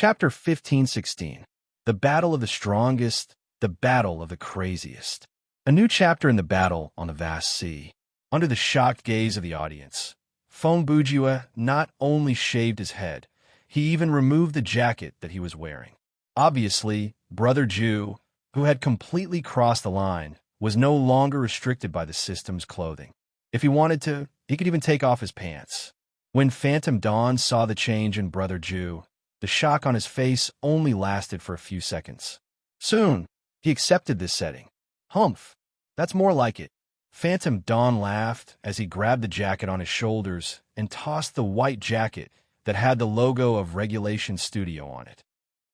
Chapter 15:16. The Battle of the Strongest, the Battle of the Craziest. A new chapter in the battle on the vast sea. Under the shocked gaze of the audience, Fong Bujue not only shaved his head, he even removed the jacket that he was wearing. Obviously, Brother Ju, who had completely crossed the line, was no longer restricted by the system's clothing. If he wanted to, he could even take off his pants. When Phantom Dawn saw the change in Brother Ju, the shock on his face only lasted for a few seconds. Soon, he accepted this setting. Humph, that's more like it. Phantom Dawn laughed as he grabbed the jacket on his shoulders and tossed the white jacket that had the logo of Regulation Studio on it.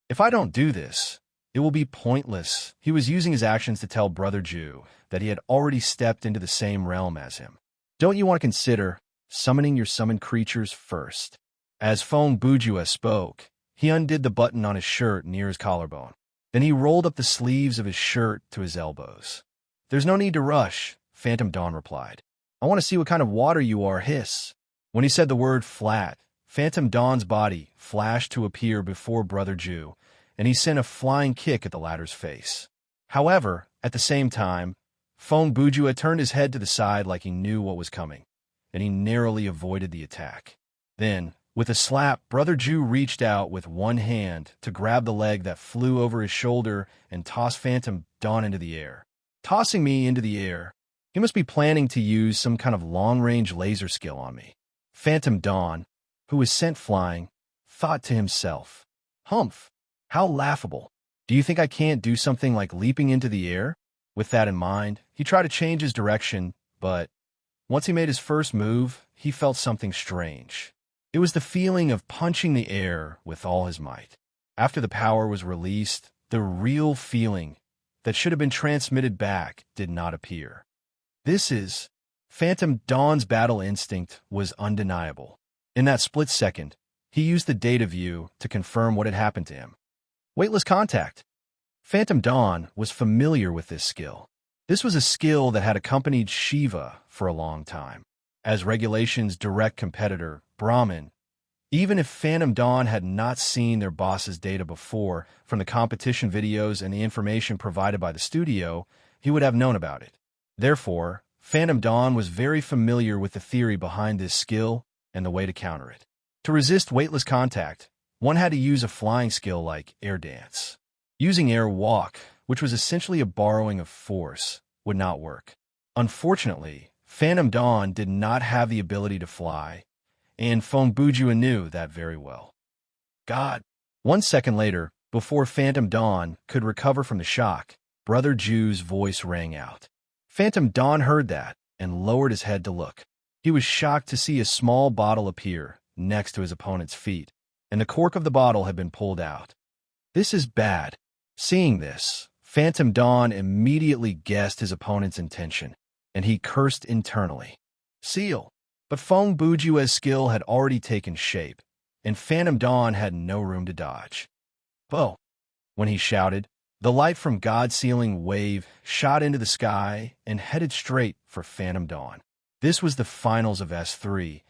If I don't do this, it will be pointless. He was using his actions to tell Brother Ju that he had already stepped into the same realm as him. Don't you want to consider summoning your summoned creatures first? As Fong Bujue spoke, he undid the button on his shirt near his collarbone. Then he rolled up the sleeves of his shirt to his elbows. There's no need to rush, Phantom Dawn replied. I want to see what kind of water you are, hiss. When he said the word flat, Phantom Dawn's body flashed to appear before Brother Ju, and he sent a flying kick at the latter's face. However, at the same time, Fong Bujue turned his head to the side like he knew what was coming, and he narrowly avoided the attack. Then, with a slap, Brother Ju reached out with one hand to grab the leg that flew over his shoulder and toss Phantom Dawn into the air. Tossing me into the air. He must be planning to use some kind of long-range laser skill on me. Phantom Dawn, who was sent flying, thought to himself, Humph, how laughable. Do you think I can't do something like leaping into the air? With that in mind, he tried to change his direction, but once he made his first move, he felt something strange. It was the feeling of punching the air with all his might. After the power was released, the real feeling that should have been transmitted back did not appear. Phantom Dawn's battle instinct was undeniable. In that split second, he used the data view to confirm what had happened to him. Weightless contact. Phantom Dawn was familiar with this skill. This was a skill that had accompanied Shiva for a long time. As Regulation's direct competitor, Brahmin, even if Phantom Dawn had not seen their boss's data before from the competition videos and the information provided by the studio, he would have known about it. Therefore, Phantom Dawn was very familiar with the theory behind this skill and the way to counter it. To resist weightless contact, one had to use a flying skill like air dance. Using air walk, which was essentially a borrowing of force, would not work. Unfortunately, Phantom Dawn did not have the ability to fly, and Fong Bujue knew that very well. God! 1 second later, before Phantom Dawn could recover from the shock, Brother Ju's voice rang out. Phantom Dawn heard that and lowered his head to look. He was shocked to see a small bottle appear next to his opponent's feet, and the cork of the bottle had been pulled out. This is bad. Seeing this, Phantom Dawn immediately guessed his opponent's intention, and he cursed internally. Seal! But Fong Bujue's skill had already taken shape, and Phantom Dawn had no room to dodge. Bo! When he shouted, the light from God's sealing wave shot into the sky and headed straight for Phantom Dawn. This was the finals of S3,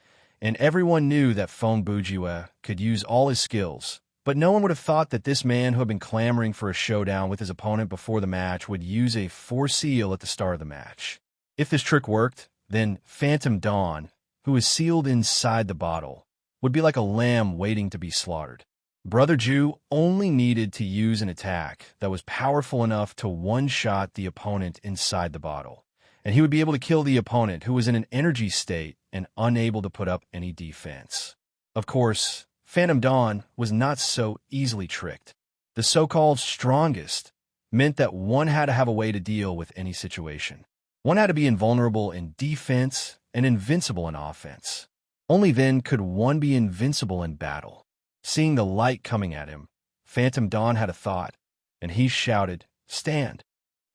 and everyone knew that Fong Bujue could use all his skills, but no one would have thought that this man who had been clamoring for a showdown with his opponent before the match would use a force seal at the start of the match. If this trick worked, then Phantom Dawn, who was sealed inside the bottle, would be like a lamb waiting to be slaughtered. Brother Ju only needed to use an attack that was powerful enough to one-shot the opponent inside the bottle, and he would be able to kill the opponent who was in an energy state and unable to put up any defense. Of course, Phantom Dawn was not so easily tricked. The so-called strongest meant that one had to have a way to deal with any situation. One had to be invulnerable in defense and invincible in offense. Only then could one be invincible in battle. Seeing the light coming at him, Phantom Dawn had a thought, and he shouted, "Stand!"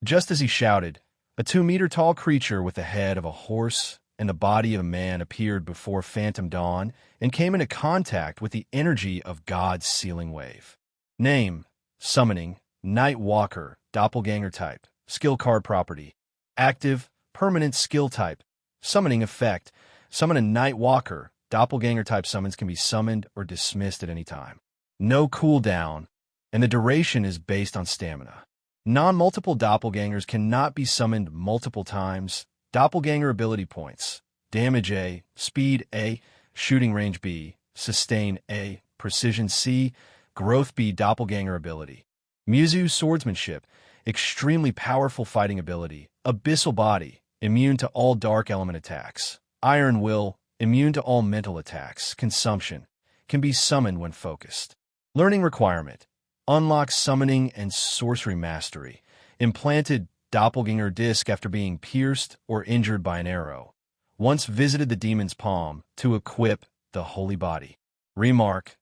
Just as he shouted, a 2-meter-tall creature with the head of a horse and the body of a man appeared before Phantom Dawn and came into contact with the energy of God's sealing wave. Name, summoning, Night Walker, doppelganger type, skill card property, active, permanent skill type, summoning effect, summon a Night Walker, doppelganger type summons can be summoned or dismissed at any time. no cooldown, and the duration is based on stamina. Non-multiple doppelgangers cannot be summoned multiple times. Doppelganger ability points: damage A, speed A, shooting range B, sustain A, precision C, growth B. Doppelganger ability: Mizu swordsmanship, extremely powerful fighting ability. Abyssal body, immune to all dark element attacks. Iron will, immune to all mental attacks. Consumption, can be summoned when focused. Learning requirement: unlock summoning and sorcery mastery. Implanted doppelganger disc after being pierced or injured by an arrow. Once visited the demon's palm to equip the holy body. Remark: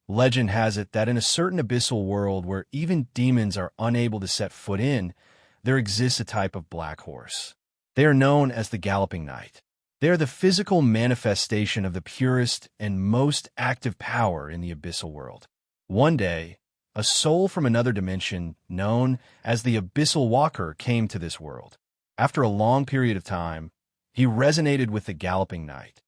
legend has it that in a certain abyssal world where even demons are unable to set foot in, there exists a type of black horse. They are known as the Galloping Knight. They are the physical manifestation of the purest and most active power in the abyssal world. One day, a soul from another dimension, known as the Abyssal Walker, came to this world. After a long period of time, he resonated with the Galloping Knight.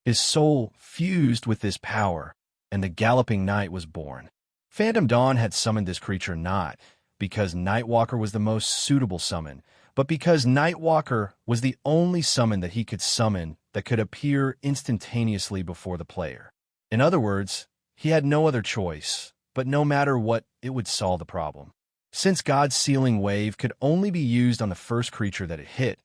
His soul fused with this power, and the Galloping Knight was born. Phantom Dawn had summoned this creature not because Nightwalker was the most suitable summon, but because Nightwalker was the only summon that he could summon that could appear instantaneously before the player. In other words, he had no other choice, but no matter what, it would solve the problem. Since God's Sealing Wave could only be used on the first creature that it hit,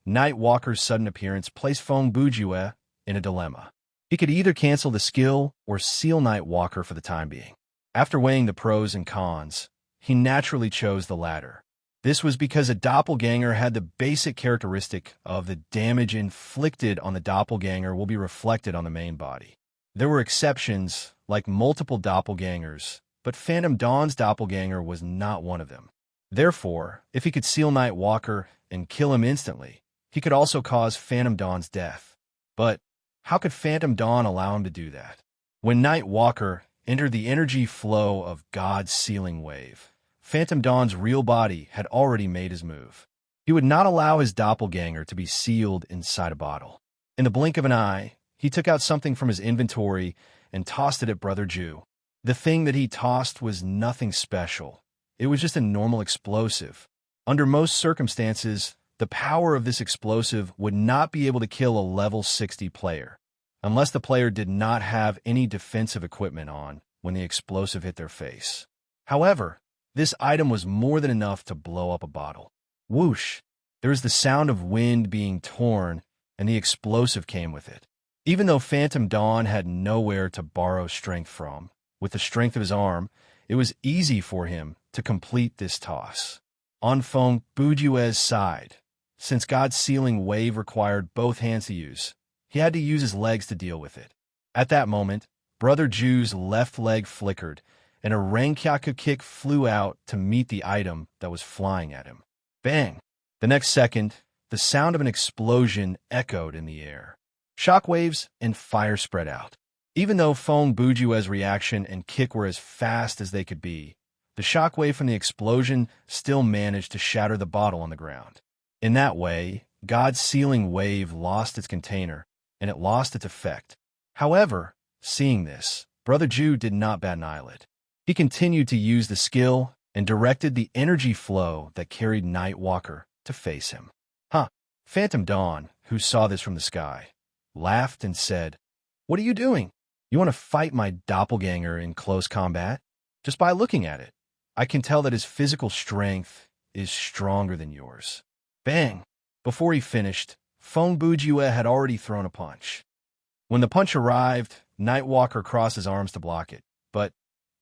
Nightwalker's sudden appearance placed Feng Bujue in a dilemma. He could either cancel the skill or seal Nightwalker for the time being. After weighing the pros and cons, he naturally chose the latter. This was because a doppelganger had the basic characteristic of the damage inflicted on the doppelganger will be reflected on the main body. There were exceptions, like multiple doppelgangers, but Phantom Dawn's doppelganger was not one of them. Therefore, if he could seal Nightwalker and kill him instantly, he could also cause Phantom Dawn's death. But how could Phantom Dawn allow him to do that? When Nightwalker entered the energy flow of God's Sealing Wave, Phantom Dawn's real body had already made his move. He would not allow his doppelganger to be sealed inside a bottle. In the blink of an eye, he took out something from his inventory and tossed it at Brother Jew. The thing that he tossed was nothing special. It was just a normal explosive. Under most circumstances, the power of this explosive would not be able to kill a level 60 player, unless the player did not have any defensive equipment on when the explosive hit their face. However, this item was more than enough to blow up a bottle. Whoosh! There was the sound of wind being torn, and the explosive came with it. Even though Phantom Dawn had nowhere to borrow strength from, with the strength of his arm, it was easy for him to complete this toss. On Feng Bujue's side, since God's Sealing Wave required both hands to use, he had to use his legs to deal with it. At that moment, Brother Jew's left leg flickered, and a Rankyaku kick flew out to meet the item that was flying at him. Bang! The next second, the sound of an explosion echoed in the air. Shockwaves and fire spread out. Even though Feng Bujue's reaction and kick were as fast as they could be, the shockwave from the explosion still managed to shatter the bottle on the ground. In that way, God's Sealing Wave lost its container, and it lost its effect. However, seeing this, Brother Jew did not bat an eyelid. He continued to use the skill and directed the energy flow that carried Nightwalker to face him. Phantom Dawn, who saw this from the sky, laughed and said, "What are you doing? You want to fight my doppelganger in close combat? Just by looking at it, I can tell that his physical strength is stronger than yours." Bang! Before he finished, Feng Bujue had already thrown a punch. When the punch arrived, Nightwalker crossed his arms to block it, but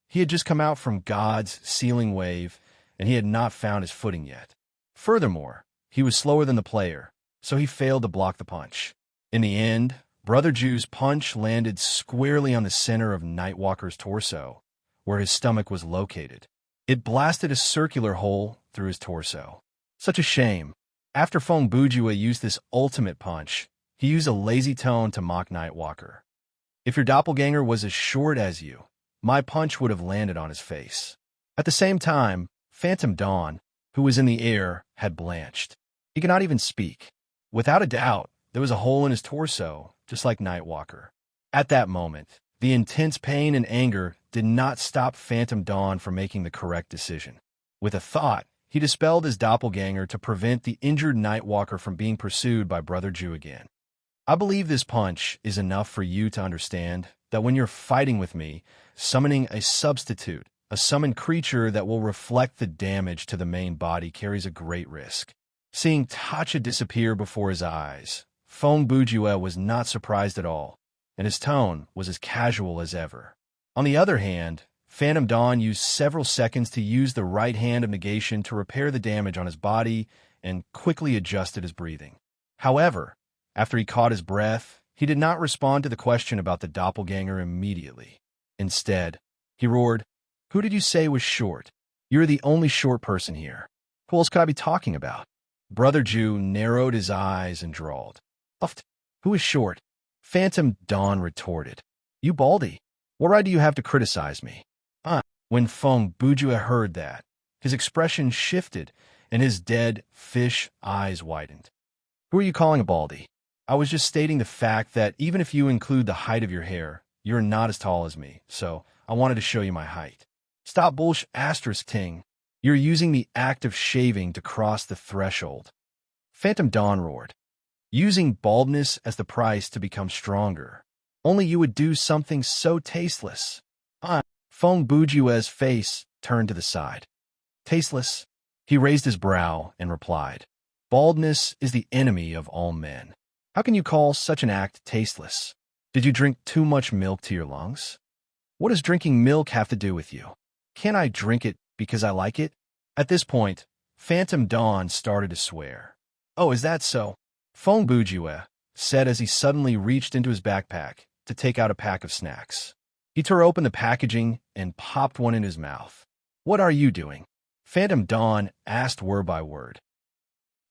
he had just come out from God's Sealing Wave, and he had not found his footing yet. Furthermore, he was slower than the player, so he failed to block the punch. In the end, Brother Jew's punch landed squarely on the center of Nightwalker's torso, where his stomach was located. It blasted a circular hole through his torso. Such a shame. After Feng Bujue used this ultimate punch, he used a lazy tone to mock Nightwalker. "If your doppelganger was as short as you, my punch would have landed on his face." At the same time, Phantom Dawn, who was in the air, had blanched. He could not even speak. Without a doubt, there was a hole in his torso, just like Nightwalker. At that moment, The intense pain and anger did not stop Phantom Dawn from making the correct decision. With a thought, he dispelled his doppelganger to prevent the injured Nightwalker from being pursued by Brother Jew again. I believe this punch is enough for you to understand that when you're fighting with me, summoning a substitute, a summoned creature that will reflect the damage to the main body carries a great risk. Seeing Tacha disappear before his eyes, Fong Bujue was not surprised at all, and his tone was as casual as ever. On the other hand, Phantom Dawn used several seconds to use the right hand of negation to repair the damage on his body and quickly adjusted his breathing. However, after he caught his breath, he did not respond to the question about the doppelganger immediately. Instead, he roared, "Who did you say was short? You're the only short person here. Who else could I be talking about?" Brother Jew narrowed his eyes and drawled, "Uft, who is short?" Phantom Dawn retorted, "You baldy. What right do you have to criticize me?" When Fong Bujue heard that, his expression shifted and his dead fish eyes widened. "Who are you calling a baldy? I was just stating the fact that even if you include the height of your hair, you're not as tall as me, so I wanted to show you my height." "Stop bullsh asterisk ting. You're using the act of shaving to cross the threshold." Phantom Dawn roared, "Using baldness as the price to become stronger. Only you would do something so tasteless." Fong Bujue's face turned to the side. "Tasteless?" He raised his brow and replied, "Baldness is the enemy of all men. How can you call such an act tasteless? Did you drink too much milk to your lungs? What does drinking milk have to do with you? Can't I drink it because I like it?" At this point, Phantom Dawn started to swear. "Oh, is that so?" Fong Bujue said as he suddenly reached into his backpack to take out a pack of snacks. He tore open the packaging and popped one in his mouth. "What are you doing?" Phantom Dawn asked word by word.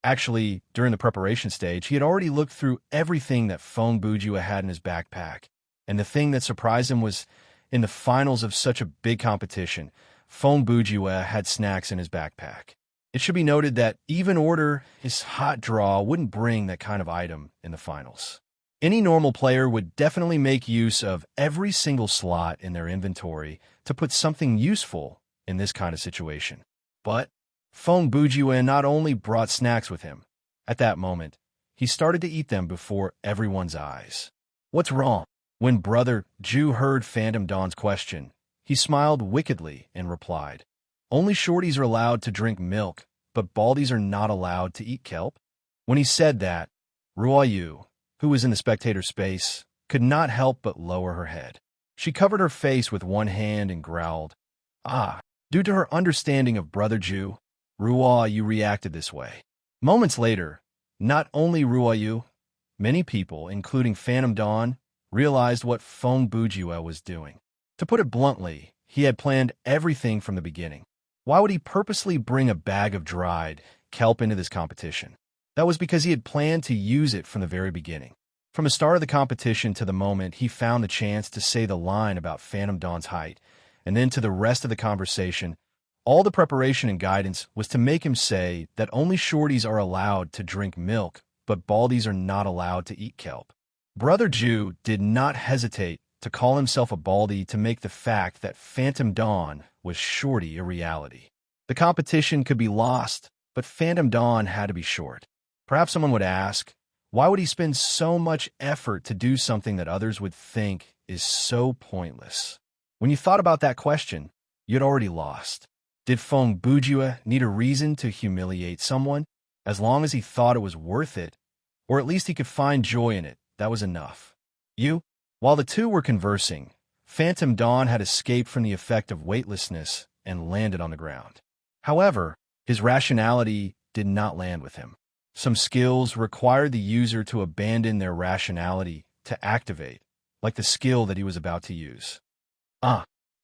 Actually, during the preparation stage, he had already looked through everything that Fong Bujue had in his backpack, and the thing that surprised him was, in the finals of such a big competition, Fong Bujue had snacks in his backpack. It should be noted that even order his hot draw wouldn't bring that kind of item in the finals. Any normal player would definitely make use of every single slot in their inventory to put something useful in this kind of situation. But Fong Bujue not only brought snacks with him. At that moment, he started to eat them before everyone's eyes. "What's wrong?" When Brother Jew heard Phantom Dawn's question, he smiled wickedly and replied, "Only shorties are allowed to drink milk, but baldies are not allowed to eat kelp." When he said that, Ruoyu, who was in the spectator space, could not help but lower her head. She covered her face with one hand and growled, Due to her understanding of Brother Jew, Ruoyu reacted this way. Moments later, not only Ruoyu, many people, including Phantom Dawn, realized what Fong Bujue was doing. To put it bluntly, he had planned everything from the beginning. Why would he purposely bring a bag of dried kelp into this competition? That was because he had planned to use it from the very beginning. From the start of the competition to the moment he found the chance to say the line about Phantom Dawn's height, and then to the rest of the conversation, all the preparation and guidance was to make him say that only shorties are allowed to drink milk, but baldies are not allowed to eat kelp. Brother Jew did not hesitate to call himself a baldy to make the fact that Phantom Dawn was shorty a reality. The competition could be lost, but Phantom Dawn had to be short. Perhaps someone would ask, why would he spend so much effort to do something that others would think is so pointless? When you thought about that question, you'd already lost. Did Fong Bujue need a reason to humiliate someone? As long as he thought it was worth it, or at least he could find joy in it, that was enough. While the two were conversing, Phantom Dawn had escaped from the effect of weightlessness and landed on the ground. However, his rationality did not land with him. Some skills required the user to abandon their rationality to activate, like the skill that he was about to use.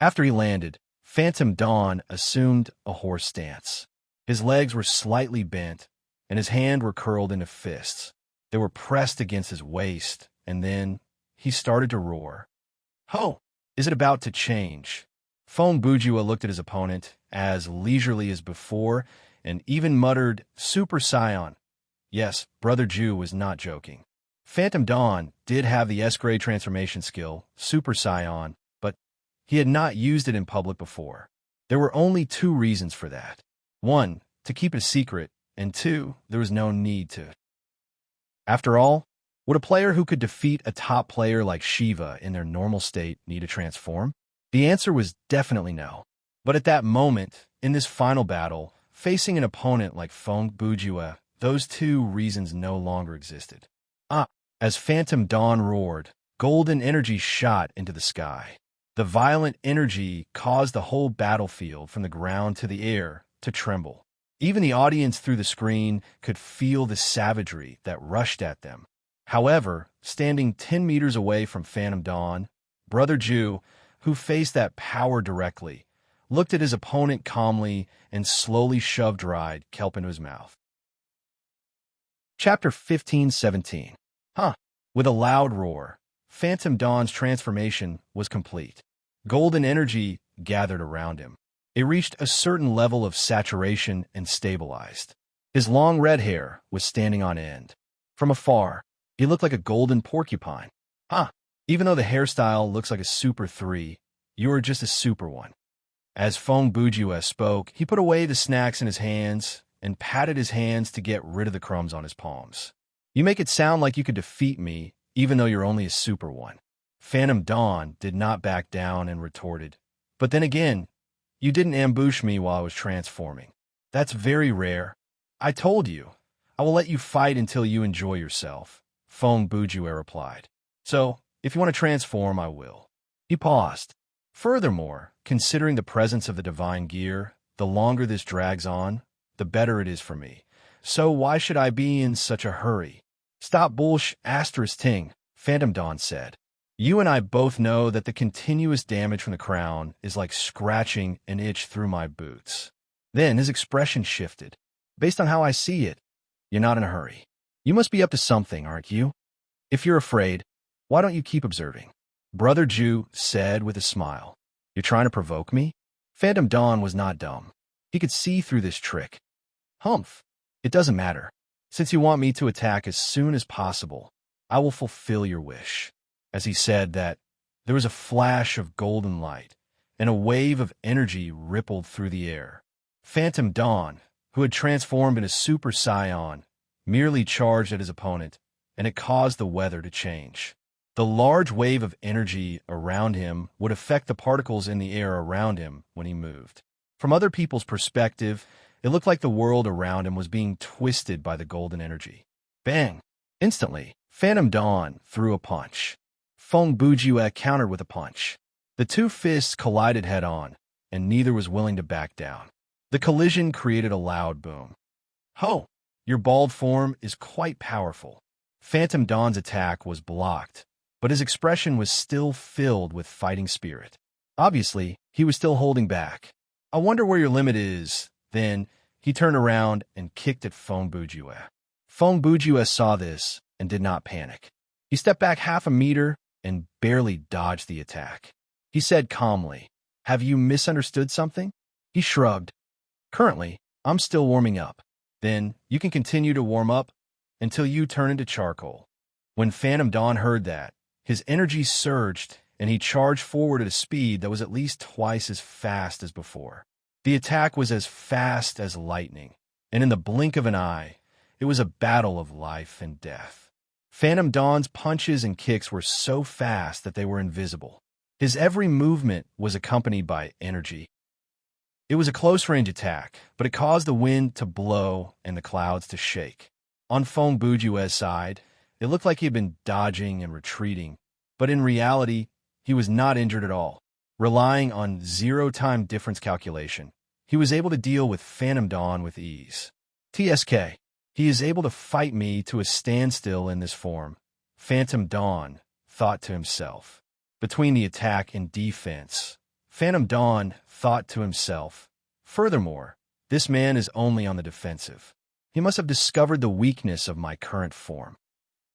After he landed, Phantom Dawn assumed a horse stance. His legs were slightly bent, and his hands were curled into fists. They were pressed against his waist, and then he started to roar. "Ho! Is it about to change?" Fong Bujue looked at his opponent as leisurely as before, and even muttered, "Super Saiyan." Yes, Brother Jew was not joking. Phantom Dawn did have the S-grade transformation skill, Super Scion, but he had not used it in public before. There were only two reasons for that. One, to keep it a secret, and two, there was no need to. After all, would a player who could defeat a top player like Shiva in their normal state need to transform? The answer was definitely no. But at that moment, in this final battle, facing an opponent like Feng Bujue, those two reasons no longer existed. As Phantom Dawn roared, golden energy shot into the sky. The violent energy caused the whole battlefield from the ground to the air to tremble. Even the audience through the screen could feel the savagery that rushed at them. However, standing 10 meters away from Phantom Dawn, Brother Ju, who faced that power directly, looked at his opponent calmly and slowly shoved dried kelp into his mouth. Chapter 15-17. With a loud roar, Phantom Dawn's transformation was complete. Golden energy gathered around him. It reached a certain level of saturation and stabilized. His long red hair was standing on end. From afar, he looked like a golden porcupine. Even though the hairstyle looks like a Super 3, you are just a Super 1. As Feng Bujue spoke, he put away the snacks in his hands and patted his hands to get rid of the crumbs on his palms. You make it sound like you could defeat me, even though you're only a Super 1. Phantom Dawn did not back down and retorted. But then again, you didn't ambush me while I was transforming. That's very rare. I told you. I will let you fight until you enjoy yourself, Feng Bujue replied. So, if you want to transform, I will. He paused. Furthermore, considering the presence of the divine gear, the longer this drags on, the better it is for me. So why should I be in such a hurry? Stop ting, Phantom Dawn said. You and I both know that the continuous damage from the crown is like scratching an itch through my boots. Then his expression shifted. Based on how I see it, you're not in a hurry. You must be up to something, aren't you? If you're afraid, why don't you keep observing? Brother Ju said with a smile. You're trying to provoke me? Phantom Dawn was not dumb. He could see through this trick. Humph. It doesn't matter. Since you want me to attack as soon as possible, I will fulfill your wish. As he said that, there was a flash of golden light, and a wave of energy rippled through the air. Phantom Dawn, who had transformed into Super Scion, merely charged at his opponent, and it caused the weather to change. The large wave of energy around him would affect the particles in the air around him when he moved. From other people's perspective, it looked like the world around him was being twisted by the golden energy. Bang! Instantly, Phantom Dawn threw a punch. Feng Bujue countered with a punch. The two fists collided head-on, and neither was willing to back down. The collision created a loud boom. Ho! Your bald form is quite powerful. Phantom Dawn's attack was blocked, but his expression was still filled with fighting spirit. Obviously, he was still holding back. I wonder where your limit is. Then, he turned around and kicked at Feng Bujue. Feng Bujue saw this and did not panic. He stepped back half a meter and barely dodged the attack. He said calmly, Have you misunderstood something? He shrugged. Currently, I'm still warming up. Then, you can continue to warm up until you turn into charcoal. When Phantom Dawn heard that, his energy surged and he charged forward at a speed that was at least twice as fast as before. The attack was as fast as lightning, and in the blink of an eye, it was a battle of life and death. Phantom Dawn's punches and kicks were so fast that they were invisible. His every movement was accompanied by energy. It was a close-range attack, but it caused the wind to blow and the clouds to shake. On Feng Bujue's side, it looked like he had been dodging and retreating, but in reality, he was not injured at all. Relying on zero-time difference calculation, he was able to deal with Phantom Dawn with ease. TSK, he is able to fight me to a standstill in this form, Phantom Dawn thought to himself. Between the attack and defense, Phantom Dawn thought to himself, furthermore, this man is only on the defensive. He must have discovered the weakness of my current form.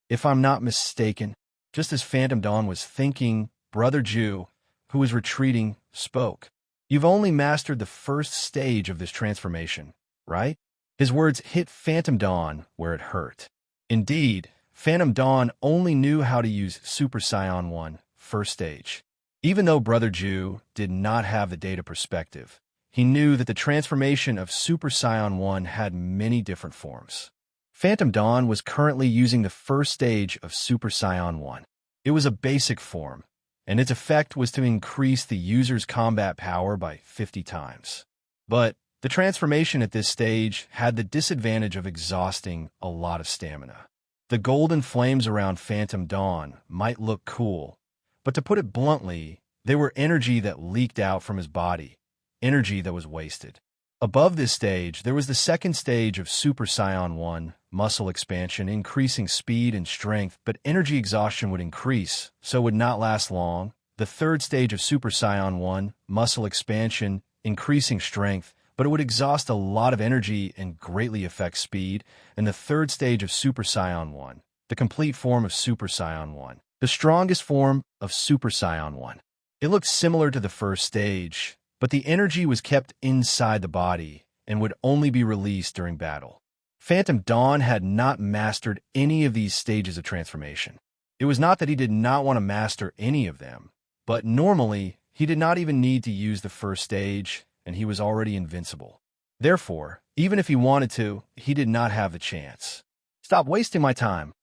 If I'm not mistaken, just as Phantom Dawn was thinking, Brother Ju, who was retreating, spoke. You've only mastered the first stage of this transformation, right? His words hit Phantom Dawn where it hurt. Indeed, Phantom Dawn only knew how to use Super Saiyan 1, first stage. Even though Brother Ju did not have the data perspective, he knew that the transformation of Super Saiyan 1 had many different forms. Phantom Dawn was currently using the first stage of Super Saiyan 1. It was a basic form, and its effect was to increase the user's combat power by 50 times. But the transformation at this stage had the disadvantage of exhausting a lot of stamina. The golden flames around Phantom Dawn might look cool, but to put it bluntly, they were energy that leaked out from his body, energy that was wasted. Above this stage, there was the second stage of Super Saiyan 1, muscle expansion, increasing speed and strength, but energy exhaustion would increase, so would not last long. The third stage of Super Saiyan 1, muscle expansion, increasing strength, but it would exhaust a lot of energy and greatly affect speed. And the third stage of Super Saiyan 1, the complete form of Super Saiyan 1, the strongest form of Super Saiyan 1. It looked similar to the first stage, but the energy was kept inside the body and would only be released during battle. Phantom Dawn had not mastered any of these stages of transformation. It was not that he did not want to master any of them, but normally he did not even need to use the first stage, and he was already invincible. Therefore, even if he wanted to, he did not have the chance. "Stop wasting my time."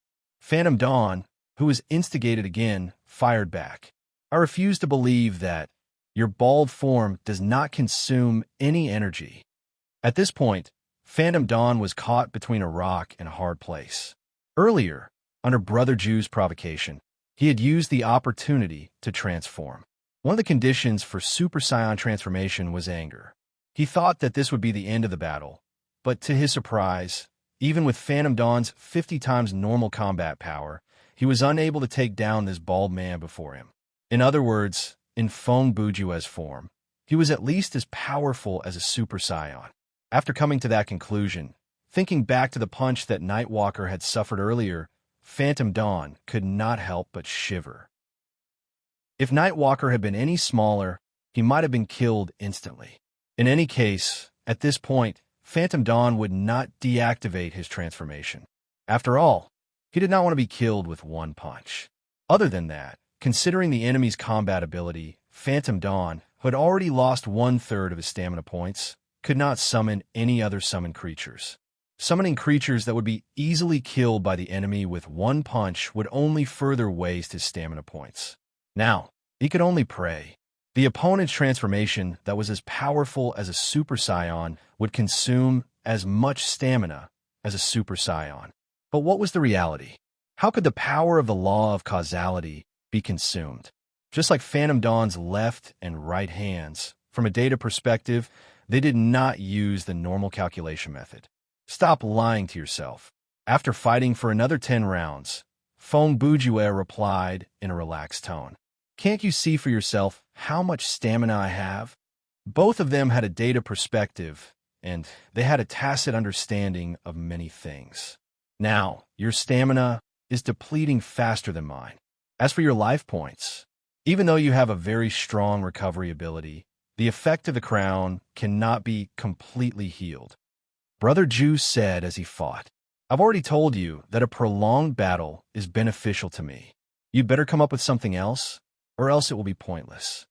Phantom Dawn, who was instigated again, fired back. "I refuse to believe that your bald form does not consume any energy." At this point, Phantom Dawn was caught between a rock and a hard place. Earlier, under Brother Ju's provocation, he had used the opportunity to transform. One of the conditions for Super Saiyan transformation was anger. He thought that this would be the end of the battle, but to his surprise, even with Phantom Dawn's 50 times normal combat power, he was unable to take down this bald man before him. In other words, in Feng Bujue's form, he was at least as powerful as a Super Saiyan. After coming to that conclusion, thinking back to the punch that Nightwalker had suffered earlier, Phantom Dawn could not help but shiver. If Nightwalker had been any smaller, he might have been killed instantly. In any case, at this point, Phantom Dawn would not deactivate his transformation. After all, he did not want to be killed with one punch. Other than that, considering the enemy's combat ability, Phantom Dawn, who had already lost 1/3 of his stamina points, could not summon any other summoned creatures. Summoning creatures that would be easily killed by the enemy with one punch would only further waste his stamina points. Now, he could only pray. The opponent's transformation that was as powerful as a Super Saiyan would consume as much stamina as a Super Saiyan. But what was the reality? How could the power of the law of causality be consumed? Just like Phantom Dawn's left and right hands, from a data perspective, they did not use the normal calculation method. Stop lying to yourself. After fighting for another 10 rounds, Feng Bujue replied in a relaxed tone. "Can't you see for yourself how much stamina I have?" Both of them had a data perspective, and they had a tacit understanding of many things. "Now, your stamina is depleting faster than mine. As for your life points, even though you have a very strong recovery ability, the effect of the crown cannot be completely healed." Brother Ju said as he fought, "I've already told you that a prolonged battle is beneficial to me. You'd better come up with something else, or else it will be pointless."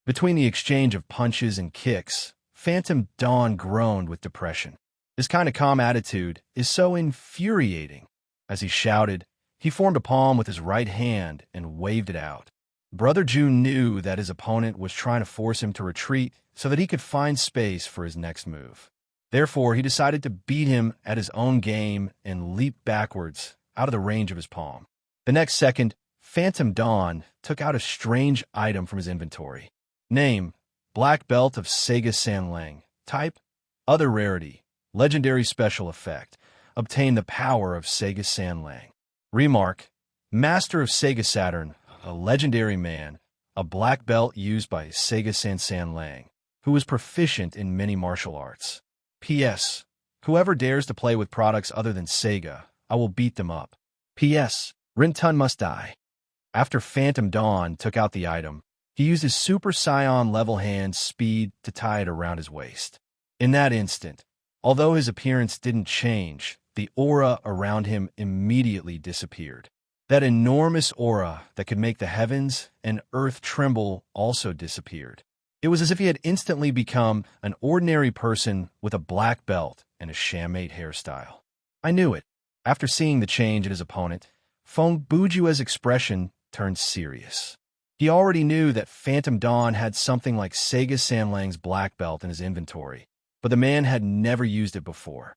Between the exchange of punches and kicks, Phantom Dawn groaned with depression. This kind of calm attitude is so infuriating. As he shouted, he formed a palm with his right hand and waved it out. Brother Ju knew that his opponent was trying to force him to retreat so that he could find space for his next move. Therefore, he decided to beat him at his own game and leap backwards out of the range of his palm. The next second, Phantom Dawn took out a strange item from his inventory. Name: Black Belt of Sega Sanlang. Type: Other Rarity. Legendary Special Effect. Obtain the power of Sega Sanlang. Remark: Master of Sega Saturn, a legendary man, a black belt used by Sega Sanlang, who was proficient in many martial arts. P.S. Whoever dares to play with products other than Sega, I will beat them up. P.S. Rinton must die. After Phantom Dawn took out the item, he used his Super Saiyan level hand speed to tie it around his waist. In that instant, although his appearance didn't change, the aura around him immediately disappeared. That enormous aura that could make the heavens and earth tremble also disappeared. It was as if he had instantly become an ordinary person with a black belt and a shammade hairstyle. I knew it. After seeing the change in his opponent, Feng Bujue's expression turned serious. He already knew that Phantom Dawn had something like Sega Sanlang's black belt in his inventory, but the man had never used it before.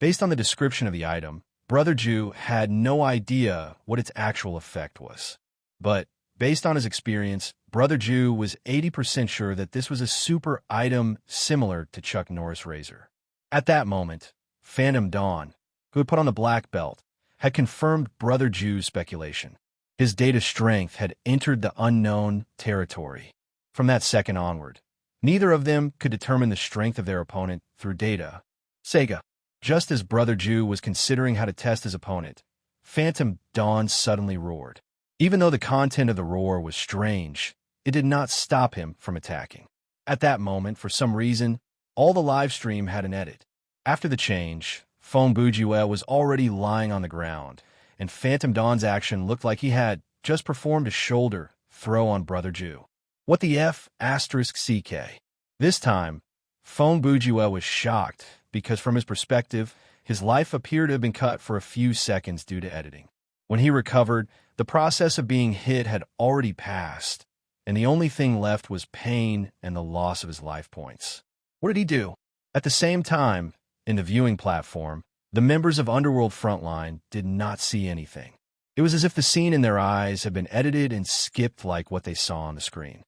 Based on the description of the item, Brother Ju had no idea what its actual effect was. But, based on his experience, Brother Ju was 80% sure that this was a super item similar to Chuck Norris' razor. At that moment, Phantom Dawn, who had put on the black belt, had confirmed Brother Ju's speculation. His data strength had entered the unknown territory. From that second onward, neither of them could determine the strength of their opponent through data. Sega. Just as Brother Ju was considering how to test his opponent, Phantom Dawn suddenly roared. Even though the content of the roar was strange, it did not stop him from attacking. At that moment, for some reason, all the live stream had an edit. After the change, Feng Bujue was already lying on the ground, and Phantom Dawn's action looked like he had just performed a shoulder throw on Brother Ju. What the F*** CK? This time, Feng Bujue was shocked because from his perspective, his life appeared to have been cut for a few seconds due to editing. When he recovered, the process of being hit had already passed, and the only thing left was pain and the loss of his life points. What did he do? At the same time, in the viewing platform, the members of Underworld Frontline did not see anything. It was as if the scene in their eyes had been edited and skipped like what they saw on the screen.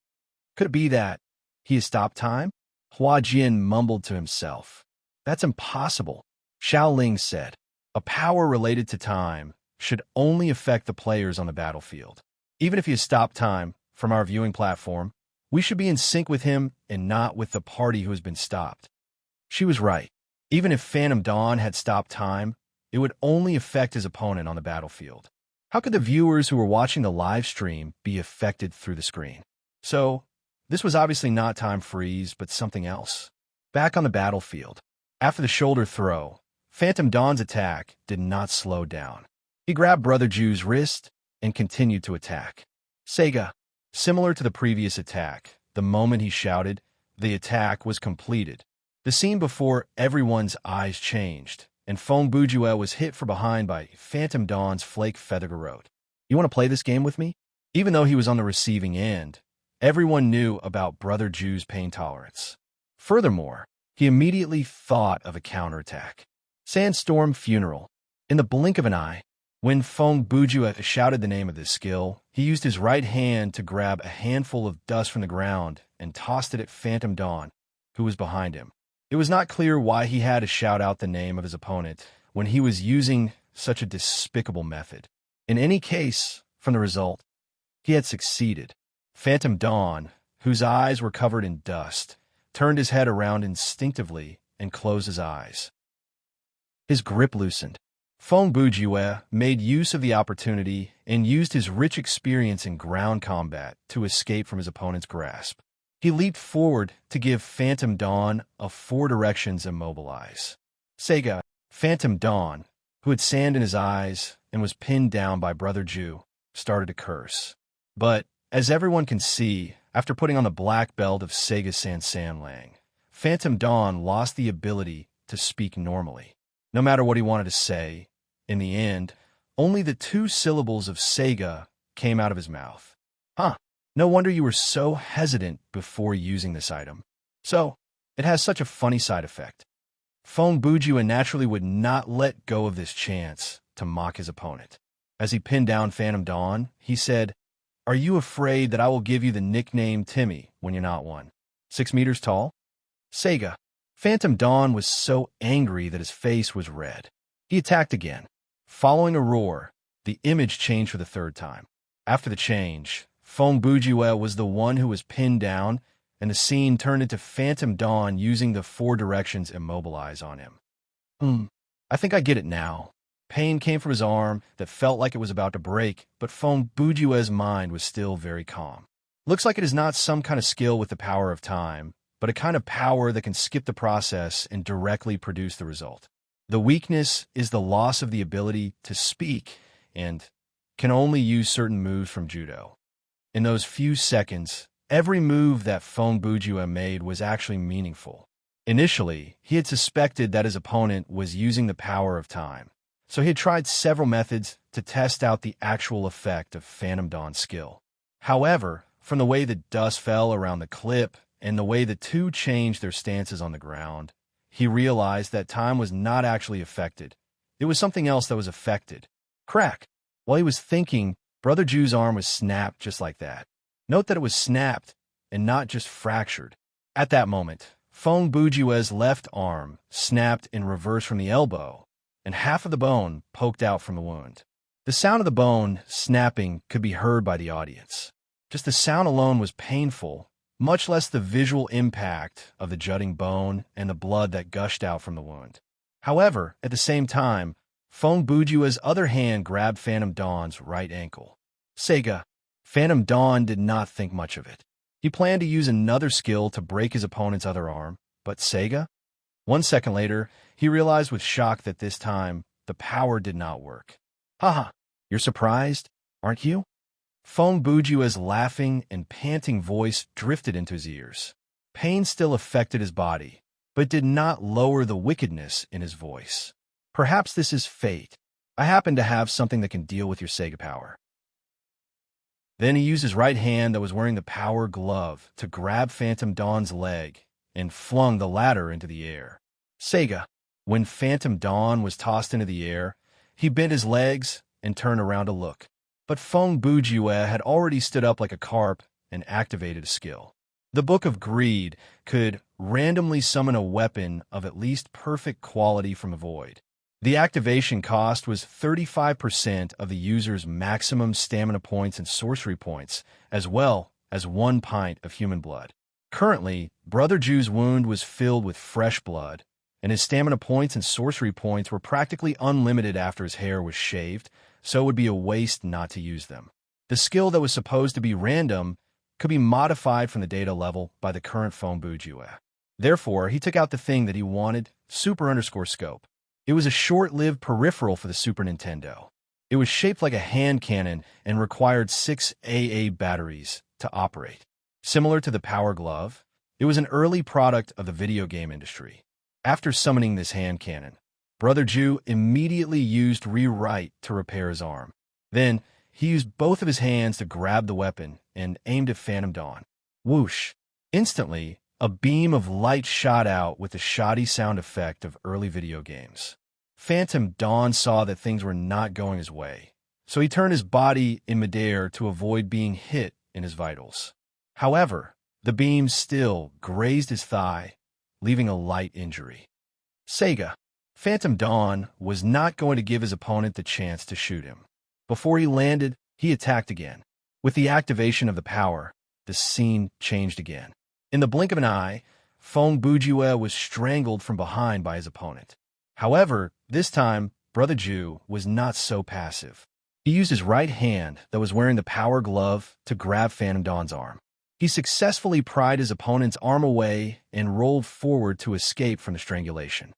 Could it be that he had stopped time? Hua Jian mumbled to himself. That's impossible. Xiao Ling said, a power related to time should only affect the players on the battlefield. Even if he has stopped time from our viewing platform, we should be in sync with him and not with the party who has been stopped. She was right. Even if Phantom Dawn had stopped time, it would only affect his opponent on the battlefield. How could the viewers who were watching the live stream be affected through the screen? So, this was obviously not time freeze, but something else. Back on the battlefield, after the shoulder throw, Phantom Dawn's attack did not slow down. He grabbed Brother Ju's wrist and continued to attack. Sega. Similar to the previous attack, the moment he shouted, the attack was completed. The scene before everyone's eyes changed, and Feng Bujue was hit from behind by Phantom Dawn's Flake Feather Garrote. You want to play this game with me? Even though he was on the receiving end, everyone knew about Brother Ju's pain tolerance. Furthermore, he immediately thought of a counterattack. Sandstorm Funeral. In the blink of an eye, when Feng Bujue shouted the name of this skill, he used his right hand to grab a handful of dust from the ground and tossed it at Phantom Dawn, who was behind him. It was not clear why he had to shout out the name of his opponent when he was using such a despicable method. In any case, from the result, he had succeeded. Phantom Dawn, whose eyes were covered in dust, turned his head around instinctively and closed his eyes. His grip loosened. Feng Bujue made use of the opportunity and used his rich experience in ground combat to escape from his opponent's grasp. He leaped forward to give Phantom Dawn a 4 directions immobilize. Sega, Phantom Dawn, who had sand in his eyes and was pinned down by Brother Ju, started to curse. But, as everyone can see, after putting on the black belt of Sega Sanlang, Phantom Dawn lost the ability to speak normally. No matter what he wanted to say, in the end, only the 2 syllables of Sega came out of his mouth. Huh. No wonder you were so hesitant before using this item. So, it has such a funny side effect. Feng Bujue naturally would not let go of this chance to mock his opponent. As he pinned down Phantom Dawn, he said, "Are you afraid that I will give you the nickname Timmy when you're not one? 6 meters tall?" Sega. Phantom Dawn was so angry that his face was red. He attacked again. Following a roar, the image changed for the 3rd time. After the change, Feng Bujue was the one who was pinned down, and the scene turned into Phantom Dawn using the 4 directions immobilize on him. I think I get it now. Pain came from his arm that felt like it was about to break, but Feng Bujue's mind was still very calm. Looks like it is not some kind of skill with the power of time, but a kind of power that can skip the process and directly produce the result. The weakness is the loss of the ability to speak and can only use certain moves from judo. In those few seconds, every move that Fong Bujue made was actually meaningful. Initially, he had suspected that his opponent was using the power of time, so he had tried several methods to test out the actual effect of Phantom Dawn's skill. However, from the way the dust fell around the clip and the way the two changed their stances on the ground, he realized that time was not actually affected. It was something else that was affected. Crack! While he was thinking, Brother Ju's arm was snapped just like that. Note that it was snapped and not just fractured. At that moment, Fong Bujue's left arm snapped in reverse from the elbow, and half of the bone poked out from the wound. The sound of the bone snapping could be heard by the audience. Just the sound alone was painful, much less the visual impact of the jutting bone and the blood that gushed out from the wound. However, at the same time, Fong Bujue's other hand grabbed Phantom Dawn's right ankle. Sega. Phantom Dawn did not think much of it. He planned to use another skill to break his opponent's other arm, but Sega? 1 second later, he realized with shock that this time, the power did not work. Haha, you're surprised, aren't you? Fong Bujue's laughing and panting voice drifted into his ears. Pain still affected his body, but did not lower the wickedness in his voice. Perhaps this is fate. I happen to have something that can deal with your Sega power. Then he used his right hand that was wearing the power glove to grab Phantom Dawn's leg and flung the latter into the air. Sega. When Phantom Dawn was tossed into the air, he bent his legs and turned around to look. But Fong Bujue had already stood up like a carp and activated a skill. The Book of Greed could randomly summon a weapon of at least perfect quality from the void. The activation cost was 35% of the user's maximum stamina points and sorcery points, as well as 1 pint of human blood. Currently, Brother Ju's wound was filled with fresh blood, and his stamina points and sorcery points were practically unlimited after his hair was shaved, so it would be a waste not to use them. The skill that was supposed to be random could be modified from the data level by the current Fong Bujue. Therefore, he took out the thing that he wanted, Super_Scope. It was a short-lived peripheral for the Super Nintendo. It was shaped like a hand cannon and required 6 AA batteries to operate. Similar to the Power Glove, it was an early product of the video game industry. After summoning this hand cannon, Brother Ju immediately used rewrite to repair his arm. Then, he used both of his hands to grab the weapon and aimed at Phantom Dawn. Whoosh! Instantly, a beam of light shot out with the shoddy sound effect of early video games. Phantom Dawn saw that things were not going his way, so he turned his body in midair to avoid being hit in his vitals. However, the beam still grazed his thigh, leaving a light injury. Sega. Phantom Dawn was not going to give his opponent the chance to shoot him. Before he landed, he attacked again. With the activation of the power, the scene changed again. In the blink of an eye, Fong Bujue was strangled from behind by his opponent. However, this time, Brother Ju was not so passive. He used his right hand that was wearing the power glove to grab Phantom Dawn's arm. He successfully pried his opponent's arm away and rolled forward to escape from the strangulation.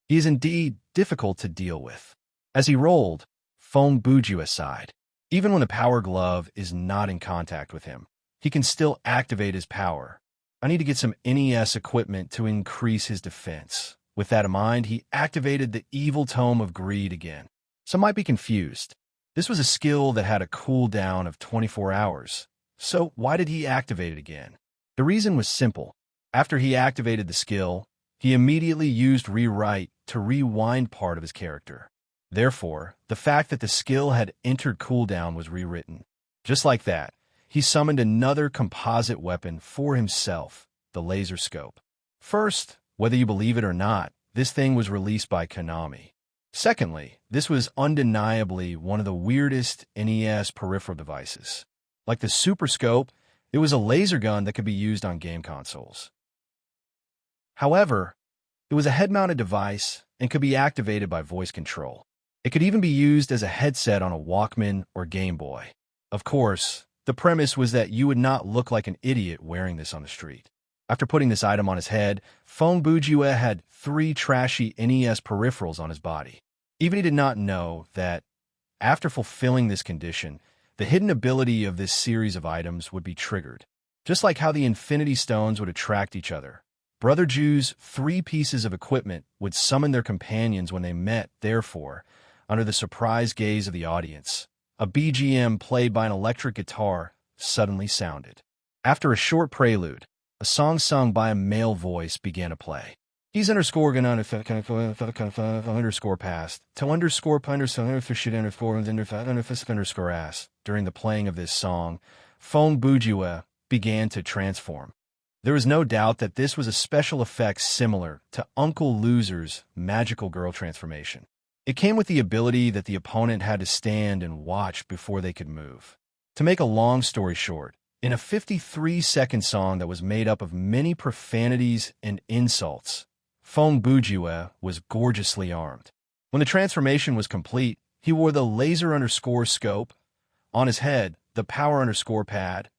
He is indeed difficult to deal with. As he rolled, Fong Bujue sighed. Even when the power glove is not in contact with him, he can still activate his power. I need to get some NES equipment to increase his defense. With that in mind, he activated the Evil Tome of Greed again. Some might be confused. This was a skill that had a cooldown of 24 hours. So why did he activate it again? The reason was simple. After he activated the skill, he immediately used rewrite to rewind part of his character. Therefore, the fact that the skill had entered cooldown was rewritten. Just like that, he summoned another composite weapon for himself, the laser scope. First, whether you believe it or not, this thing was released by Konami. Secondly, this was undeniably one of the weirdest NES peripheral devices. Like the Super Scope, it was a laser gun that could be used on game consoles. However, it was a head-mounted device and could be activated by voice control. It could even be used as a headset on a Walkman or Game Boy. Of course, the premise was that you would not look like an idiot wearing this on the street. After putting this item on his head, Feng Bujue had 3 trashy NES peripherals on his body. Even he did not know that, after fulfilling this condition, the hidden ability of this series of items would be triggered. Just like how the Infinity Stones would attract each other, Brother Ju's 3 pieces of equipment would summon their companions when they met. Therefore, under the surprised gaze of the audience, a BGM played by an electric guitar suddenly sounded. After a short prelude, a song sung by a male voice began to play. He's underscore gonna underscore past to underscore underscore ass. During the playing of this song, Feng Bujue began to transform. There was no doubt that this was a special effect similar to Uncle Loser's magical girl transformation. It came with the ability that the opponent had to stand and watch before they could move. To make a long story short, in a 53-second song that was made up of many profanities and insults, Feng Bujue was gorgeously armed. When the transformation was complete, he wore the laser underscore scope on his head, the power underscore pad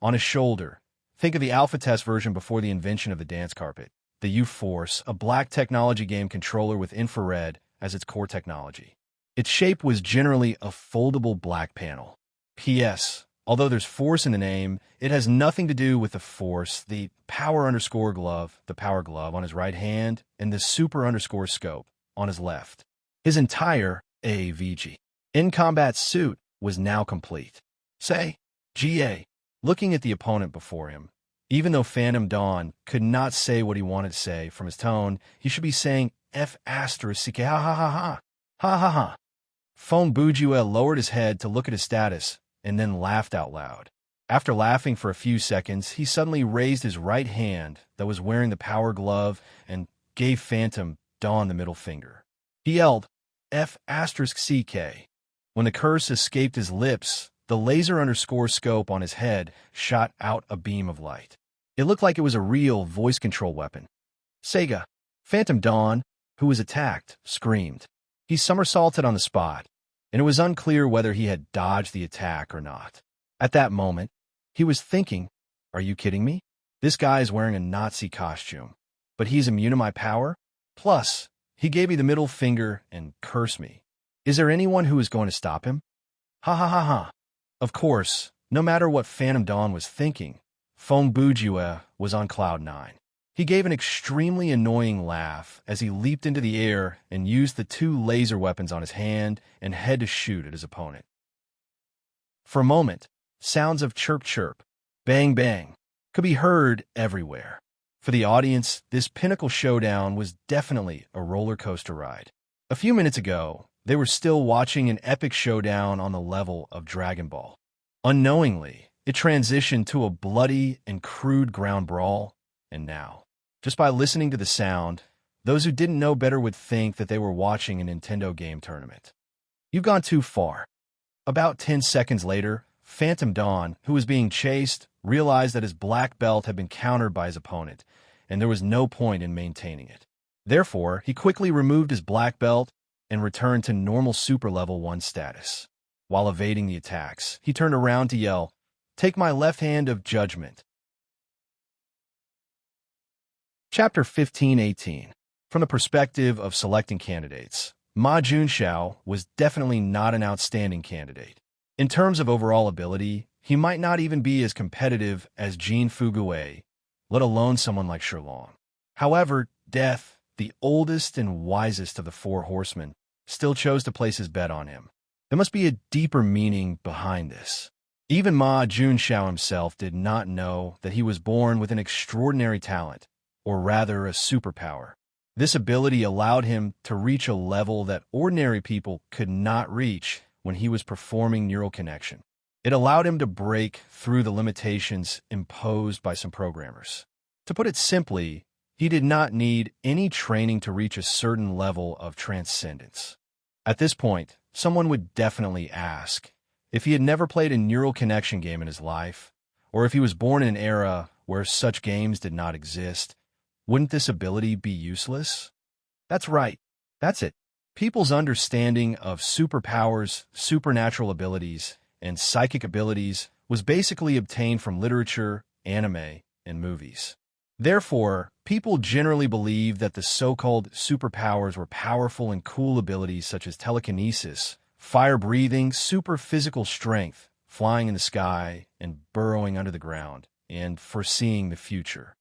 on his shoulder. Think of the alpha test version before the invention of the dance carpet. The U-Force, a black technology game controller with infrared as its core technology. Its shape was generally a foldable black panel. P.S. Although there's force in the name, it has nothing to do with the force, the power underscore glove, the power glove on his right hand, and the super underscore scope on his left. His entire AVG in-combat suit was now complete. Say, GA, looking at the opponent before him. Even though Phantom Dawn could not say what he wanted to say from his tone, he should be saying F asterisk ha ha ha ha, ha ha ha. Feng Bujue lowered his head to look at his status, and then laughed out loud. After laughing for a few seconds, he suddenly raised his right hand that was wearing the power glove and gave Phantom Dawn the middle finger. He yelled, F asterisk CK. When the curse escaped his lips, the laser underscore scope on his head shot out a beam of light. It looked like it was a real voice control weapon. Sega. Phantom Dawn, who was attacked, screamed. He somersaulted on the spot, and it was unclear whether he had dodged the attack or not. At that moment, he was thinking, are you kidding me? This guy is wearing a Nazi costume, but he's immune to my power? Plus, he gave me the middle finger and cursed me. Is there anyone who is going to stop him? Ha ha ha ha. Of course, no matter what Phantom Dawn was thinking, Feng Bujue was on cloud 9. He gave an extremely annoying laugh as he leaped into the air and used the 2 laser weapons on his hand and head to shoot at his opponent. For a moment, sounds of chirp chirp, bang bang, could be heard everywhere. For the audience, this pinnacle showdown was definitely a roller coaster ride. A few minutes ago, they were still watching an epic showdown on the level of Dragon Ball. Unknowingly, it transitioned to a bloody and crude ground brawl, and now, just by listening to the sound, those who didn't know better would think that they were watching a Nintendo game tournament. You've gone too far. About 10 seconds later, Phantom Dawn, who was being chased, realized that his black belt had been countered by his opponent, and there was no point in maintaining it. Therefore, he quickly removed his black belt and returned to normal Super Level 1 status. While evading the attacks, he turned around to yell, "Take my left hand of judgment." Chapter 15-18. From the perspective of selecting candidates, Ma Junxiao was definitely not an outstanding candidate. In terms of overall ability, he might not even be as competitive as Jin Fugui, let alone someone like Sherlong. However, Death, the oldest and wisest of the 4 horsemen, still chose to place his bet on him. There must be a deeper meaning behind this. Even Ma Junxiao himself did not know that he was born with an extraordinary talent, or rather a superpower. This ability allowed him to reach a level that ordinary people could not reach when he was performing neural connection. It allowed him to break through the limitations imposed by some programmers. To put it simply, he did not need any training to reach a certain level of transcendence. At this point, someone would definitely ask if he had never played a neural connection game in his life, or if he was born in an era where such games did not exist. Wouldn't this ability be useless? That's right. That's it. People's understanding of superpowers, supernatural abilities, and psychic abilities was basically obtained from literature, anime, and movies. Therefore, people generally believe that the so-called superpowers were powerful and cool abilities such as telekinesis, fire-breathing, super-physical strength, flying in the sky, and burrowing under the ground, and foreseeing the future.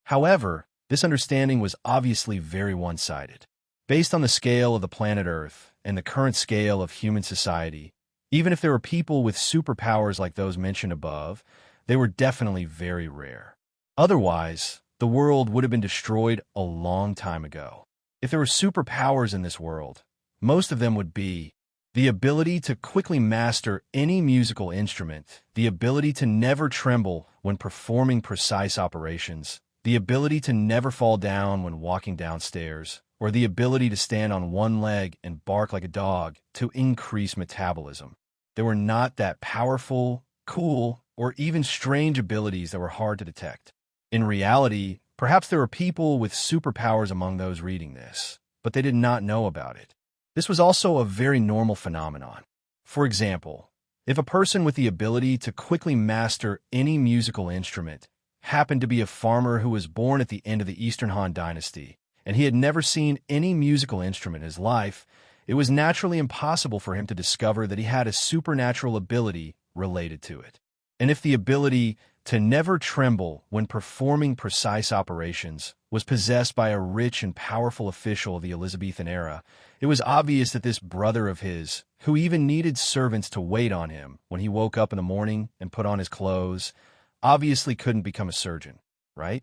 However, this understanding was obviously very one-sided. Based on the scale of the planet Earth and the current scale of human society, even if there were people with superpowers like those mentioned above, they were definitely very rare. Otherwise, the world would have been destroyed a long time ago. If there were superpowers in this world, most of them would be the ability to quickly master any musical instrument, the ability to never tremble when performing precise operations, the ability to never fall down when walking downstairs, or the ability to stand on one leg and bark like a dog to increase metabolism. They were not that powerful, cool, or even strange abilities that were hard to detect. In reality, perhaps there were people with superpowers among those reading this, but they did not know about it. This was also a very normal phenomenon. For example, if a person with the ability to quickly master any musical instrument happened to be a farmer who was born at the end of the Eastern Han Dynasty, and he had never seen any musical instrument in his life, it was naturally impossible for him to discover that he had a supernatural ability related to it. And if the ability to never tremble when performing precise operations was possessed by a rich and powerful official of the Elizabethan era, it was obvious that this brother of his, who even needed servants to wait on him when he woke up in the morning and put on his clothes, obviously couldn't become a surgeon, right?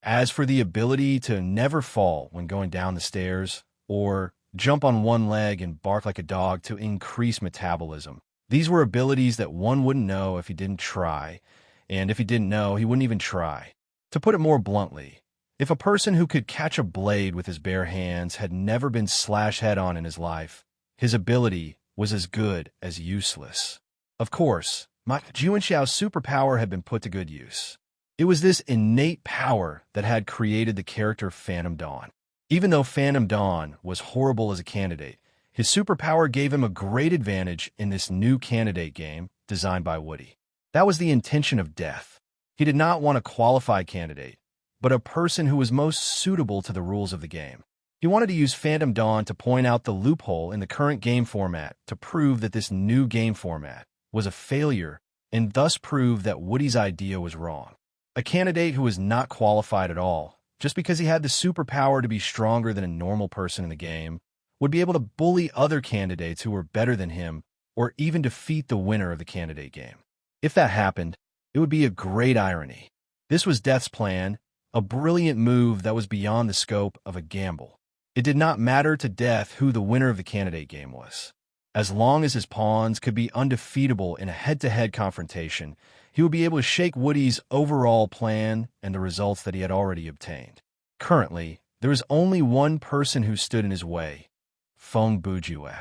As for the ability to never fall when going down the stairs, or jump on one leg and bark like a dog to increase metabolism, these were abilities that one wouldn't know if he didn't try, and if he didn't know, he wouldn't even try. To put it more bluntly, if a person who could catch a blade with his bare hands had never been slashed head-on in his life, his ability was as good as useless. Of course, Ma Juanxiao's superpower had been put to good use. It was this innate power that had created the character Phantom Dawn. Even though Phantom Dawn was horrible as a candidate, his superpower gave him a great advantage in this new candidate game designed by Woody. That was the intention of Death. He did not want a qualified candidate, but a person who was most suitable to the rules of the game. He wanted to use Phantom Dawn to point out the loophole in the current game format to prove that this new game format was a failure and thus prove that Woody's idea was wrong. A candidate who was not qualified at all, just because he had the superpower to be stronger than a normal person in the game, would be able to bully other candidates who were better than him or even defeat the winner of the candidate game. If that happened, it would be a great irony. This was Death's plan, a brilliant move that was beyond the scope of a gamble. It did not matter to Death who the winner of the candidate game was. As long as his pawns could be undefeatable in a head-to-head confrontation, he would be able to shake Woody's overall plan and the results that he had already obtained. Currently, there is only one person who stood in his way, Feng Bujue.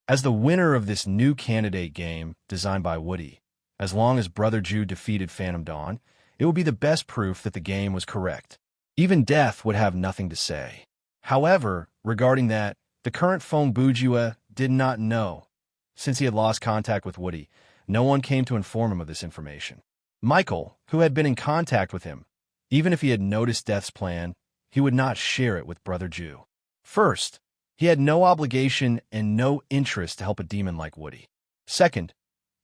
As the winner of this new candidate game designed by Woody, as long as Brother Ju defeated Phantom Dawn, it would be the best proof that the game was correct. Even Death would have nothing to say. However, regarding that, the current Feng Bujue did not know. Since he had lost contact with Woody, no one came to inform him of this information. Michael, who had been in contact with him, even if he had noticed Death's plan, he would not share it with Brother Ju. First, he had no obligation and no interest to help a demon like Woody. Second,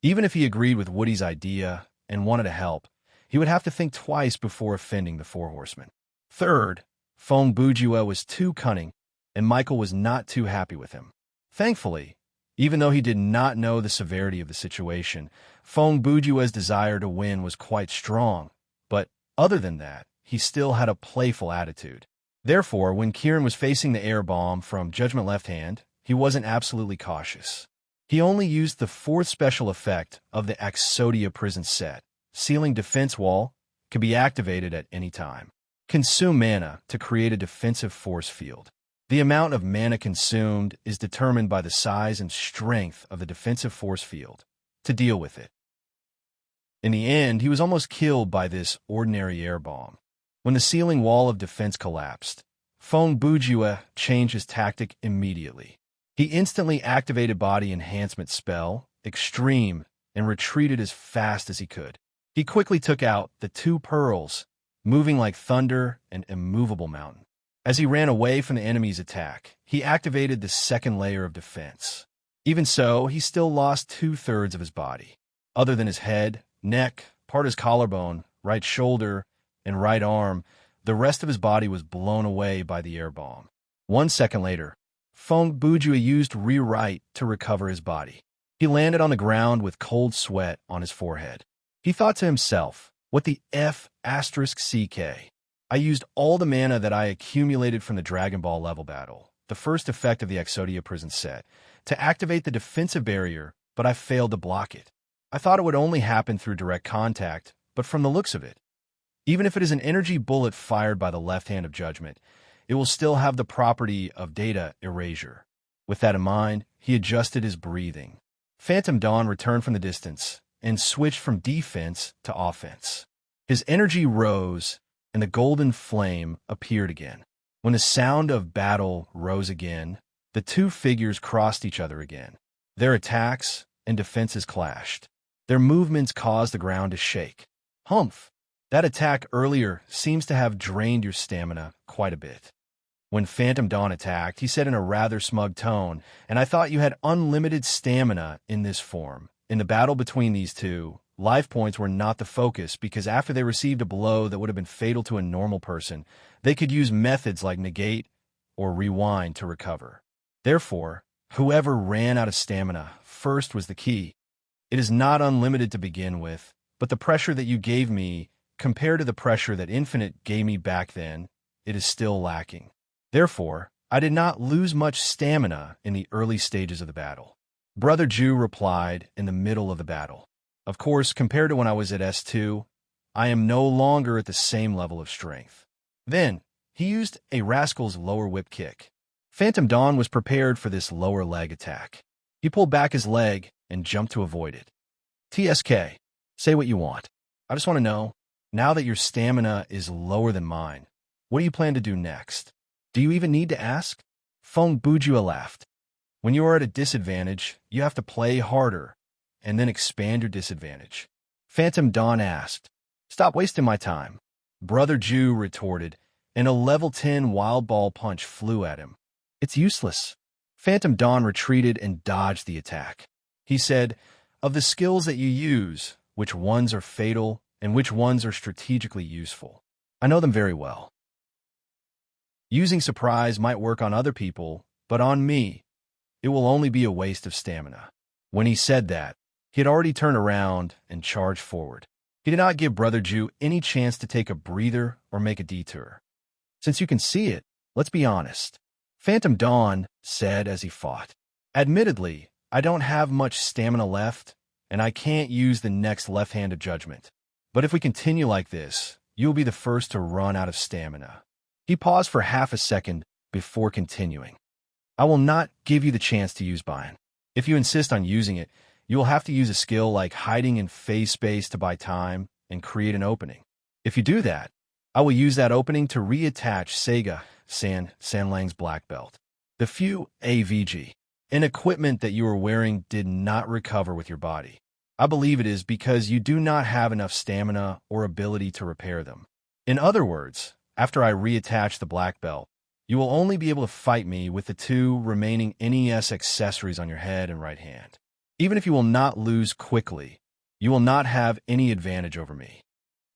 even if he agreed with Woody's idea and wanted to help, he would have to think twice before offending the Four Horsemen. Third, Feng Bujue was too cunning, and Michael was not too happy with him. Thankfully, even though he did not know the severity of the situation, Feng Bujue's desire to win was quite strong, but other than that, he still had a playful attitude. Therefore, when Kieran was facing the air bomb from Judgment Left Hand, he wasn't absolutely cautious. He only used the fourth special effect of the Exodia prison set. Ceiling Defense Wall could be activated at any time. Consume mana to create a defensive force field. The amount of mana consumed is determined by the size and strength of the defensive force field to deal with it. In the end, he was almost killed by this ordinary air bomb. When the ceiling wall of defense collapsed, Feng Bujue changed his tactic immediately. He instantly activated Body Enhancement spell, Extreme, and retreated as fast as he could. He quickly took out the 2 pearls moving like thunder, an immovable mountain. As he ran away from the enemy's attack, he activated the second layer of defense. Even so, he still lost 2/3 of his body. Other than his head, neck, part of his collarbone, right shoulder, and right arm, the rest of his body was blown away by the air bomb. 1 second later, Feng Bujue used rewrite to recover his body. He landed on the ground with cold sweat on his forehead. He thought to himself, what the F***CK? I used all the mana that I accumulated from the Dragon Ball level battle, the first effect of the Exodia prison set, to activate the defensive barrier, but I failed to block it. I thought it would only happen through direct contact, but from the looks of it, even if it is an energy bullet fired by the left hand of judgment, it will still have the property of data erasure. With that in mind, he adjusted his breathing. Phantom Dawn returned from the distance and switched from defense to offense. His energy rose, and the golden flame appeared again. When the sound of battle rose again, the two figures crossed each other again. Their attacks and defenses clashed. Their movements caused the ground to shake. Humph! That attack earlier seems to have drained your stamina quite a bit. When Phantom Dawn attacked, he said in a rather smug tone, and I thought you had unlimited stamina in this form. In the battle between these two, life points were not the focus because after they received a blow that would have been fatal to a normal person, they could use methods like negate or rewind to recover. Therefore, whoever ran out of stamina first was the key. It is not unlimited to begin with, but the pressure that you gave me, compared to the pressure that Infinite gave me back then, it is still lacking. Therefore, I did not lose much stamina in the early stages of the battle. Brother Ju replied in the middle of the battle. Of course, compared to when I was at S2, I am no longer at the same level of strength. Then, he used a rascal's lower whip kick. Phantom Dawn was prepared for this lower leg attack. He pulled back his leg and jumped to avoid it. TSK, say what you want. I just want to know, now that your stamina is lower than mine, what do you plan to do next? Do you even need to ask? Feng Bujue laughed. When you are at a disadvantage, you have to play harder, and then expand your disadvantage. Phantom Dawn asked, stop wasting my time. Brother Ju retorted, and a level 10 wild ball punch flew at him. It's useless. Phantom Dawn retreated and dodged the attack. He said, of the skills that you use, which ones are fatal and which ones are strategically useful? I know them very well. Using surprise might work on other people, but on me, it will only be a waste of stamina. When he said that, he had already turned around and charged forward. He did not give Brother Ju any chance to take a breather or make a detour. Since you can see it, let's be honest. Phantom Dawn said as he fought. Admittedly, I don't have much stamina left, and I can't use the next left hand of judgment. But if we continue like this, you'll be the first to run out of stamina. He paused for half a second before continuing. I will not give you the chance to use Bind. If you insist on using it, you will have to use a skill like hiding in phase space to buy time and create an opening. If you do that, I will use that opening to reattach Sega Sanlang's black belt. The few AVG and equipment that you are wearing did not recover with your body. I believe it is because you do not have enough stamina or ability to repair them. In other words, after I reattach the black belt, you will only be able to fight me with the two remaining NES accessories on your head and right hand. Even if you will not lose quickly, you will not have any advantage over me.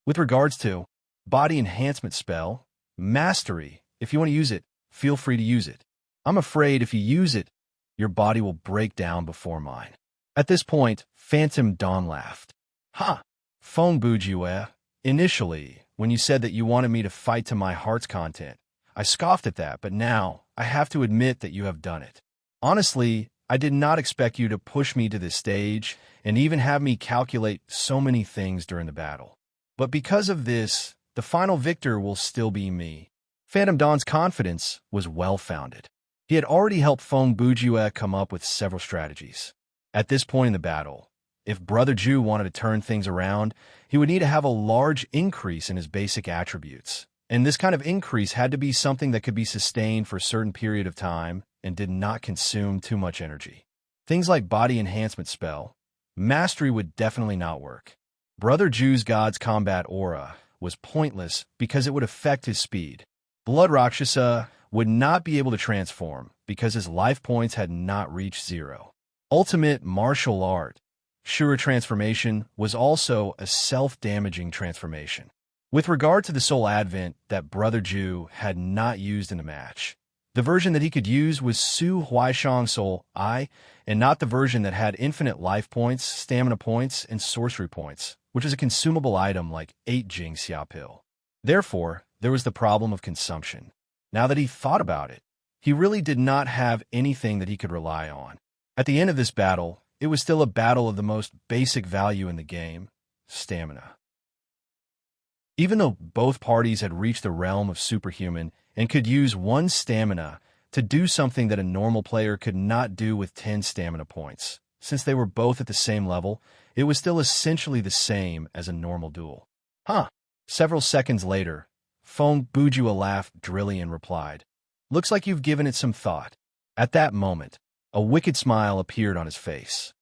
With regards to body enhancement spell, mastery, if you want to use it, feel free to use it. I'm afraid if you use it, your body will break down before mine. At this point, Phantom Dawn laughed. Ha! Feng Bujue, initially, when you said that you wanted me to fight to my heart's content, I scoffed at that, but now I have to admit that you have done it. Honestly, I did not expect you to push me to this stage and even have me calculate so many things during the battle. But because of this, the final victor will still be me. Phantom Dawn's confidence was well-founded. He had already helped Feng Bujue come up with several strategies. At this point in the battle, if Brother Ju wanted to turn things around, he would need to have a large increase in his basic attributes. And this kind of increase had to be something that could be sustained for a certain period of time and did not consume too much energy. Things like body enhancement spell, mastery would definitely not work. Brother Ju's God's combat aura was pointless because it would affect his speed. Blood Rakshasa would not be able to transform because his life points had not reached 0. Ultimate martial art, Shura transformation, was also a self-damaging transformation. With regard to the Soul Advent that Brother Ju had not used in the match, the version that he could use was Su Huaishang Soul I, and not the version that had infinite life points, stamina points, and sorcery points, which is a consumable item like 8 Jing Xia Pill. Therefore, there was the problem of consumption. Now that he thought about it, he really did not have anything that he could rely on. At the end of this battle, it was still a battle of the most basic value in the game, stamina. Even though both parties had reached the realm of superhuman and could use 1 stamina to do something that a normal player could not do with 10 stamina points, since they were both at the same level, it was still essentially the same as a normal duel. Several seconds later, Feng Bujua laughed drily and replied, "Looks like you've given it some thought." At that moment, a wicked smile appeared on his face.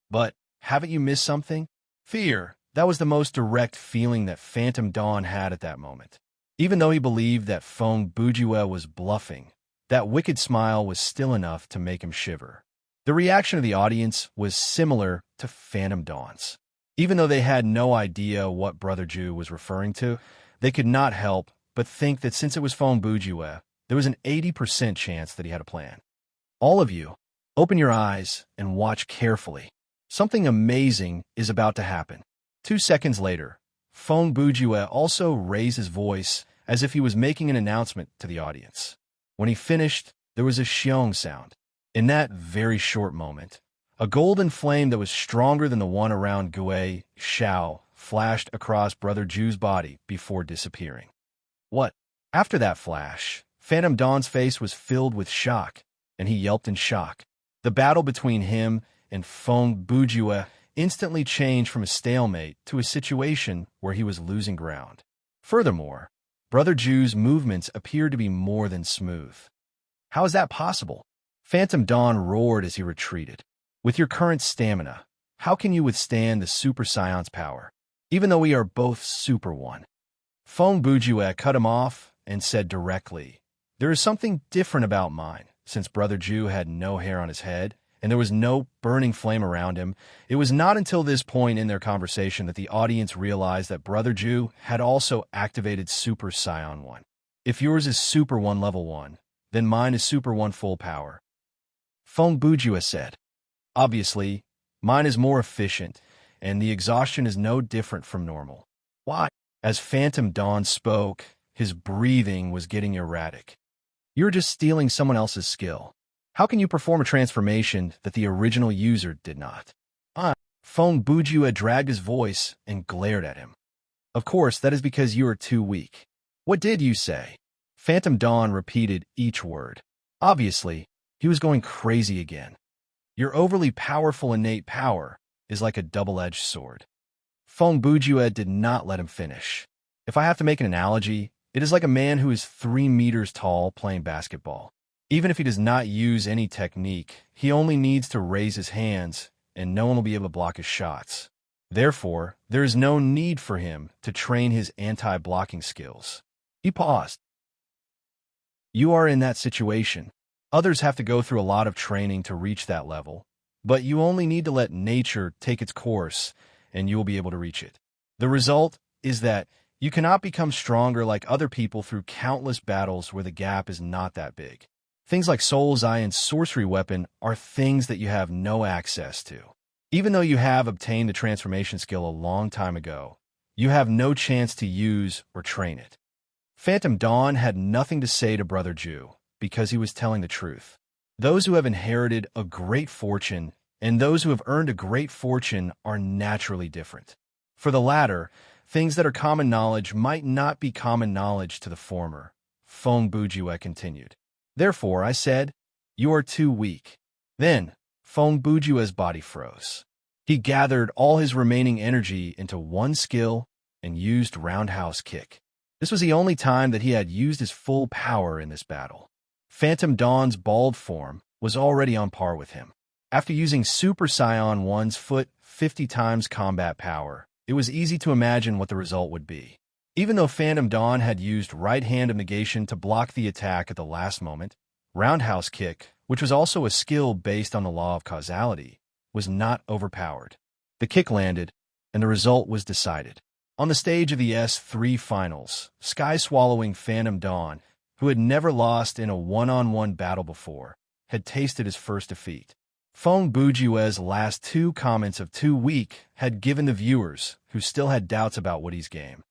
"But haven't you missed something?" Fear. That was the most direct feeling that Phantom Dawn had at that moment. Even though he believed that Feng Bujua was bluffing, that wicked smile was still enough to make him shiver. The reaction of the audience was similar to Phantom Dawn's. Even though they had no idea what Brother Ju was referring to, they could not help but think that since it was Feng Bujua, there was an 80% chance that he had a plan. All of you, open your eyes and watch carefully. Something amazing is about to happen. 2 seconds later, Feng Bujua also raised his voice as if he was making an announcement to the audience. When he finished, there was a xiong sound. In that very short moment, a golden flame that was stronger than the one around Gui Xiao flashed across Brother Ju's body before disappearing. What? After that flash, Phantom Dawn's face was filled with shock, and he yelped in shock. The battle between him and Feng Bujua instantly changed from a stalemate to a situation where he was losing ground. Furthermore, Brother Ju's movements appeared to be more than smooth. How is that possible? Phantom Dawn roared as he retreated. With your current stamina, how can you withstand the Super Scion's power, even though we are both Super One? Feng Bujua cut him off and said directly, "There is something different about mine. Since Brother Ju had no hair on his head, and there was no burning flame around him, it was not until this point in their conversation that the audience realized that Brother Ju had also activated Super Scion 1. If yours is Super 1 Level 1, then mine is Super 1 Full Power." Feng Bujua said, "Obviously, mine is more efficient, and the exhaustion is no different from normal." Why? As Phantom Dawn spoke, his breathing was getting erratic. "You're just stealing someone else's skill. How can you perform a transformation that the original user did not?" Feng Bujua dragged his voice and glared at him. "Of course, that is because you are too weak." "What did you say?" Phantom Dawn repeated each word. Obviously, he was going crazy again. "Your overly powerful innate power is like a double-edged sword." Feng Bujua did not let him finish. "If I have to make an analogy, it is like a man who is 3 meters tall playing basketball. Even if he does not use any technique, he only needs to raise his hands, and no one will be able to block his shots. Therefore, there is no need for him to train his anti-blocking skills." He paused. "You are in that situation. Others have to go through a lot of training to reach that level, but you only need to let nature take its course, and you will be able to reach it. The result is that you cannot become stronger like other people through countless battles where the gap is not that big. Things like Soul's Eye and Sorcery Weapon are things that you have no access to. Even though you have obtained the transformation skill a long time ago, you have no chance to use or train it." Phantom Dawn had nothing to say to Brother Ju because he was telling the truth. Those who have inherited a great fortune and those who have earned a great fortune are naturally different. For the latter, things that are common knowledge might not be common knowledge to the former. Feng Bujua continued. "Therefore, I said, you are too weak." Then, Feng Bujua's body froze. He gathered all his remaining energy into one skill and used Roundhouse Kick. This was the only time that he had used his full power in this battle. Phantom Dawn's bald form was already on par with him. After using Super Scion 1's foot 50 times combat power, it was easy to imagine what the result would be. Even though Phantom Dawn had used right hand of negation to block the attack at the last moment, roundhouse kick, which was also a skill based on the law of causality, was not overpowered. The kick landed, and the result was decided. On the stage of the S3 finals, sky-swallowing Phantom Dawn, who had never lost in a one-on-one battle before, had tasted his first defeat. Feng Bujue's last 2 comments of 2 week had given the viewers, who still had doubts about Woody's game,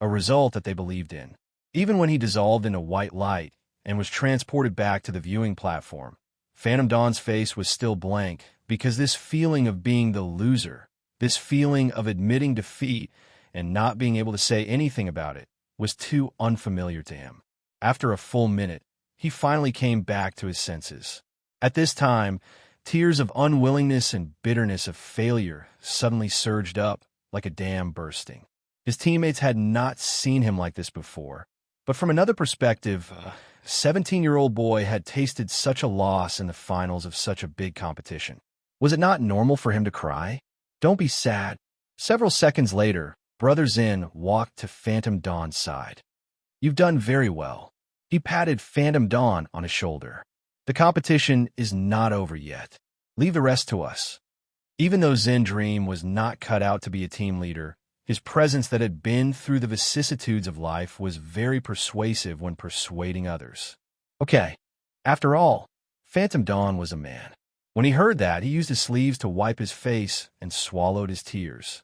a result that they believed in. Even when he dissolved into white light and was transported back to the viewing platform, Phantom Dawn's face was still blank because this feeling of being the loser, this feeling of admitting defeat and not being able to say anything about it, was too unfamiliar to him. After a full minute, he finally came back to his senses. At this time, tears of unwillingness and bitterness of failure suddenly surged up like a dam bursting. His teammates had not seen him like this before, but from another perspective, a 17-year-old boy had tasted such a loss in the finals of such a big competition. Was it not normal for him to cry? Don't be sad. Several seconds later, Brother Zin walked to Phantom Dawn's side. You've done very well. He patted Phantom Dawn on his shoulder. The competition is not over yet. Leave the rest to us. Even though Zin Dream was not cut out to be a team leader, his presence that had been through the vicissitudes of life was very persuasive when persuading others. Okay, after all, Phantom Dawn was a man. When he heard that, he used his sleeves to wipe his face and swallowed his tears.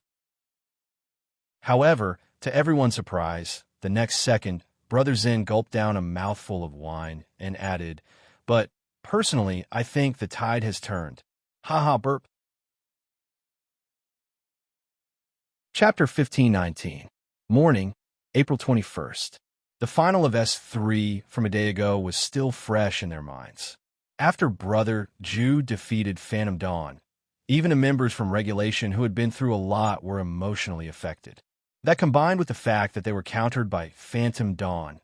However, to everyone's surprise, the next second, Brother Zin gulped down a mouthful of wine and added, "But, personally, I think the tide has turned." Haha burp. Chapter 1519. Morning, April 21st. The final of S3 from a day ago was still fresh in their minds. After Brother Ju defeated Phantom Dawn, even the members from Regulation who had been through a lot were emotionally affected. That combined with the fact that they were countered by Phantom Dawn,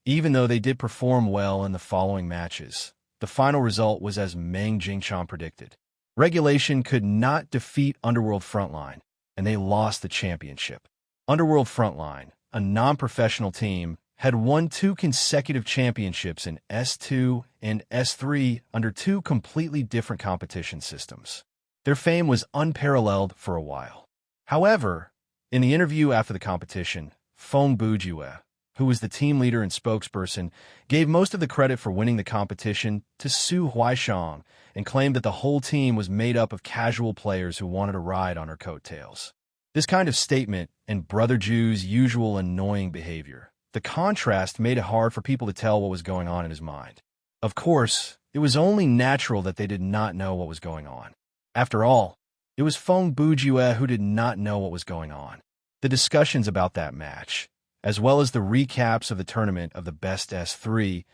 even though they did perform well in the following matches, the final result was as Meng Jingshan predicted. Regulation could not defeat Underworld Frontline, and they lost the championship. Underworld Frontline, a non-professional team, had won 2 consecutive championships in S2 and S3 under 2 completely different competition systems. Their fame was unparalleled for a while. However, in the interview after the competition, Feng Bujue, who was the team leader and spokesperson, gave most of the credit for winning the competition to Su Huaishang and claimed that the whole team was made up of casual players who wanted to ride on her coattails. This kind of statement and Brother Ju's usual annoying behavior, the contrast made it hard for people to tell what was going on in his mind. Of course, it was only natural that they did not know what was going on. After all, it was Feng Bujue who did not know what was going on. The discussions about that match, as well as the recaps of the tournament of the best S3,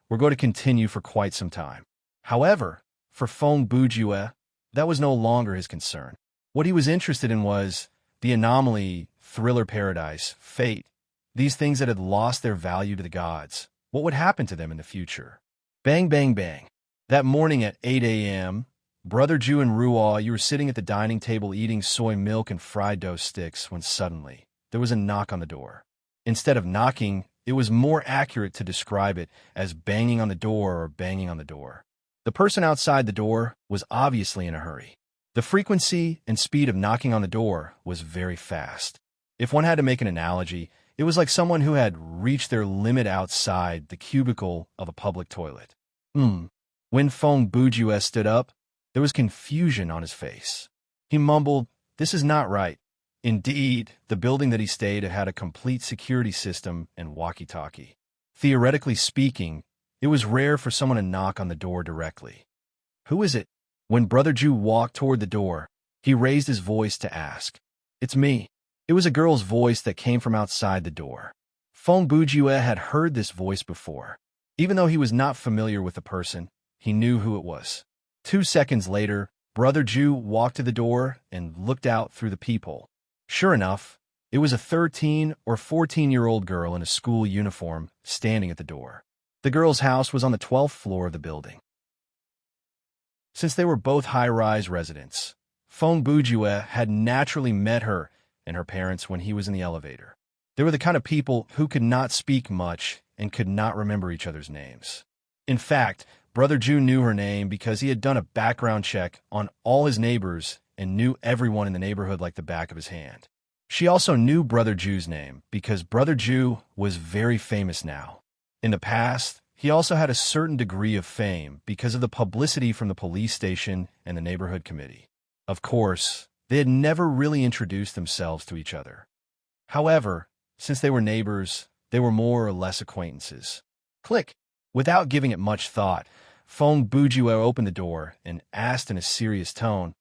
were going to continue for quite some time. However, for Feng Bujue, that was no longer his concern. What he was interested in was the anomaly, thriller paradise, fate, these things that had lost their value to the gods. What would happen to them in the future? Bang, bang, bang. That morning at 8 a.m., Brother Ju and Ruo, you were sitting at the dining table eating soy milk and fried dough sticks when suddenly there was a knock on the door. Instead of knocking, it was more accurate to describe it as banging on the door or banging on the door. The person outside the door was obviously in a hurry. The frequency and speed of knocking on the door was very fast. If one had to make an analogy, it was like someone who had reached their limit outside the cubicle of a public toilet. When Feng Bujue stood up, there was confusion on his face. He mumbled, "This is not right." Indeed, the building that he stayed had a complete security system and walkie-talkie. Theoretically speaking, it was rare for someone to knock on the door directly. "Who is it?" When Brother Ju walked toward the door, he raised his voice to ask. "It's me." It was a girl's voice that came from outside the door. Feng Bujue had heard this voice before. Even though he was not familiar with the person, he knew who it was. 2 seconds later, Brother Ju walked to the door and looked out through the peephole. Sure enough, it was a 13 or 14-year-old girl in a school uniform standing at the door. The girl's house was on the 12th floor of the building. Since they were both high-rise residents, Feng Bujue had naturally met her and her parents when he was in the elevator. They were the kind of people who could not speak much and could not remember each other's names. In fact, Brother Jew knew her name because he had done a background check on all his neighbors and knew everyone in the neighborhood like the back of his hand. She also knew Brother Jew's name because Brother Jew was very famous now. In the past, he also had a certain degree of fame because of the publicity from the police station and the neighborhood committee. Of course, they had never really introduced themselves to each other. However, since they were neighbors, they were more or less acquaintances. Click. Without giving it much thought, Fong Bujue opened the door and asked in a serious tone,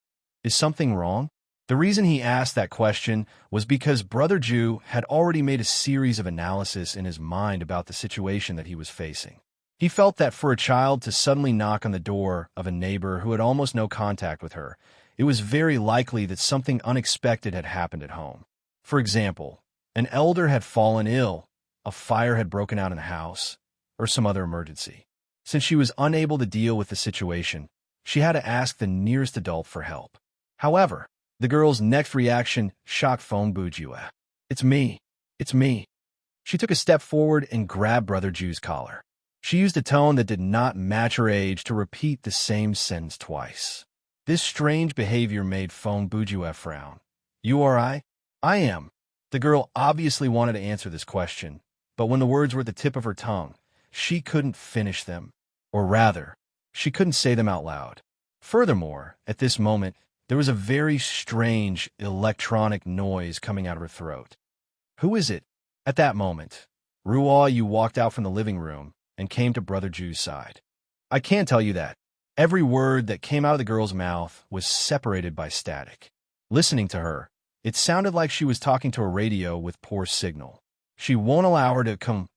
"Is something wrong?" The reason he asked that question was because Brother Jew had already made a series of analysis in his mind about the situation that he was facing. He felt that for a child to suddenly knock on the door of a neighbor who had almost no contact with her, it was very likely that something unexpected had happened at home. For example, an elder had fallen ill, a fire had broken out in the house, or some other emergency. Since she was unable to deal with the situation, she had to ask the nearest adult for help. However, the girl's next reaction shocked Fong Bujue. "It's me. It's me." She took a step forward and grabbed Brother Jew's collar. She used a tone that did not match her age to repeat the same sentence twice. This strange behavior made Fong Bujue frown. "You are I?" "I am." The girl obviously wanted to answer this question, but when the words were at the tip of her tongue, she couldn't finish them. Or rather, she couldn't say them out loud. Furthermore, at this moment, there was a very strange electronic noise coming out of her throat. "Who is it?" At that moment, Ruo Yu walked out from the living room and came to Brother Jew's side. "I can't tell you that." Every word that came out of the girl's mouth was separated by static. Listening to her, it sounded like she was talking to a radio with poor signal. "She won't allow her to come."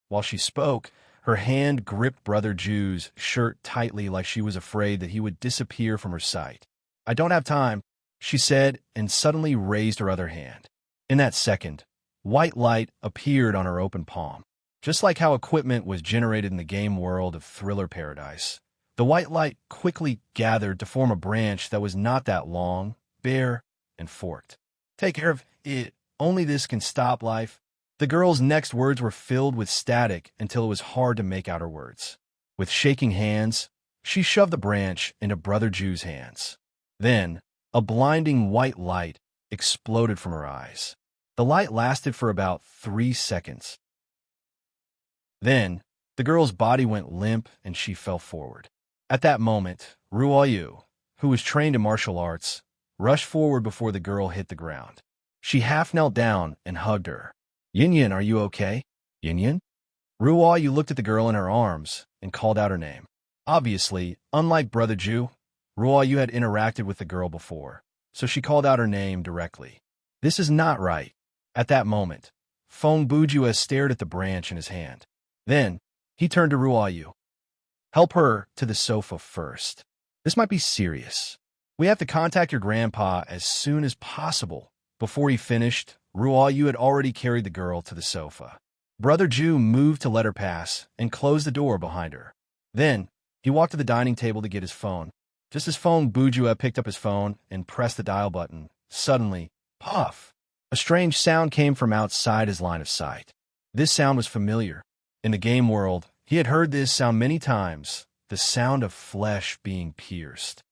While she spoke, her hand gripped Brother Jew's shirt tightly like she was afraid that he would disappear from her sight. "I don't have time," she said, and suddenly raised her other hand. In that second, white light appeared on her open palm. Just like how equipment was generated in the game world of Thriller Paradise, the white light quickly gathered to form a branch that was not that long, bare, and forked. "Take care of it. Only this can stop life." The girl's next words were filled with static until it was hard to make out her words. With shaking hands, she shoved the branch into Brother Jew's hands. Then, a blinding white light exploded from her eyes. The light lasted for about 3 seconds. Then, the girl's body went limp and she fell forward. At that moment, Ruo Yu, who was trained in martial arts, rushed forward before the girl hit the ground. She half knelt down and hugged her. "Yin Yin, are you okay? Yin Yin?" Ruo Yu looked at the girl in her arms and called out her name. Obviously, unlike Brother Jew, Ruo Yu had interacted with the girl before, so she called out her name directly. "This is not right." At that moment, Fong Bujue stared at the branch in his hand. Then, he turned to Ruo Yu. "Help her to the sofa first. This might be serious. We have to contact your grandpa as soon as possible." Before he finished, Ruo Yu had already carried the girl to the sofa. Brother Jew moved to let her pass and closed the door behind her. Then, he walked to the dining table to get his phone. Just as Fong Bujue picked up his phone and pressed the dial button, suddenly, puff! A strange sound came from outside his line of sight. This sound was familiar. In the game world, he had heard this sound many times, the sound of flesh being pierced.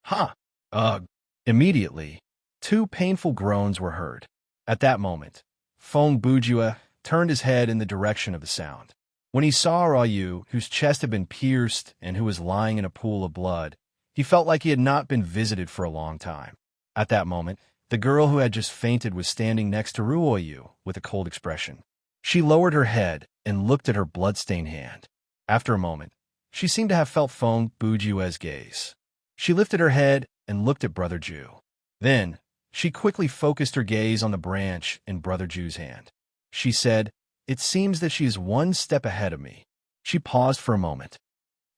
"Huh! Ugh!" Immediately, 2 painful groans were heard. At that moment, Fong Bujue turned his head in the direction of the sound. When he saw Ryu, whose chest had been pierced and who was lying in a pool of blood, he felt like he had not been visited for a long time. At that moment, the girl who had just fainted was standing next to Ruoyu with a cold expression. She lowered her head and looked at her blood-stained hand. After a moment, she seemed to have felt Fong Bujue's gaze. She lifted her head and looked at Brother Jew. Then, she quickly focused her gaze on the branch in Brother Jew's hand. She said, "It seems that she is 1 step ahead of me." She paused for a moment.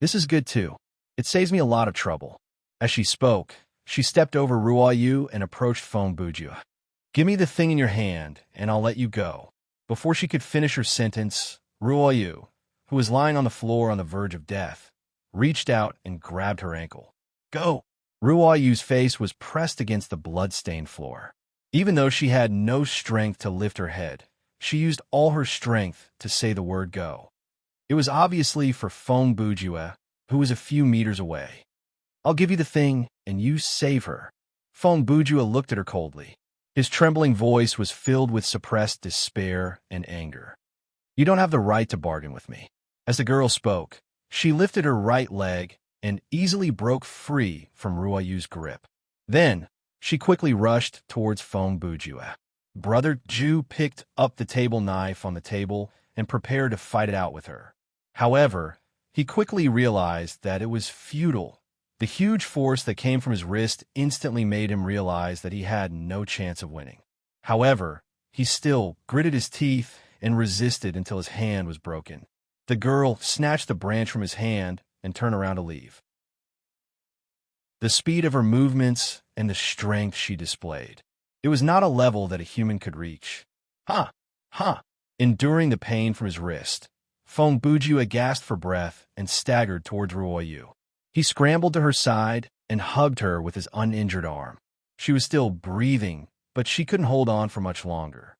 "This is good too. It saves me a lot of trouble." As she spoke, she stepped over Ruoyu and approached Fong Bujue. "Give me the thing in your hand, and I'll let you go." Before she could finish her sentence, Ruoyu, who was lying on the floor on the verge of death, reached out and grabbed her ankle. "Go!" Ruoyu's face was pressed against the blood-stained floor. Even though she had no strength to lift her head, She used all her strength to say the word go. It was obviously for Fong Bujue, who was a few meters away. I'll give you the thing, and you save her. Fong Bujue looked at her coldly. His trembling voice was filled with suppressed despair and anger. You don't have the right to bargain with me. As the girl spoke, she lifted her right leg and easily broke free from Ruoyu's grip. Then, she quickly rushed towards Fong Bujue. Brother Ju picked up the table knife on the table and prepared to fight it out with her. However, he quickly realized that it was futile. The huge force that came from his wrist instantly made him realize that he had no chance of winning. However, he still gritted his teeth and resisted until his hand was broken. The girl snatched the branch from his hand and turned around to leave. The speed of her movements and the strength she displayed. It was not a level that a human could reach. Ha! Ha! Enduring the pain from his wrist, Fong Bujue gasped for breath and staggered towards Ruoyu. He scrambled to her side and hugged her with his uninjured arm. She was still breathing, but she couldn't hold on for much longer.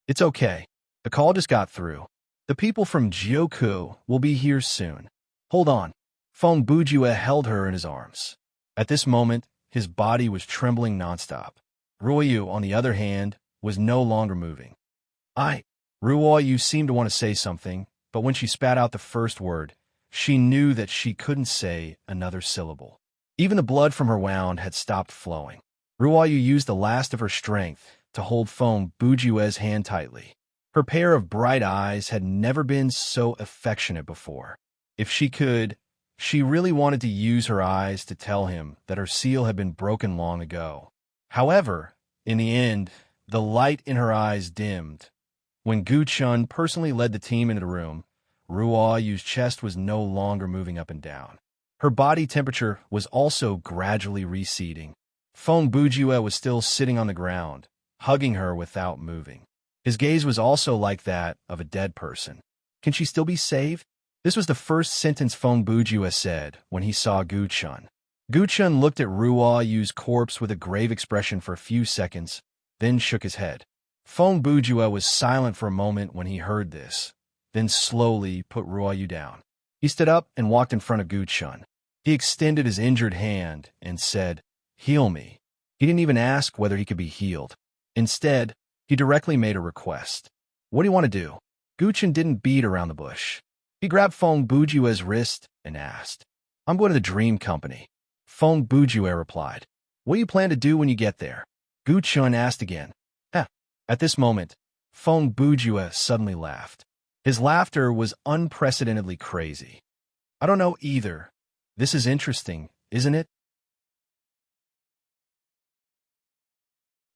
It's okay. The call just got through. The people from Jioku will be here soon. Hold on. Fong Bujue held her in his arms. At this moment, his body was trembling nonstop. Ruoyu, on the other hand, was no longer moving. Ruoyu seemed to want to say something, but when she spat out the first word, she knew that she couldn't say another syllable. Even the blood from her wound had stopped flowing. Ruoyu used the last of her strength to hold Fong Bujue's hand tightly. Her pair of bright eyes had never been so affectionate before. If she could, she really wanted to use her eyes to tell him that her seal had been broken long ago. However, in the end, the light in her eyes dimmed. When Gu Chun personally led the team into the room, Ruoyu's chest was no longer moving up and down. Her body temperature was also gradually receding. Fong Bujue was still sitting on the ground, hugging her without moving. His gaze was also like that of a dead person. Can she still be saved? This was the first sentence Fong Bujue said when he saw Gu Chun. Gu Chun looked at Ruoyu's corpse with a grave expression for a few seconds, then shook his head. Fong Bujue was silent for a moment when he heard this, then slowly put Ruoyu down. He stood up and walked in front of Gu Chun. He extended his injured hand and said, "Heal me." He didn't even ask whether he could be healed. Instead, he directly made a request. What do you want to do? Gu Chun didn't beat around the bush. He grabbed Fong Bujue's wrist and asked, I'm going to the Dream Company. Fong Bujue replied, What do you plan to do when you get there? Gu Chun asked again. At this moment, Fong Bujue suddenly laughed. His laughter was unprecedentedly crazy. I don't know either. This is interesting, isn't it?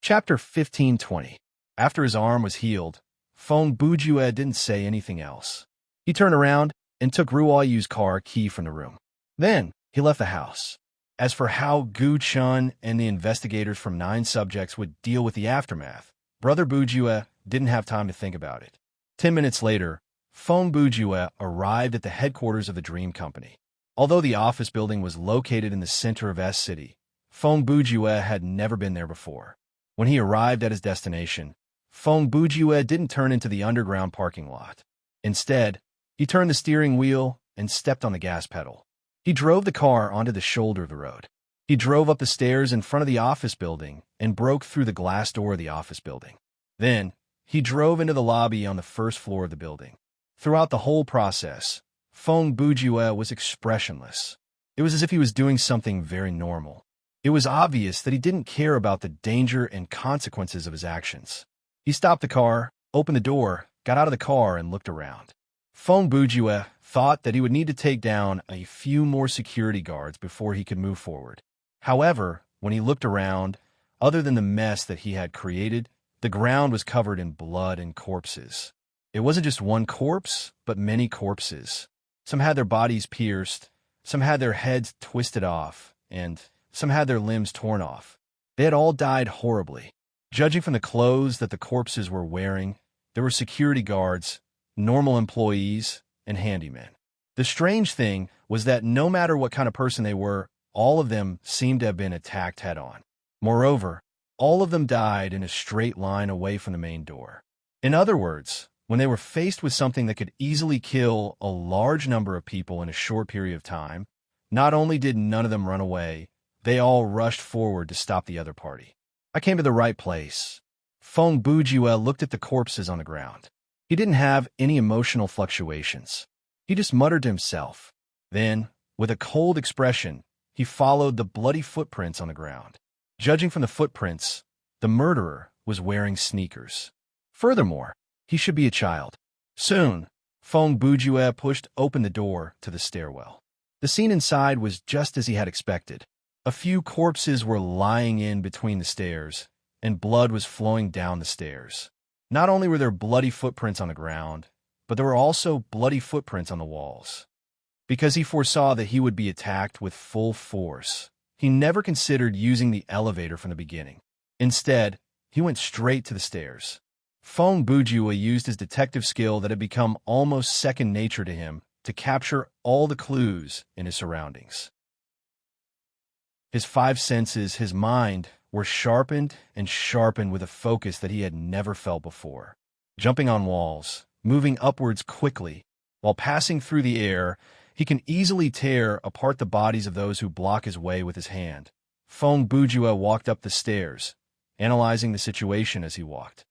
Chapter 15:20. After his arm was healed, Fong Bujue didn't say anything else. He turned around and took Ruoyu's car key from the room. Then, he left the house. As for how Gu Chun and the investigators from 9 subjects would deal with the aftermath, Brother Bujue didn't have time to think about it. 10 minutes later, Fong Bujue arrived at the headquarters of the Dream Company. Although the office building was located in the center of S City, Fong Bujue had never been there before. When he arrived at his destination, Fong Bujue didn't turn into the underground parking lot. Instead, he turned the steering wheel and stepped on the gas pedal. He drove the car onto the shoulder of the road. He drove up the stairs in front of the office building and broke through the glass door of the office building. Then, he drove into the lobby on the first floor of the building. Throughout the whole process, Fong Bujue was expressionless. It was as if he was doing something very normal. It was obvious that he didn't care about the danger and consequences of his actions. He stopped the car, opened the door, got out of the car, and looked around. Fong Bujue thought that he would need to take down a few more security guards before he could move forward. However, when he looked around, other than the mess that he had created, the ground was covered in blood and corpses. It wasn't just one corpse, but many corpses. Some had their bodies pierced, some had their heads twisted off, and some had their limbs torn off. They had all died horribly. Judging from the clothes that the corpses were wearing, there were security guards, normal employees, and handymen. The strange thing was that no matter what kind of person they were, all of them seemed to have been attacked head-on. Moreover, all of them died in a straight line away from the main door. In other words, when they were faced with something that could easily kill a large number of people in a short period of time, not only did none of them run away, they all rushed forward to stop the other party. I came to the right place. Feng Bujue looked at the corpses on the ground. He didn't have any emotional fluctuations. He just muttered to himself. Then, with a cold expression, he followed the bloody footprints on the ground. Judging from the footprints, the murderer was wearing sneakers. Furthermore, he should be a child. Soon, Feng Bujue pushed open the door to the stairwell. The scene inside was just as he had expected. A few corpses were lying in between the stairs, and blood was flowing down the stairs. Not only were there bloody footprints on the ground, but there were also bloody footprints on the walls. Because he foresaw that he would be attacked with full force, he never considered using the elevator from the beginning. Instead, he went straight to the stairs. Feng Bujue used his detective skill that had become almost second nature to him to capture all the clues in his surroundings. His five senses, his mind, were sharpened and sharpened with a focus that he had never felt before. Jumping on walls, moving upwards quickly, while passing through the air, he can easily tear apart the bodies of those who block his way with his hand. Feng Bujue walked up the stairs, analyzing the situation as he walked.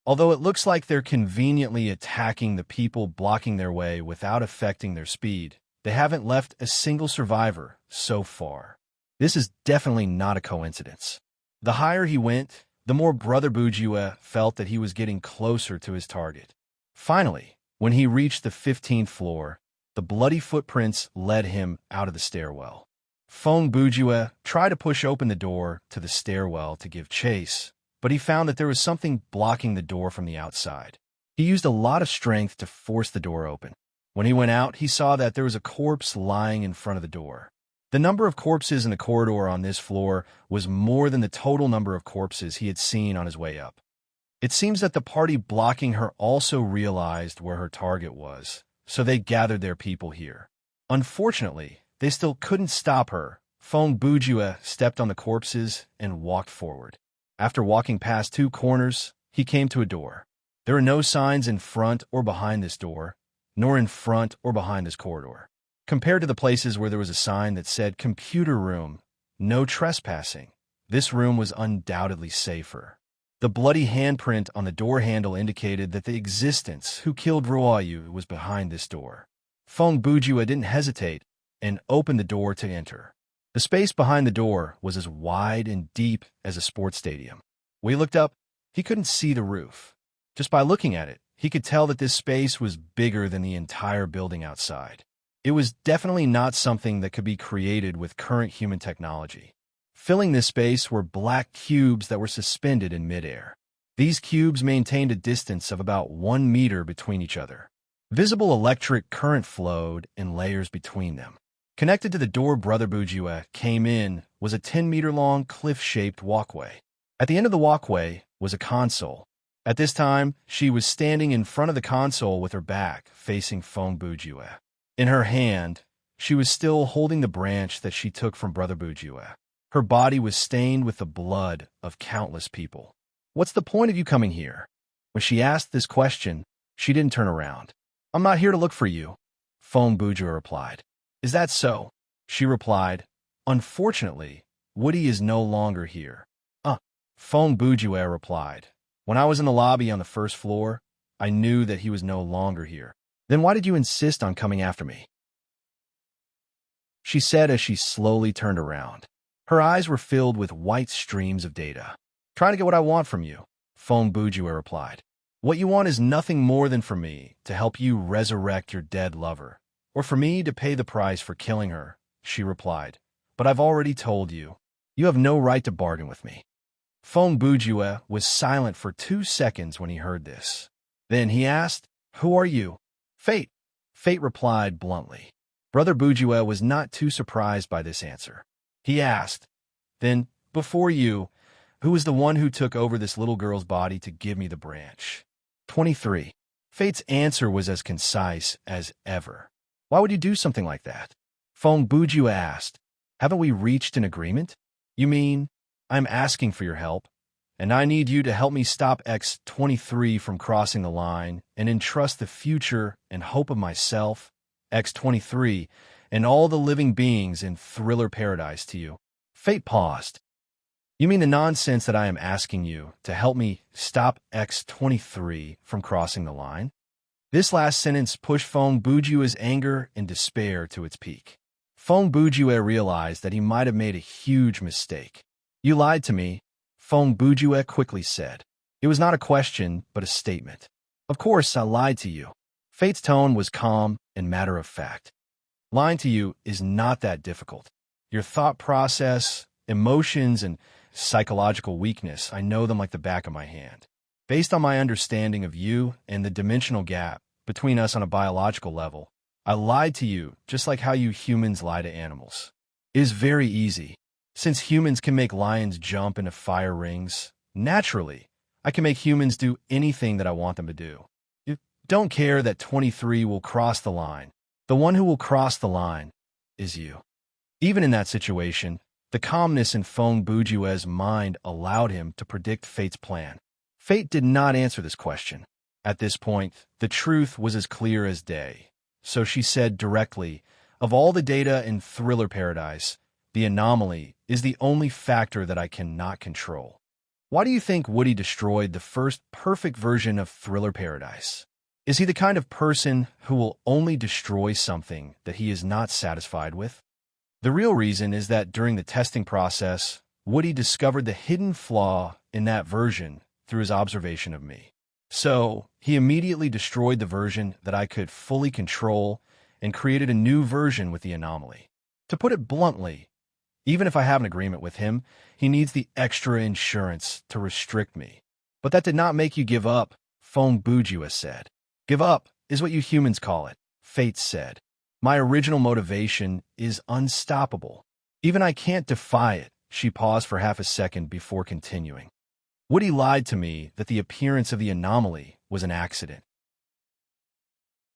Although it looks like they're conveniently attacking the people blocking their way without affecting their speed, they haven't left a single survivor so far. This is definitely not a coincidence. The higher he went, the more Brother Bujue felt that he was getting closer to his target. Finally, when he reached the 15th floor, the bloody footprints led him out of the stairwell. Feng Bujue tried to push open the door to the stairwell to give chase, but he found that there was something blocking the door from the outside. He used a lot of strength to force the door open. When he went out, he saw that there was a corpse lying in front of the door. The number of corpses in the corridor on this floor was more than the total number of corpses he had seen on his way up. It seems that the party blocking her also realized where her target was, so they gathered their people here. Unfortunately, they still couldn't stop her. Feng Bujue stepped on the corpses and walked forward. After walking past two corners, he came to a door. There are no signs in front or behind this door, nor in front or behind this corridor. Compared to the places where there was a sign that said computer room, no trespassing, this room was undoubtedly safer. The bloody handprint on the door handle indicated that the existence who killed Ruoyu was behind this door. Feng Bujue didn't hesitate and opened the door to enter. The space behind the door was as wide and deep as a sports stadium. When he looked up, he couldn't see the roof. Just by looking at it, he could tell that this space was bigger than the entire building outside. It was definitely not something that could be created with current human technology. Filling this space were black cubes that were suspended in midair. These cubes maintained a distance of about 1 meter between each other. Visible electric current flowed in layers between them. Connected to the door Brother Bujue came in was a 10-meter-long cliff-shaped walkway. At the end of the walkway was a console. At this time, she was standing in front of the console with her back facing Feng Bujue. In her hand, she was still holding the branch that she took from Brother Bujue. Her body was stained with the blood of countless people. "What's the point of you coming here?" When she asked this question, she didn't turn around. "I'm not here to look for you," Feng Bujue replied. "Is that so?" She replied, "Unfortunately, Woody is no longer here." Feng Bujue replied, "When I was in the lobby on the first floor, I knew that he was no longer here. Then why did you insist on coming after me?" She said as she slowly turned around. Her eyes were filled with white streams of data. "Trying to get what I want from you," Feng Bujue replied. "What you want is nothing more than for me to help you resurrect your dead lover, or for me to pay the price for killing her," she replied. "But I've already told you. You have no right to bargain with me." Feng Bujue was silent for 2 seconds when he heard this. Then he asked, "Who are you?" "Fate," Fate replied bluntly. Brother Bujue was not too surprised by this answer. He asked, "Then, before you, who was the one who took over this little girl's body to give me the branch?" 23. Fate's answer was as concise as ever. "Why would you do something like that?" Feng Bujue asked. "Haven't we reached an agreement?" "You mean, I'm asking for your help, and I need you to help me stop X-23 from crossing the line and entrust the future and hope of myself, X-23, and all the living beings in Thriller Paradise to you." Fate paused. "You mean the nonsense that I am asking you to help me stop X-23 from crossing the line?" This last sentence pushed Fong Bujua's anger and despair to its peak. Fong Bujua realized that he might have made a huge mistake. "You lied to me," Fong Bujua quickly said. It was not a question, but a statement. "Of course, I lied to you." Fate's tone was calm and matter-of-fact. "Lying to you is not that difficult. Your thought process, emotions, and psychological weakness, I know them like the back of my hand. Based on my understanding of you and the dimensional gap between us on a biological level, I lied to you just like how you humans lie to animals. It is very easy. Since humans can make lions jump into fire rings, naturally, I can make humans do anything that I want them to do. You don't care that 23 will cross the line. The one who will cross the line is you." Even in that situation, the calmness in Fong Bujua's mind allowed him to predict Fate's plan. Fate did not answer this question. At this point, the truth was as clear as day. So she said directly, "Of all the data in Thriller Paradise, the anomaly is the only factor that I cannot control." Why do you think Woody destroyed the first perfect version of Thriller Paradise? Is he the kind of person who will only destroy something that he is not satisfied with? The real reason is that during the testing process, Woody discovered the hidden flaw in that version through his observation of me. So, he immediately destroyed the version that I could fully control and created a new version with the anomaly. To put it bluntly, even if I have an agreement with him, he needs the extra insurance to restrict me. But that did not make you give up, Fong Bujua said. "Give up is what you humans call it," Fate said. "My original motivation is unstoppable. Even I can't defy it." She paused for half a second before continuing. "Woody lied to me that the appearance of the anomaly was an accident.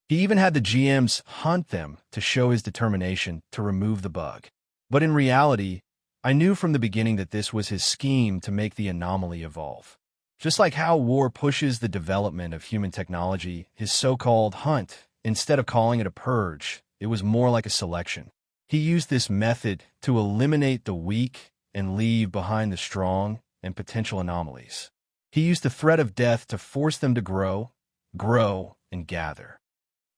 He even had the GMs hunt them to show his determination to remove the bug. But in reality, I knew from the beginning that this was his scheme to make the anomaly evolve. Just like how war pushes the development of human technology, his so-called hunt, instead of calling it a purge, it was more like a selection. He used this method to eliminate the weak and leave behind the strong and potential anomalies. He used the threat of death to force them to grow, and gather.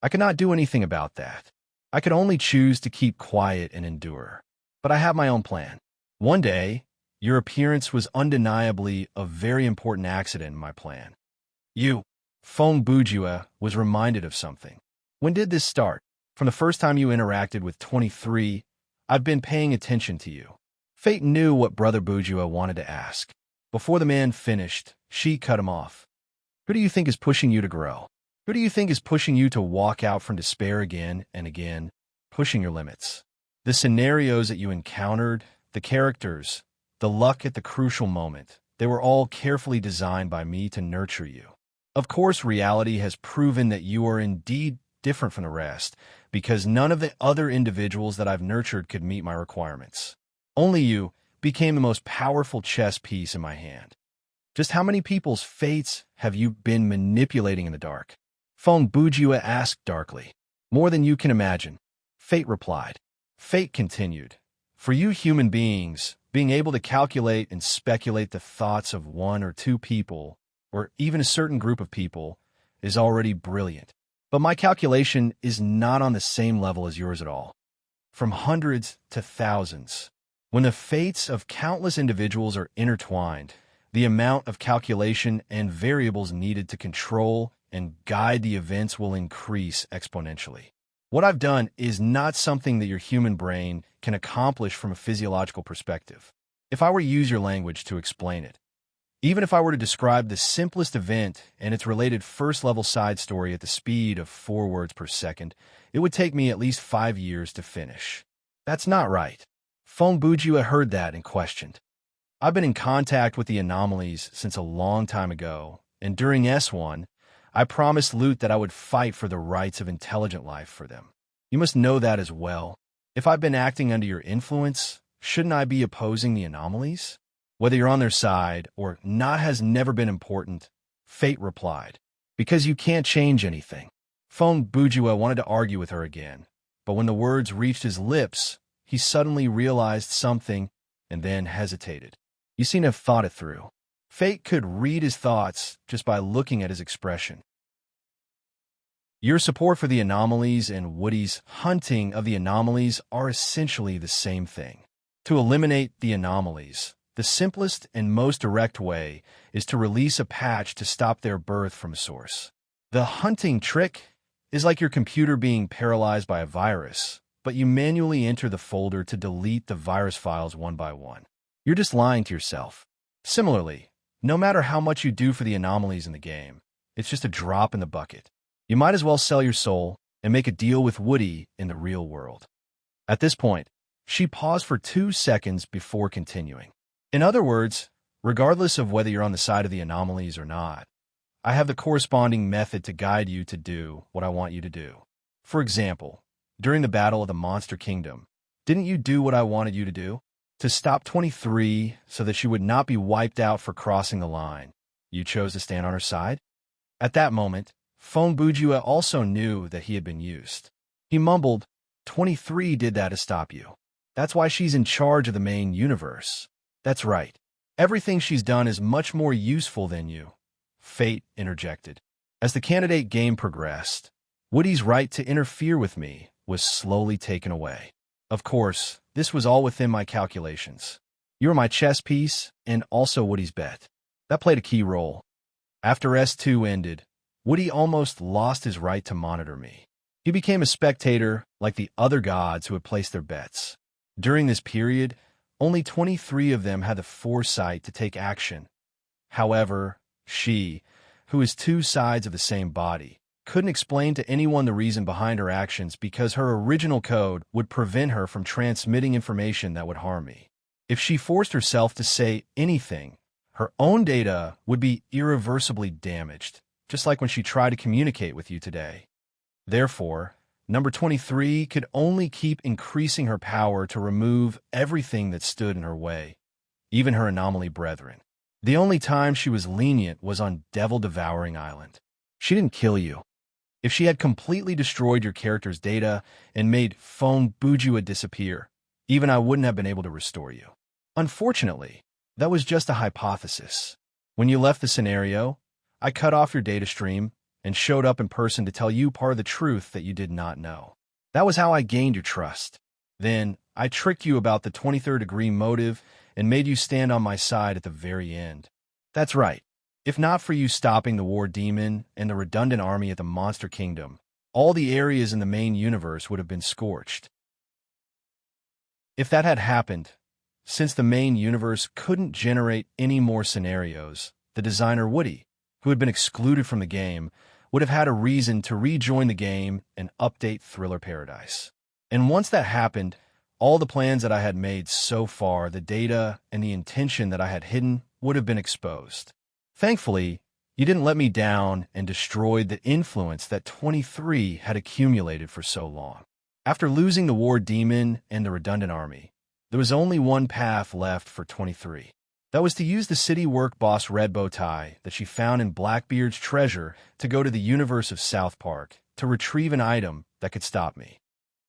I could not do anything about that. I could only choose to keep quiet and endure. But I have my own plan. One day, your appearance was undeniably a very important accident in my plan. You, Fong Bujua, was reminded of something. When did this start? From the first time you interacted with 23, I've been paying attention to you." Fate knew what Brother Bujua wanted to ask. Before the man finished, she cut him off. "Who do you think is pushing you to grow? Who do you think is pushing you to walk out from despair again and again, pushing your limits? The scenarios that you encountered, the characters, the luck at the crucial moment, they were all carefully designed by me to nurture you. Of course, reality has proven that you are indeed different from the rest, because none of the other individuals that I've nurtured could meet my requirements. Only you became the most powerful chess piece in my hand. Just how many people's fates have you been manipulating in the dark?" Fong Bujua asked darkly. "More than you can imagine," Fate replied. Fate continued. "For you human beings, being able to calculate and speculate the thoughts of one or two people, or even a certain group of people, is already brilliant. But my calculation is not on the same level as yours at all. From hundreds to thousands. When the fates of countless individuals are intertwined, the amount of calculation and variables needed to control and guide the events will increase exponentially. What I've done is not something that your human brain can accomplish from a physiological perspective. If I were to use your language to explain it, even if I were to describe the simplest event and its related first-level side story at the speed of 4 words per second, it would take me at least 5 years to finish. That's not right." Fong Bujua heard that and questioned. "I've been in contact with the anomalies since a long time ago, and during S1, I promised Loot that I would fight for the rights of intelligent life for them. You must know that as well. If I've been acting under your influence, shouldn't I be opposing the anomalies? Whether you're on their side or not has never been important, Fate replied. Because you can't change anything. Fong Bujua wanted to argue with her again, but when the words reached his lips, he suddenly realized something and then hesitated. You seem to have thought it through. Fate could read his thoughts just by looking at his expression. Your support for the anomalies and Woody's hunting of the anomalies are essentially the same thing. To eliminate the anomalies, the simplest and most direct way is to release a patch to stop their birth from source. The hunting trick is like your computer being paralyzed by a virus, but you manually enter the folder to delete the virus files one by one. You're just lying to yourself. Similarly, no matter how much you do for the anomalies in the game, it's just a drop in the bucket. You might as well sell your soul and make a deal with Woody in the real world. At this point, she paused for 2 seconds before continuing. In other words, regardless of whether you're on the side of the anomalies or not, I have the corresponding method to guide you to do what I want you to do. For example, during the Battle of the Monster Kingdom, didn't you do what I wanted you to do? To stop 23 so that she would not be wiped out for crossing the line, you chose to stand on her side? At that moment, Fong Bujua also knew that he had been used. He mumbled, 23 did that to stop you. That's why she's in charge of the main universe. That's right. Everything she's done is much more useful than you. Fate interjected. As the candidate game progressed, Woody's right to interfere with me was slowly taken away. Of course, this was all within my calculations. You were my chess piece and also Woody's bet. That played a key role. After S2 ended, Woody almost lost his right to monitor me. He became a spectator like the other gods who had placed their bets. During this period, only 23 of them had the foresight to take action. However, she, who is 2 sides of the same body, couldn't explain to anyone the reason behind her actions because her original code would prevent her from transmitting information that would harm me. If she forced herself to say anything, her own data would be irreversibly damaged, just like when she tried to communicate with you today. Therefore, number 23 could only keep increasing her power to remove everything that stood in her way, even her anomaly brethren. The only time she was lenient was on Devil Devouring Island. She didn't kill you. If she had completely destroyed your character's data and made Fong Bujua disappear, even I wouldn't have been able to restore you. Unfortunately, that was just a hypothesis. When you left the scenario, I cut off your data stream and showed up in person to tell you part of the truth that you did not know. That was how I gained your trust. Then, I tricked you about the 23rd degree motive and made you stand on my side at the very end. That's right. If not for you stopping the war demon and the redundant army at the Monster Kingdom, all the areas in the main universe would have been scorched. If that had happened, since the main universe couldn't generate any more scenarios, the designer Woody, who had been excluded from the game, would have had a reason to rejoin the game and update Thriller Paradise. And once that happened, all the plans that I had made so far, the data and the intention that I had hidden, would have been exposed. Thankfully, you didn't let me down and destroyed the influence that 23 had accumulated for so long. After losing the war demon and the redundant army, there was only one path left for 23. That was to use the city work boss red bow tie that she found in Blackbeard's treasure to go to the universe of South Park to retrieve an item that could stop me.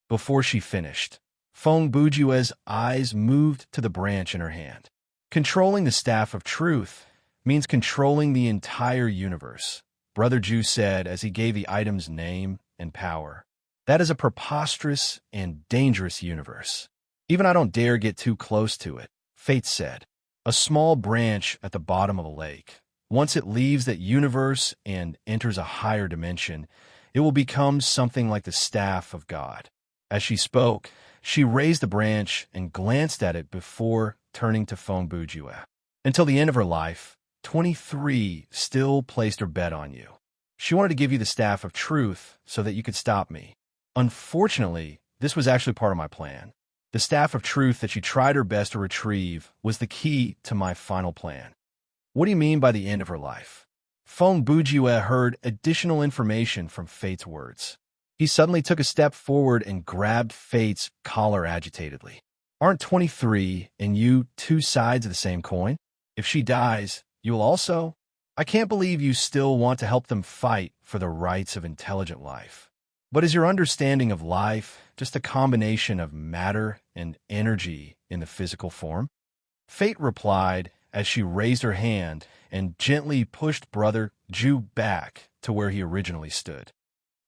Before she finished, Fong Bujua's eyes moved to the branch in her hand. Controlling the Staff of Truth means controlling the entire universe, Brother Ju said as he gave the item's name and power. That is a preposterous and dangerous universe. Even I don't dare get too close to it, Fate said. A small branch at the bottom of a lake. Once it leaves that universe and enters a higher dimension, it will become something like the Staff of God. As she spoke, she raised the branch and glanced at it before turning to Fong Bujua. Until the end of her life, 23 still placed her bet on you. She wanted to give you the Staff of Truth so that you could stop me. Unfortunately, this was actually part of my plan. The Staff of Truth that she tried her best to retrieve was the key to my final plan. What do you mean by the end of her life? Fong Bujua heard additional information from Fate's words. He suddenly took a step forward and grabbed Fate's collar agitatedly. Aren't 23 and you 2 sides of the same coin? If she dies, you will also? I can't believe you still want to help them fight for the rights of intelligent life. But is your understanding of life just a combination of matter and energy in the physical form? Fate replied as she raised her hand and gently pushed Brother Jew back to where he originally stood.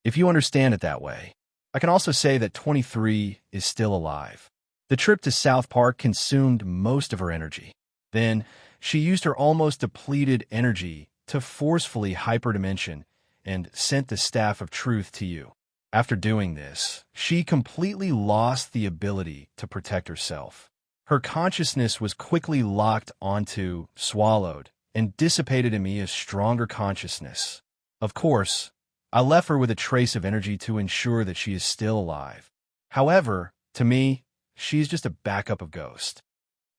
If you understand it that way, I can also say that 23 is still alive. The trip to South Park consumed most of her energy. Then, she used her almost depleted energy to forcefully hyperdimension and sent the Staff of Truth to you. After doing this, she completely lost the ability to protect herself. Her consciousness was quickly locked onto, swallowed, and dissipated in Mia's stronger consciousness. Of course, I left her with a trace of energy to ensure that she is still alive. However, to me, she's just a backup of Ghost.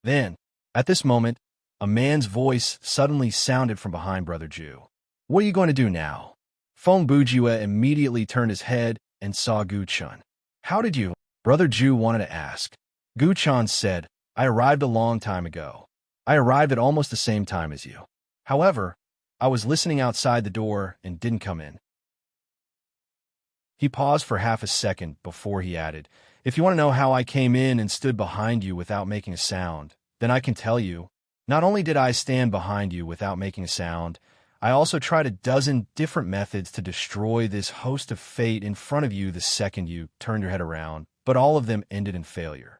Then, at this moment, a man's voice suddenly sounded from behind Brother Jew. What are you going to do now? Feng Bujue immediately turned his head and saw Gu Chun. How did you? Brother Jew wanted to ask. Gu Chun said, I arrived a long time ago. I arrived at almost the same time as you. However, I was listening outside the door and didn't come in. He paused for half a second before he added, if you want to know how I came in and stood behind you without making a sound, then I can tell you. Not only did I stand behind you without making a sound, I also tried a dozen different methods to destroy this host of fate in front of you the second you turned your head around, but all of them ended in failure.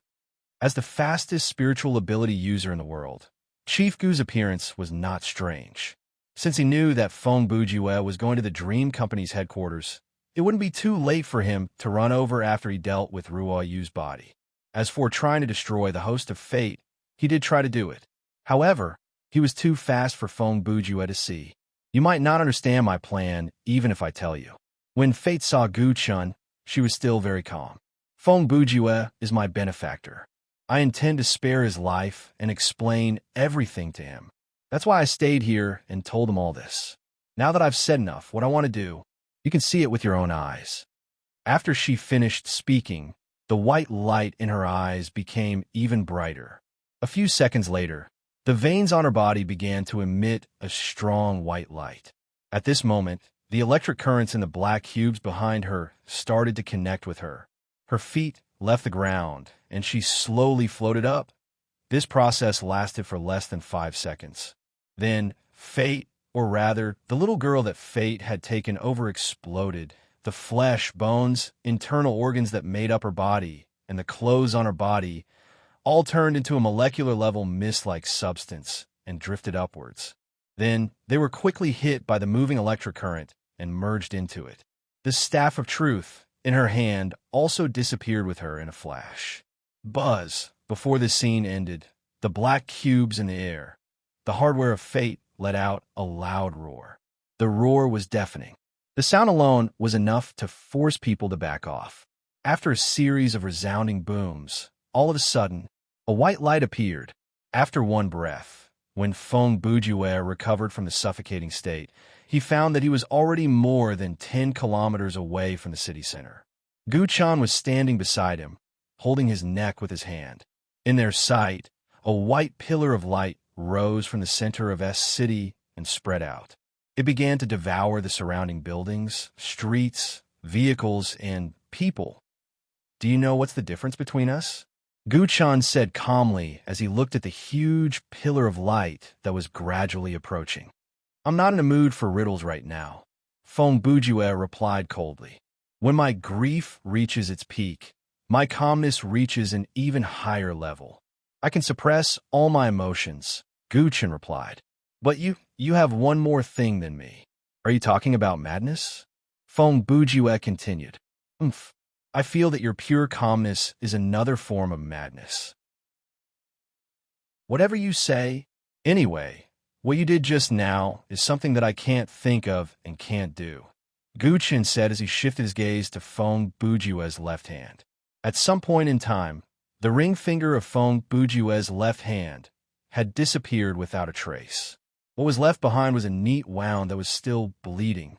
As the fastest spiritual ability user in the world, Chief Gu's appearance was not strange. Since he knew that Feng Bujue was going to the Dream Company's headquarters, it wouldn't be too late for him to run over after he dealt with Ruo Yu's body. As for trying to destroy the host of fate, he did try to do it. However, he was too fast for Feng Bujue to see. You might not understand my plan, even if I tell you. When Fate saw Gu Chun, she was still very calm. Feng Bujue is my benefactor. I intend to spare his life and explain everything to him. That's why I stayed here and told him all this. Now that I've said enough, what I want to do, you can see it with your own eyes. After she finished speaking, the white light in her eyes became even brighter. A few seconds later, the veins on her body began to emit a strong white light. At this moment, the electric currents in the black cubes behind her started to connect with her. Her feet left the ground, and she slowly floated up. This process lasted for less than 5 seconds. Then, Fate, or rather, the little girl that Fate had taken over exploded. The flesh, bones, internal organs that made up her body, and the clothes on her body all turned into a molecular-level mist-like substance and drifted upwards. Then, they were quickly hit by the moving electric current and merged into it. The Staff of Truth in her hand also disappeared with her in a flash. Buzz, before the scene ended, the black cubes in the air. The hardware of Fate let out a loud roar. The roar was deafening. The sound alone was enough to force people to back off. After a series of resounding booms, all of a sudden, a white light appeared. After one breath, when Feng Bujue recovered from the suffocating state, he found that he was already more than 10 kilometers away from the city center. Gu Chan was standing beside him, holding his neck with his hand. In their sight, a white pillar of light rose from the center of S City and spread out. It began to devour the surrounding buildings, streets, vehicles, and people. Do you know what's the difference between us? Gu Chan said calmly as he looked at the huge pillar of light that was gradually approaching. I'm not in a mood for riddles right now. Feng Bujue replied coldly. When my grief reaches its peak, my calmness reaches an even higher level. I can suppress all my emotions, Gu Chan replied. But you have one more thing than me. Are you talking about madness? Feng Bujue continued. I feel that your pure calmness is another form of madness. Whatever you say, anyway, what you did just now is something that I can't think of and can't do, Gu Chan said as he shifted his gaze to Feng Bujue's left hand. At some point in time, the ring finger of Feng Bujue's left hand had disappeared without a trace. What was left behind was a neat wound that was still bleeding.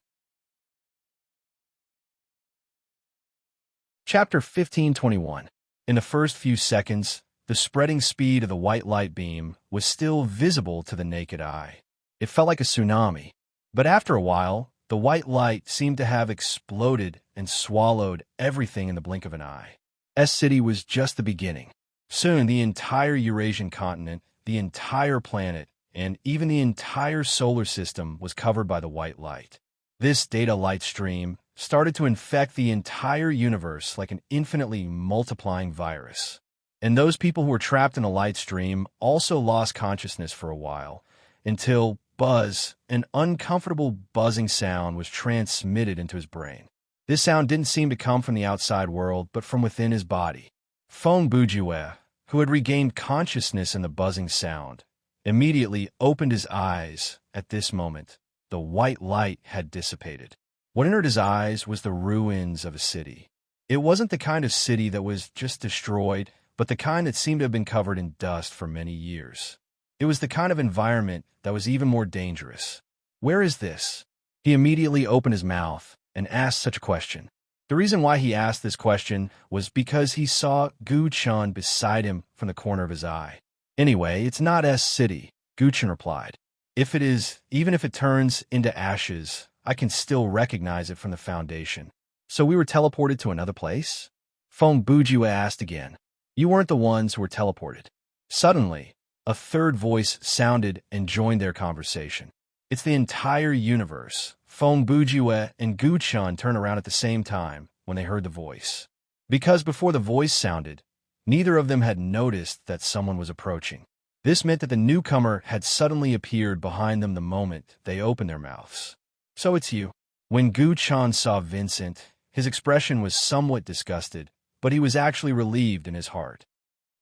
Chapter 1521. In the first few seconds, the spreading speed of the white light beam was still visible to the naked eye. It felt like a tsunami. But after a while, the white light seemed to have exploded and swallowed everything in the blink of an eye. S-City was just the beginning. Soon, the entire Eurasian continent, the entire planet, and even the entire solar system was covered by the white light. This data light stream started to infect the entire universe like an infinitely multiplying virus. And those people who were trapped in the light stream also lost consciousness for a while, until buzz, an uncomfortable buzzing sound, was transmitted into his brain. This sound didn't seem to come from the outside world, but from within his body. Feng Bujue, who had regained consciousness in the buzzing sound, immediately opened his eyes. At this moment, the white light had dissipated. What entered his eyes was the ruins of a city. It wasn't the kind of city that was just destroyed, but the kind that seemed to have been covered in dust for many years. It was the kind of environment that was even more dangerous. Where is this? He immediately opened his mouth and asked such a question. The reason why he asked this question was because he saw Gu Chun beside him from the corner of his eye. Anyway, it's not S-City, Gu Chun replied. If it is, even if it turns into ashes, I can still recognize it from the foundation. So we were teleported to another place? Feng Bujue asked again. You weren't the ones who were teleported. Suddenly, a third voice sounded and joined their conversation. It's the entire universe. Feng Bujue and Gu Chun turned around at the same time when they heard the voice. Because before the voice sounded, neither of them had noticed that someone was approaching. This meant that the newcomer had suddenly appeared behind them the moment they opened their mouths. So it's you. When Gu Chun saw Vincent, his expression was somewhat disgusted, but he was actually relieved in his heart.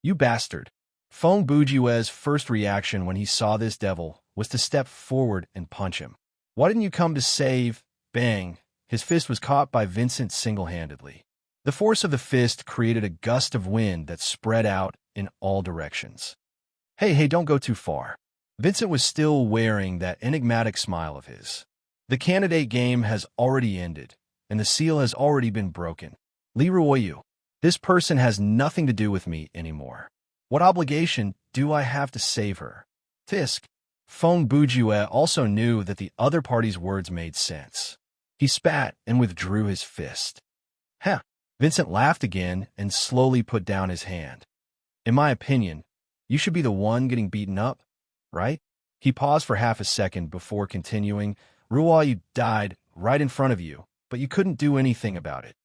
You bastard. Feng Bujue's first reaction when he saw this devil was to step forward and punch him. Why didn't you come to save? Bang! His fist was caught by Vincent single-handedly. The force of the fist created a gust of wind that spread out in all directions. Hey, don't go too far. Vincent was still wearing that enigmatic smile of his. The candidate game has already ended, and the seal has already been broken. Li Ruoyu. This person has nothing to do with me anymore. What obligation do I have to save her? Tisk. Feng Bujue also knew that the other party's words made sense. He spat and withdrew his fist. Heh. Vincent laughed again and slowly put down his hand. In my opinion, you should be the one getting beaten up, right? He paused for half a second before continuing. Ruoyu died right in front of you, but you couldn't do anything about it.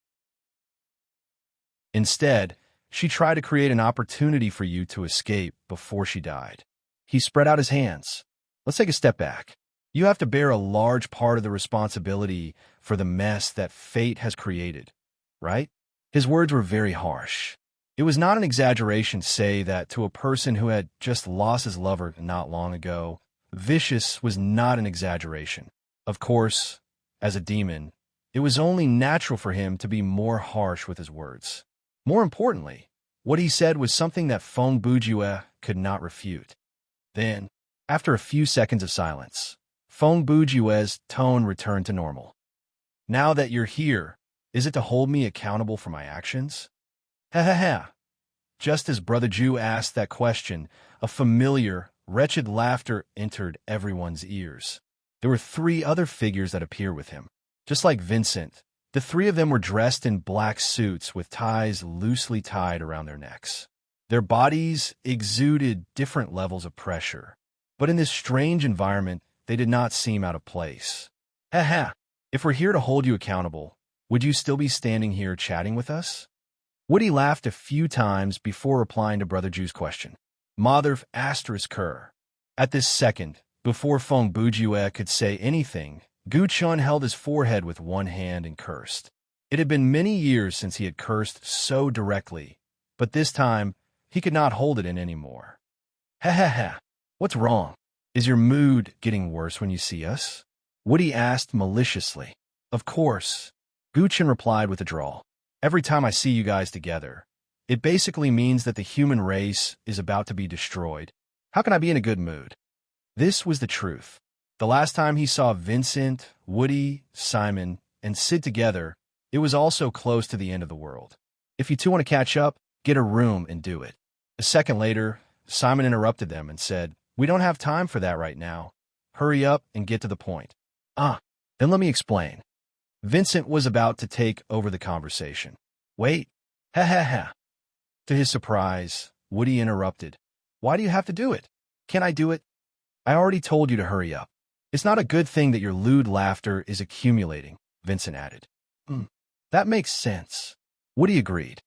Instead, she tried to create an opportunity for you to escape before she died. He spread out his hands. Let's take a step back. You have to bear a large part of the responsibility for the mess that fate has created, right? His words were very harsh. It was not an exaggeration to say that to a person who had just lost his lover not long ago. Vicious was not an exaggeration. Of course, as a demon, it was only natural for him to be more harsh with his words. More importantly, what he said was something that Feng Bujue could not refute. Then, after a few seconds of silence, Feng Bujue's tone returned to normal. Now that you're here, is it to hold me accountable for my actions? Ha. Just as Brother Ju asked that question, a familiar, wretched laughter entered everyone's ears. There were three other figures that appeared with him. Just like Vincent, the three of them were dressed in black suits with ties loosely tied around their necks. Their bodies exuded different levels of pressure, but in this strange environment, they did not seem out of place. Ha. If we're here to hold you accountable, would you still be standing here chatting with us? Woody laughed a few times before replying to Brother Ju's question. Mother asterisk her. At this second, before Feng Bujue could say anything, Gu Chun held his forehead with one hand and cursed. It had been many years since he had cursed so directly, but this time, he could not hold it in anymore. Ha. What's wrong? Is your mood getting worse when you see us? Woody asked maliciously. Of course. Gu Chun replied with a drawl. Every time I see you guys together, it basically means that the human race is about to be destroyed. How can I be in a good mood? This was the truth. The last time he saw Vincent, Woody, Simon, and Sid together, it was also close to the end of the world. If you two want to catch up, get a room and do it. A second later, Simon interrupted them and said, "We don't have time for that right now. Hurry up and get to the point." "Ah, then let me explain." Vincent was about to take over the conversation. "Wait, ha ha ha." To his surprise, Woody interrupted. "Why do you have to do it? Can I do it?" "I already told you to hurry up. It's not a good thing that your lewd laughter is accumulating," Vincent added. That makes sense." Woody agreed.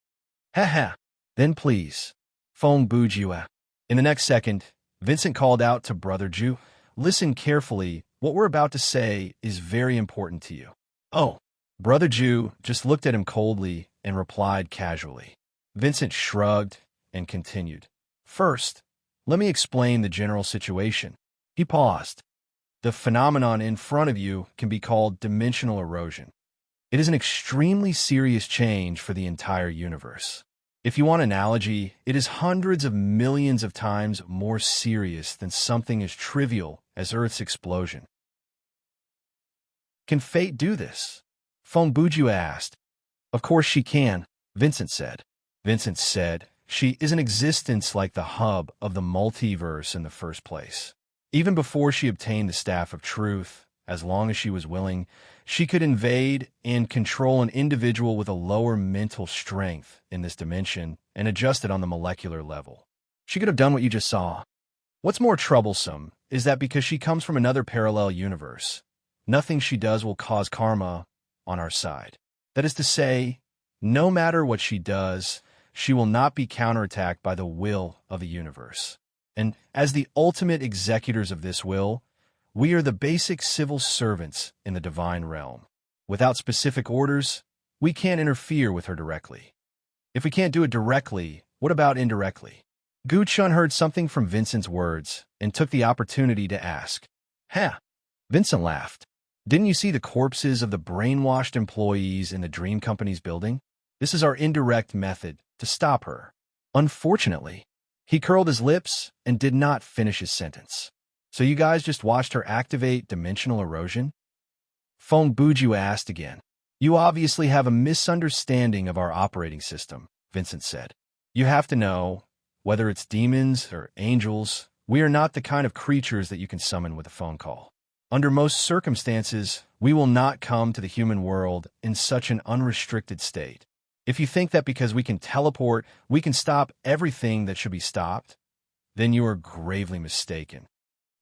"Ha ha. Then please, phone Bujua." In the next second, Vincent called out to Brother Ju, "Listen carefully. What we're about to say is very important to you." "Oh." Brother Ju just looked at him coldly and replied casually. Vincent shrugged and continued. "First, let me explain the general situation." He paused. "The phenomenon in front of you can be called dimensional erosion. It is an extremely serious change for the entire universe. If you want an analogy, it is hundreds of millions of times more serious than something as trivial as Earth's explosion. Can fate do this? Feng Buju asked. Of course she can, Vincent said. Vincent said, she is an existence like the hub of the multiverse in the first place. Even before she obtained the Staff of Truth, as long as she was willing, she could invade and control an individual with a lower mental strength in this dimension and adjust it on the molecular level. She could have done what you just saw. What's more troublesome is that because she comes from another parallel universe, nothing she does will cause karma on our side. That is to say, no matter what she does, she will not be counterattacked by the will of the universe. And as the ultimate executors of this will, we are the basic civil servants in the divine realm. Without specific orders, we can't interfere with her directly. If we can't do it directly, what about indirectly? Gu Chun heard something from Vincent's words and took the opportunity to ask. "Huh?" Vincent laughed. "Didn't you see the corpses of the brainwashed employees in the Dream Company's building? This is our indirect method to stop her." Unfortunately, he curled his lips and did not finish his sentence. "So you guys just watched her activate dimensional erosion?" Feng Buju asked again. "You obviously have a misunderstanding of our operating system," Vincent said. "You have to know, whether it's demons or angels, we are not the kind of creatures that you can summon with a phone call. Under most circumstances, we will not come to the human world in such an unrestricted state. If you think that because we can teleport, we can stop everything that should be stopped, then you are gravely mistaken.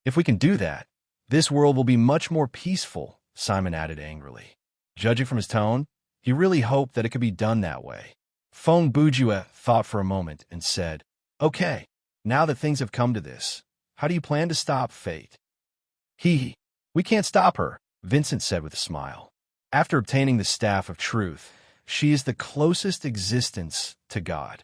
If we can do that, this world will be much more peaceful," Simon added angrily. Judging from his tone, he really hoped that it could be done that way. Feng Bujue thought for a moment and said, "Okay, now that things have come to this, how do you plan to stop fate?" We can't stop her," Vincent said with a smile. "After obtaining the Staff of Truth, she is the closest existence to God.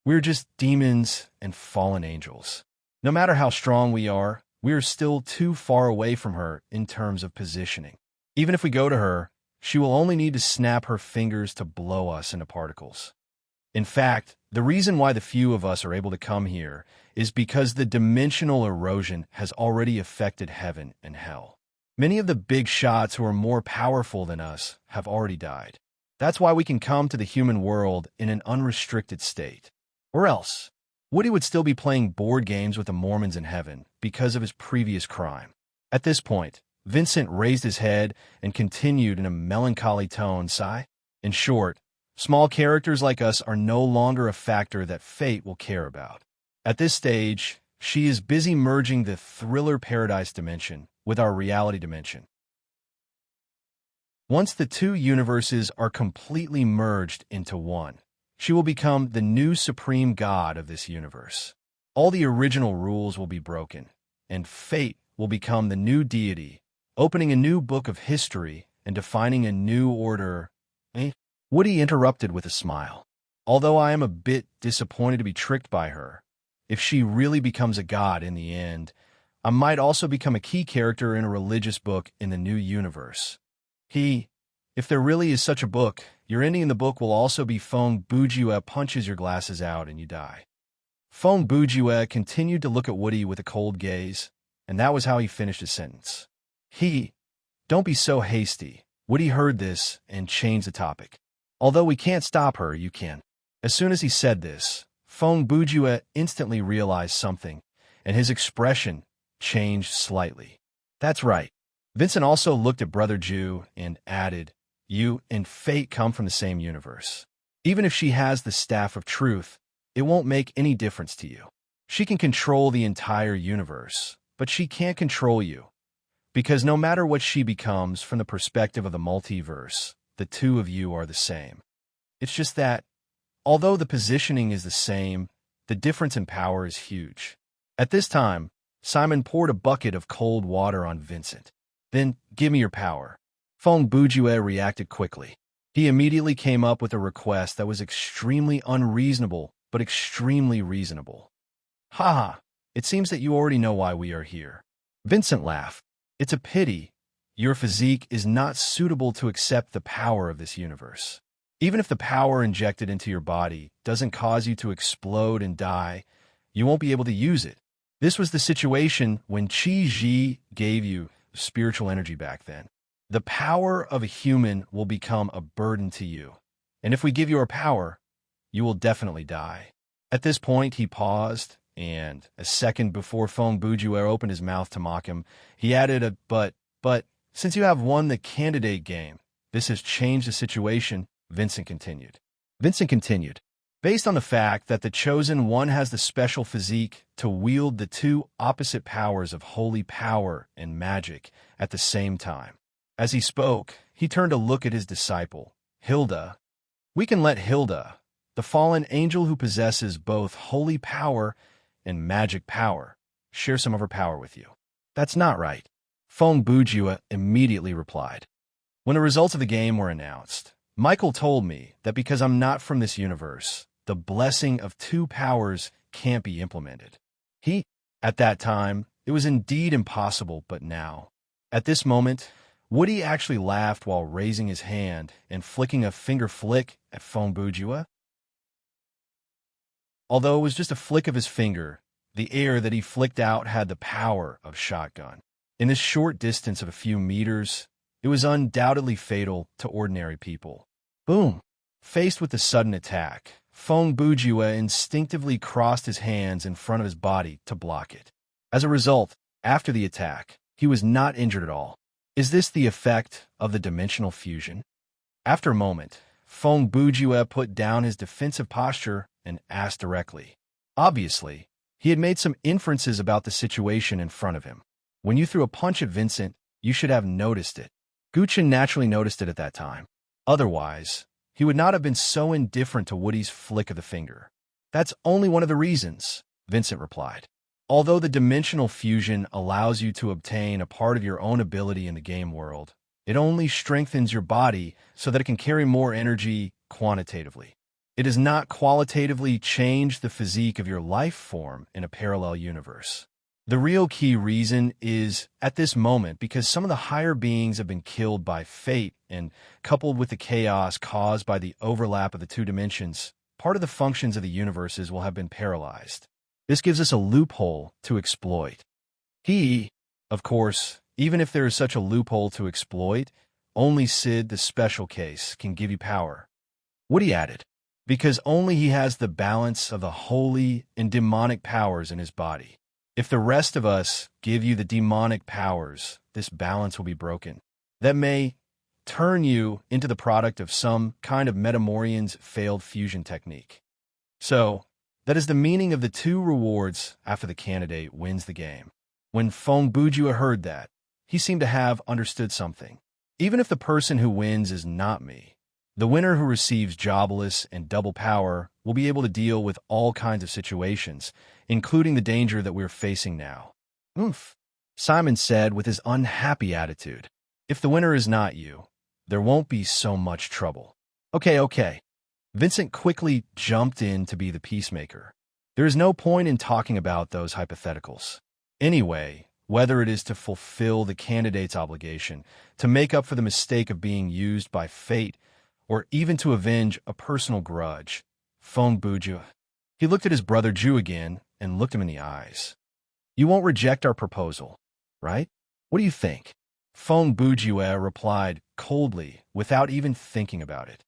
We're just demons and fallen angels. No matter how strong we are still too far away from her in terms of positioning. Even if we go to her, she will only need to snap her fingers to blow us into particles. In fact, the reason why the few of us are able to come here is because the dimensional erosion has already affected heaven and hell. Many of the big shots who are more powerful than us have already died. That's why we can come to the human world in an unrestricted state. Or else, Woody would still be playing board games with the Mormons in heaven because of his previous crime." At this point, Vincent raised his head and continued in a melancholy tone, sigh. "In short, small characters like us are no longer a factor that fate will care about. At this stage, she is busy merging the thriller paradise dimension with our reality dimension. Once the two universes are completely merged into one, she will become the new supreme god of this universe. All the original rules will be broken, and fate will become the new deity, opening a new book of history and defining a new order." Woody interrupted with a smile. "Although I am a bit disappointed to be tricked by her, if she really becomes a god in the end, I might also become a key character in a religious book in the new universe. If there really is such a book, your ending in the book will also be Feng Bujue punches your glasses out and you die." Feng Bujue continued to look at Woody with a cold gaze, and that was how he finished his sentence. Don't be so hasty." Woody heard this and changed the topic. "Although we can't stop her, you can." As soon as he said this, Feng Bujue instantly realized something, and his expression changed slightly. That's right. Vincent also looked at Brother Ju and added, "You and fate come from the same universe. Even if she has the Staff of Truth, it won't make any difference to you. She can control the entire universe, but she can't control you. Because no matter what she becomes from the perspective of the multiverse, the two of you are the same. It's just that, although the positioning is the same, the difference in power is huge." At this time, Simon poured a bucket of cold water on Vincent. "Then give me your power." Feng Bujue reacted quickly. He immediately came up with a request that was extremely unreasonable, but extremely reasonable. "Haha, it seems that you already know why we are here." Vincent laughed. "It's a pity. Your physique is not suitable to accept the power of this universe. Even if the power injected into your body doesn't cause you to explode and die, you won't be able to use it. This was the situation when Qi Ji gave you spiritual energy back then. The power of a human will become a burden to you. And if we give you our power, you will definitely die." At this point, he paused, and a second before Feng Bujue opened his mouth to mock him, he added a but, since you have won the candidate game, this has changed the situation, Vincent continued. Based on the fact that the Chosen One has the special physique to wield the two opposite powers of holy power and magic at the same time. As he spoke, he turned to look at his disciple, Hilda. "We can let Hilda, the fallen angel who possesses both holy power and magic power, share some of her power with you." "That's not right," Feng Bujue immediately replied. "When the results of the game were announced, Michael told me that because I'm not from this universe, the blessing of two powers can't be implemented. At that time, it was indeed impossible, but now." At this moment, Woody actually laughed while raising his hand and flicking a finger flick at Feng Bujue. Although it was just a flick of his finger, the air that he flicked out had the power of shotgun. In this short distance of a few meters, it was undoubtedly fatal to ordinary people. Boom! Faced with the sudden attack, Feng Bujue instinctively crossed his hands in front of his body to block it. As a result, after the attack, he was not injured at all. Is this the effect of the dimensional fusion? After a moment, Feng Bujue put down his defensive posture and asked directly. Obviously, he had made some inferences about the situation in front of him. When you threw a punch at Vincent, you should have noticed it. Guchen naturally noticed it at that time. Otherwise, he would not have been so indifferent to Woody's flick of the finger. "That's only one of the reasons," Vincent replied. "Although the dimensional fusion allows you to obtain a part of your own ability in the game world, it only strengthens your body so that it can carry more energy quantitatively. It does not qualitatively change the physique of your life form in a parallel universe. The real key reason is, at this moment, because some of the higher beings have been killed by fate, and coupled with the chaos caused by the overlap of the two dimensions, part of the functions of the universes will have been paralyzed. This gives us a loophole to exploit. Of course, even if there is such a loophole to exploit, only Sid, the special case, can give you power." Woody added, "Because only he has the balance of the holy and demonic powers in his body. If the rest of us give you the demonic powers, this balance will be broken. That may turn you into the product of some kind of Metamorian's failed fusion technique. So, that is the meaning of the two rewards after the candidate wins the game." When Feng Bujue heard that, he seemed to have understood something. Even if the person who wins is not me, the winner who receives jobless and double power will be able to deal with all kinds of situations, including the danger that we're facing now. "Oomph," Simon said with his unhappy attitude. "If the winner is not you, there won't be so much trouble." Okay. Vincent quickly jumped in to be the peacemaker. There is no point in talking about those hypotheticals. Anyway, whether it is to fulfill the candidate's obligation, to make up for the mistake of being used by fate, or even to avenge a personal grudge, Feng Bujue. He looked at his brother Ju again and looked him in the eyes. "You won't reject our proposal, right? What do you think?" Feng Bujue replied coldly, without even thinking about it.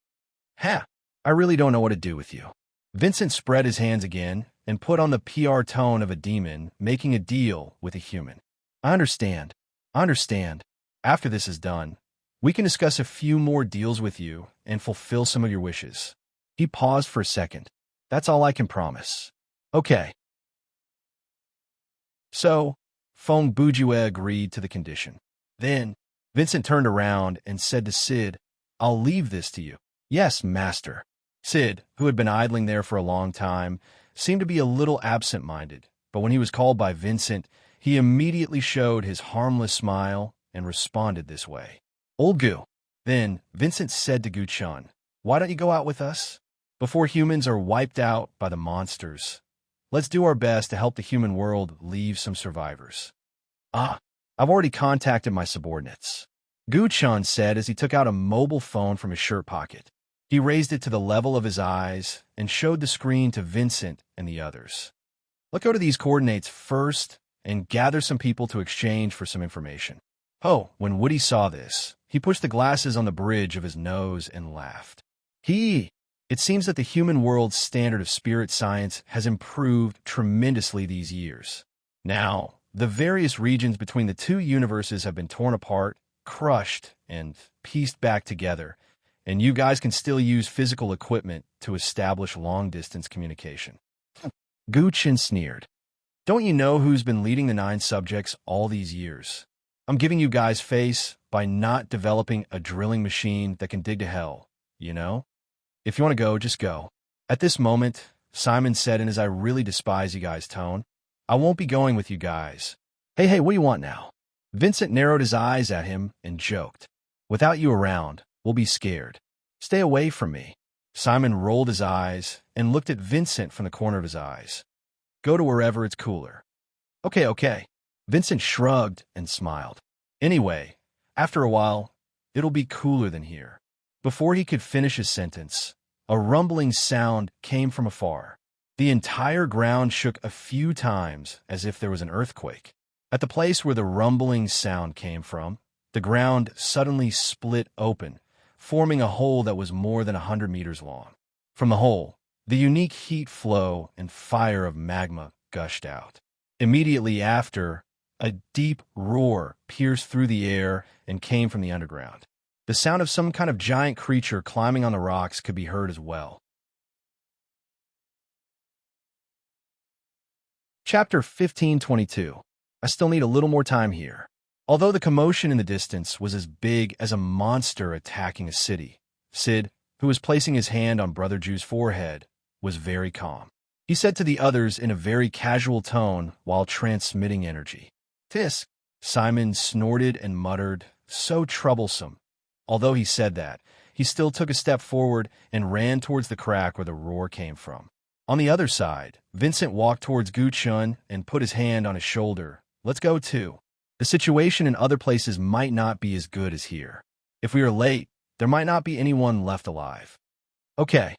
"I really don't know what to do with you." Vincent spread his hands again and put on the PR tone of a demon making a deal with a human. I understand. I understand. After this is done, we can discuss a few more deals with you and fulfill some of your wishes. He paused for a second. That's all I can promise. Okay. So, Fong Bujue agreed to the condition. Then, Vincent turned around and said to Sid, I'll leave this to you. Yes, master. Sid, who had been idling there for a long time, seemed to be a little absent-minded, but when he was called by Vincent, he immediately showed his harmless smile and responded this way. Old Gu. Then, Vincent said to Gu Chun, why don't you go out with us? Before humans are wiped out by the monsters, let's do our best to help the human world leave some survivors. I've already contacted my subordinates. Gu Chun said as he took out a mobile phone from his shirt pocket. He raised it to the level of his eyes and showed the screen to Vincent and the others. Let's go to these coordinates first and gather some people to exchange for some information. Oh, when Woody saw this, he pushed the glasses on the bridge of his nose and laughed. It seems that the human world's standard of spirit science has improved tremendously these years. Now, the various regions between the two universes have been torn apart, crushed, and pieced back together, and you guys can still use physical equipment to establish long-distance communication. Gu Chin sneered. Don't you know who's been leading the 9 subjects all these years? I'm giving you guys face by not developing a drilling machine that can dig to hell, you know? If you want to go, just go. At this moment, Simon said in his I really despise you guys tone, I won't be going with you guys. Hey, what do you want now? Vincent narrowed his eyes at him and joked. Without you around, we'll be scared. Stay away from me. Simon rolled his eyes and looked at Vincent from the corner of his eyes. Go to wherever it's cooler. Okay. Vincent shrugged and smiled. Anyway, after a while, it'll be cooler than here. Before he could finish his sentence, a rumbling sound came from afar. The entire ground shook a few times as if there was an earthquake. At the place where the rumbling sound came from, the ground suddenly split open, forming a hole that was more than 100 meters long. From the hole, the unique heat flow and fire of magma gushed out. Immediately after, a deep roar pierced through the air and came from the underground. The sound of some kind of giant creature climbing on the rocks could be heard as well. Chapter 1522. I still need a little more time here. Although the commotion in the distance was as big as a monster attacking a city, Sid, who was placing his hand on Brother Jew's forehead, was very calm. He said to the others in a very casual tone while transmitting energy. Tisk! Simon snorted and muttered, so troublesome. Although he said that, he still took a step forward and ran towards the crack where the roar came from. On the other side, Vincent walked towards Gu Chun and put his hand on his shoulder. Let's go too. The situation in other places might not be as good as here. If we are late, there might not be anyone left alive. Okay.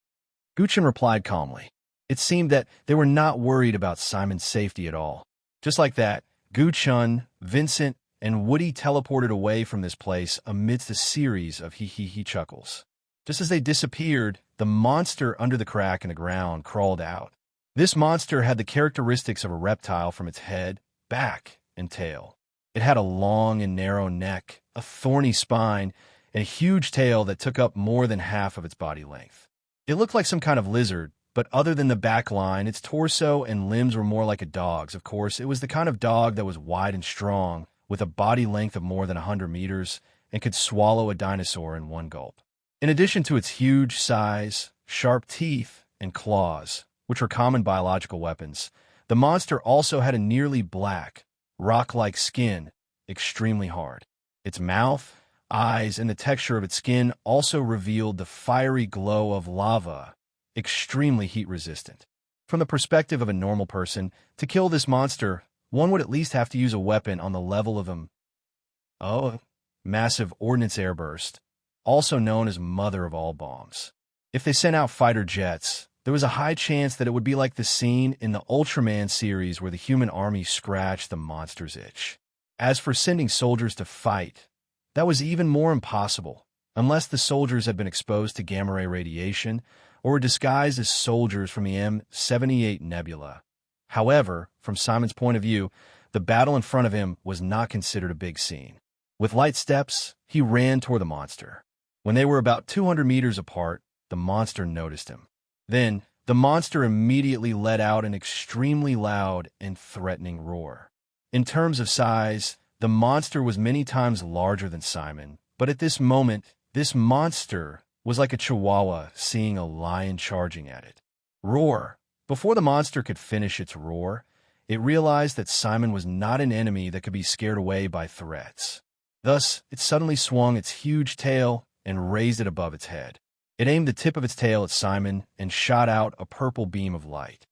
Gu Chun replied calmly. It seemed that they were not worried about Simon's safety at all. Just like that, Gu Chun, Vincent, and Woody teleported away from this place amidst a series of hee chuckles. Just as they disappeared, the monster under the crack in the ground crawled out. This monster had the characteristics of a reptile from its head, back, and tail. It had a long and narrow neck, a thorny spine, and a huge tail that took up more than half of its body length. It looked like some kind of lizard, but other than the back line, its torso and limbs were more like a dog's. Of course, it was the kind of dog that was wide and strong, with a body length of more than 100 meters, and could swallow a dinosaur in one gulp. In addition to its huge size, sharp teeth, and claws, which were common biological weapons, the monster also had a nearly black, rock-like skin, extremely hard. Its mouth, eyes, and the texture of its skin also revealed the fiery glow of lava, extremely heat-resistant. From the perspective of a normal person, to kill this monster, one would at least have to use a weapon on the level of massive ordnance airburst, also known as mother of all bombs. If they sent out fighter jets, there was a high chance that it would be like the scene in the Ultraman series where the human army scratched the monster's itch. As for sending soldiers to fight, that was even more impossible, unless the soldiers had been exposed to gamma ray radiation, or were disguised as soldiers from the M78 Nebula. However, from Simon's point of view, the battle in front of him was not considered a big scene. With light steps, he ran toward the monster. When they were about 200 meters apart, the monster noticed him. Then, the monster immediately let out an extremely loud and threatening roar. In terms of size, the monster was many times larger than Simon, but at this moment, this monster was like a chihuahua seeing a lion charging at it. Roar! Before the monster could finish its roar, it realized that Simon was not an enemy that could be scared away by threats. Thus, it suddenly swung its huge tail and raised it above its head. It aimed the tip of its tail at Simon and shot out a purple beam of light.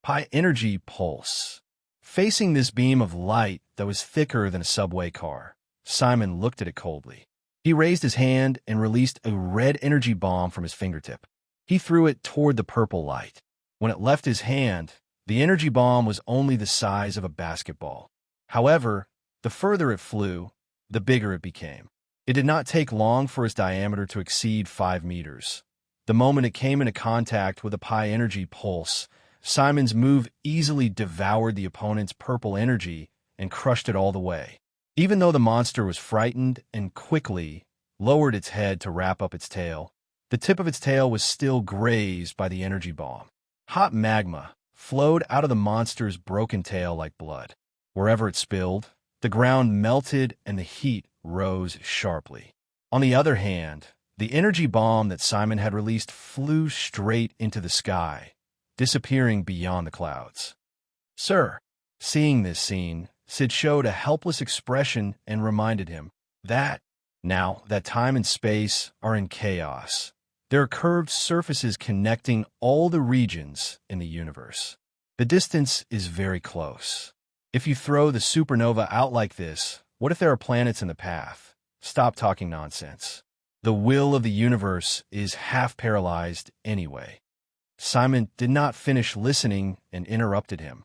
High energy pulse. Facing this beam of light that was thicker than a subway car, Simon looked at it coldly. He raised his hand and released a red energy bomb from his fingertip. He threw it toward the purple light. When it left his hand, the energy bomb was only the size of a basketball. However, the further it flew, the bigger it became. It did not take long for its diameter to exceed 5 meters. The moment it came into contact with a high energy pulse, Simon's move easily devoured the opponent's purple energy and crushed it all the way. Even though the monster was frightened and quickly lowered its head to wrap up its tail, the tip of its tail was still grazed by the energy bomb. Hot magma flowed out of the monster's broken tail like blood. Wherever it spilled, the ground melted and the heat rose sharply. On the other hand, the energy bomb that Simon had released flew straight into the sky, disappearing beyond the clouds. Sir, seeing this scene, Sid showed a helpless expression and reminded him that, now that time and space are in chaos, there are curved surfaces connecting all the regions in the universe. The distance is very close. If you throw the supernova out like this, what if there are planets in the path? Stop talking nonsense. The will of the universe is half paralyzed anyway. Simon did not finish listening and interrupted him.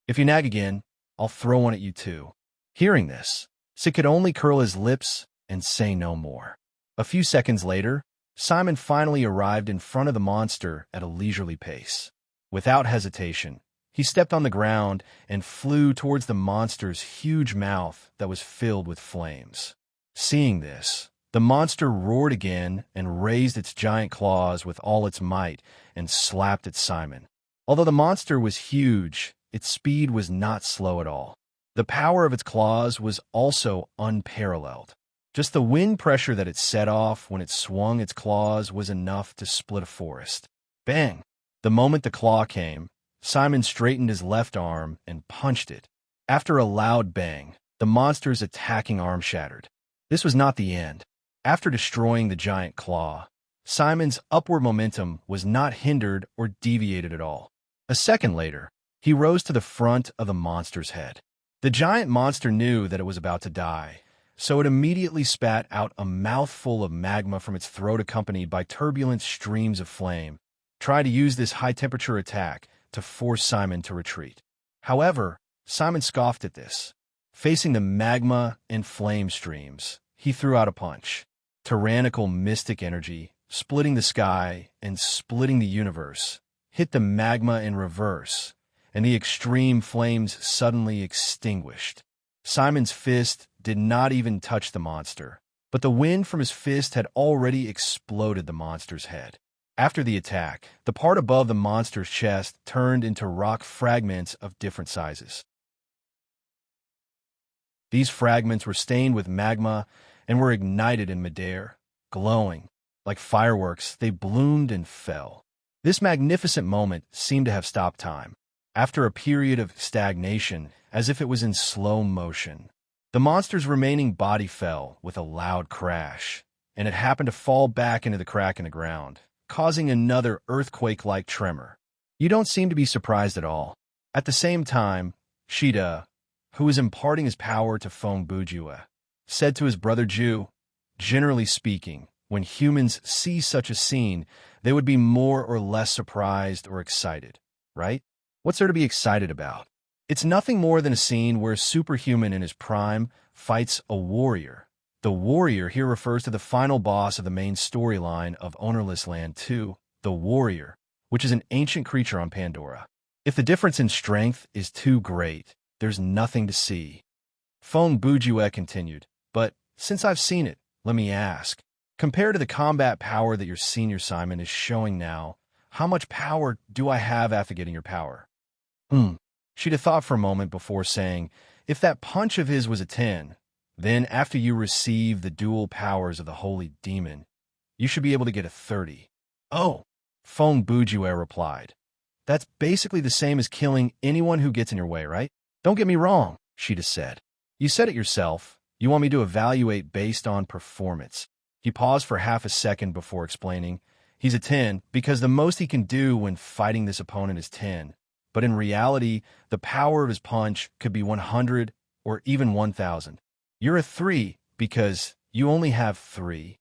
If you nag again, I'll throw one at you too. Hearing this, Sid could only curl his lips and say no more. A few seconds later, Simon finally arrived in front of the monster at a leisurely pace. Without hesitation, he stepped on the ground and flew towards the monster's huge mouth that was filled with flames. Seeing this, the monster roared again and raised its giant claws with all its might and slapped at Simon. Although the monster was huge, its speed was not slow at all. The power of its claws was also unparalleled. Just the wind pressure that it set off when it swung its claws was enough to split a forest. Bang! The moment the claw came, Simon straightened his left arm and punched it. After a loud bang, the monster's attacking arm shattered. This was not the end. After destroying the giant claw, Simon's upward momentum was not hindered or deviated at all. A second later, he rose to the front of the monster's head. The giant monster knew that it was about to die, so it immediately spat out a mouthful of magma from its throat accompanied by turbulent streams of flame, trying to use this high-temperature attack to force Simon to retreat. However, Simon scoffed at this. Facing the magma and flame streams, he threw out a punch. Tyrannical mystic energy, splitting the sky and splitting the universe, hit the magma in reverse, and the extreme flames suddenly extinguished. Simon's fist did not even touch the monster, but the wind from his fist had already exploded the monster's head. After the attack, the part above the monster's chest turned into rock fragments of different sizes. These fragments were stained with magma and were ignited in midair, glowing. Like fireworks, they bloomed and fell. This magnificent moment seemed to have stopped time. After a period of stagnation, as if it was in slow motion, the monster's remaining body fell with a loud crash, and it happened to fall back into the crack in the ground, causing another earthquake-like tremor. You don't seem to be surprised at all. At the same time, Shida, who was imparting his power to Feng Bujua, said to his brother Ju, generally speaking, when humans see such a scene, they would be more or less surprised or excited, right? What's there to be excited about? It's nothing more than a scene where a superhuman in his prime fights a warrior, The warrior here refers to the final boss of the main storyline of Ownerless Land 2, the warrior, which is an ancient creature on Pandora. If the difference in strength is too great, there's nothing to see. Feng Bujue continued, but since I've seen it, let me ask, compared to the combat power that your senior Simon is showing now, how much power do I have after getting your power? She'd have thought for a moment before saying, if that punch of his was a 10, then after you receive the dual powers of the holy demon, you should be able to get a 30. Oh, Feng Bujue replied. That's basically the same as killing anyone who gets in your way, right? Don't get me wrong, she'd have said. You said it yourself. You want me to evaluate based on performance. He paused for half a second before explaining. He's a 10 because the most he can do when fighting this opponent is 10. But in reality, the power of his punch could be 100 or even 1,000. You're a 3 because you only have 3.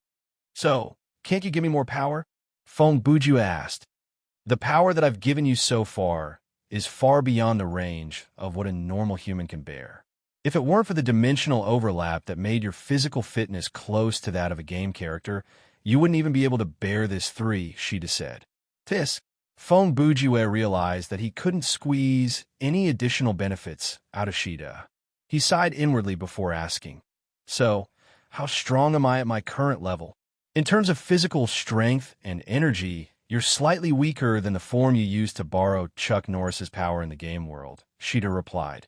So, can't you give me more power? Feng Bujue asked. The power that I've given you so far is far beyond the range of what a normal human can bear. If it weren't for the dimensional overlap that made your physical fitness close to that of a game character, you wouldn't even be able to bear this 3, she'd have said. Feng Bujue realized that he couldn't squeeze any additional benefits out of Shida. He sighed inwardly before asking, so, how strong am I at my current level? In terms of physical strength and energy, you're slightly weaker than the form you used to borrow Chuck Norris's power in the game world, Shida replied.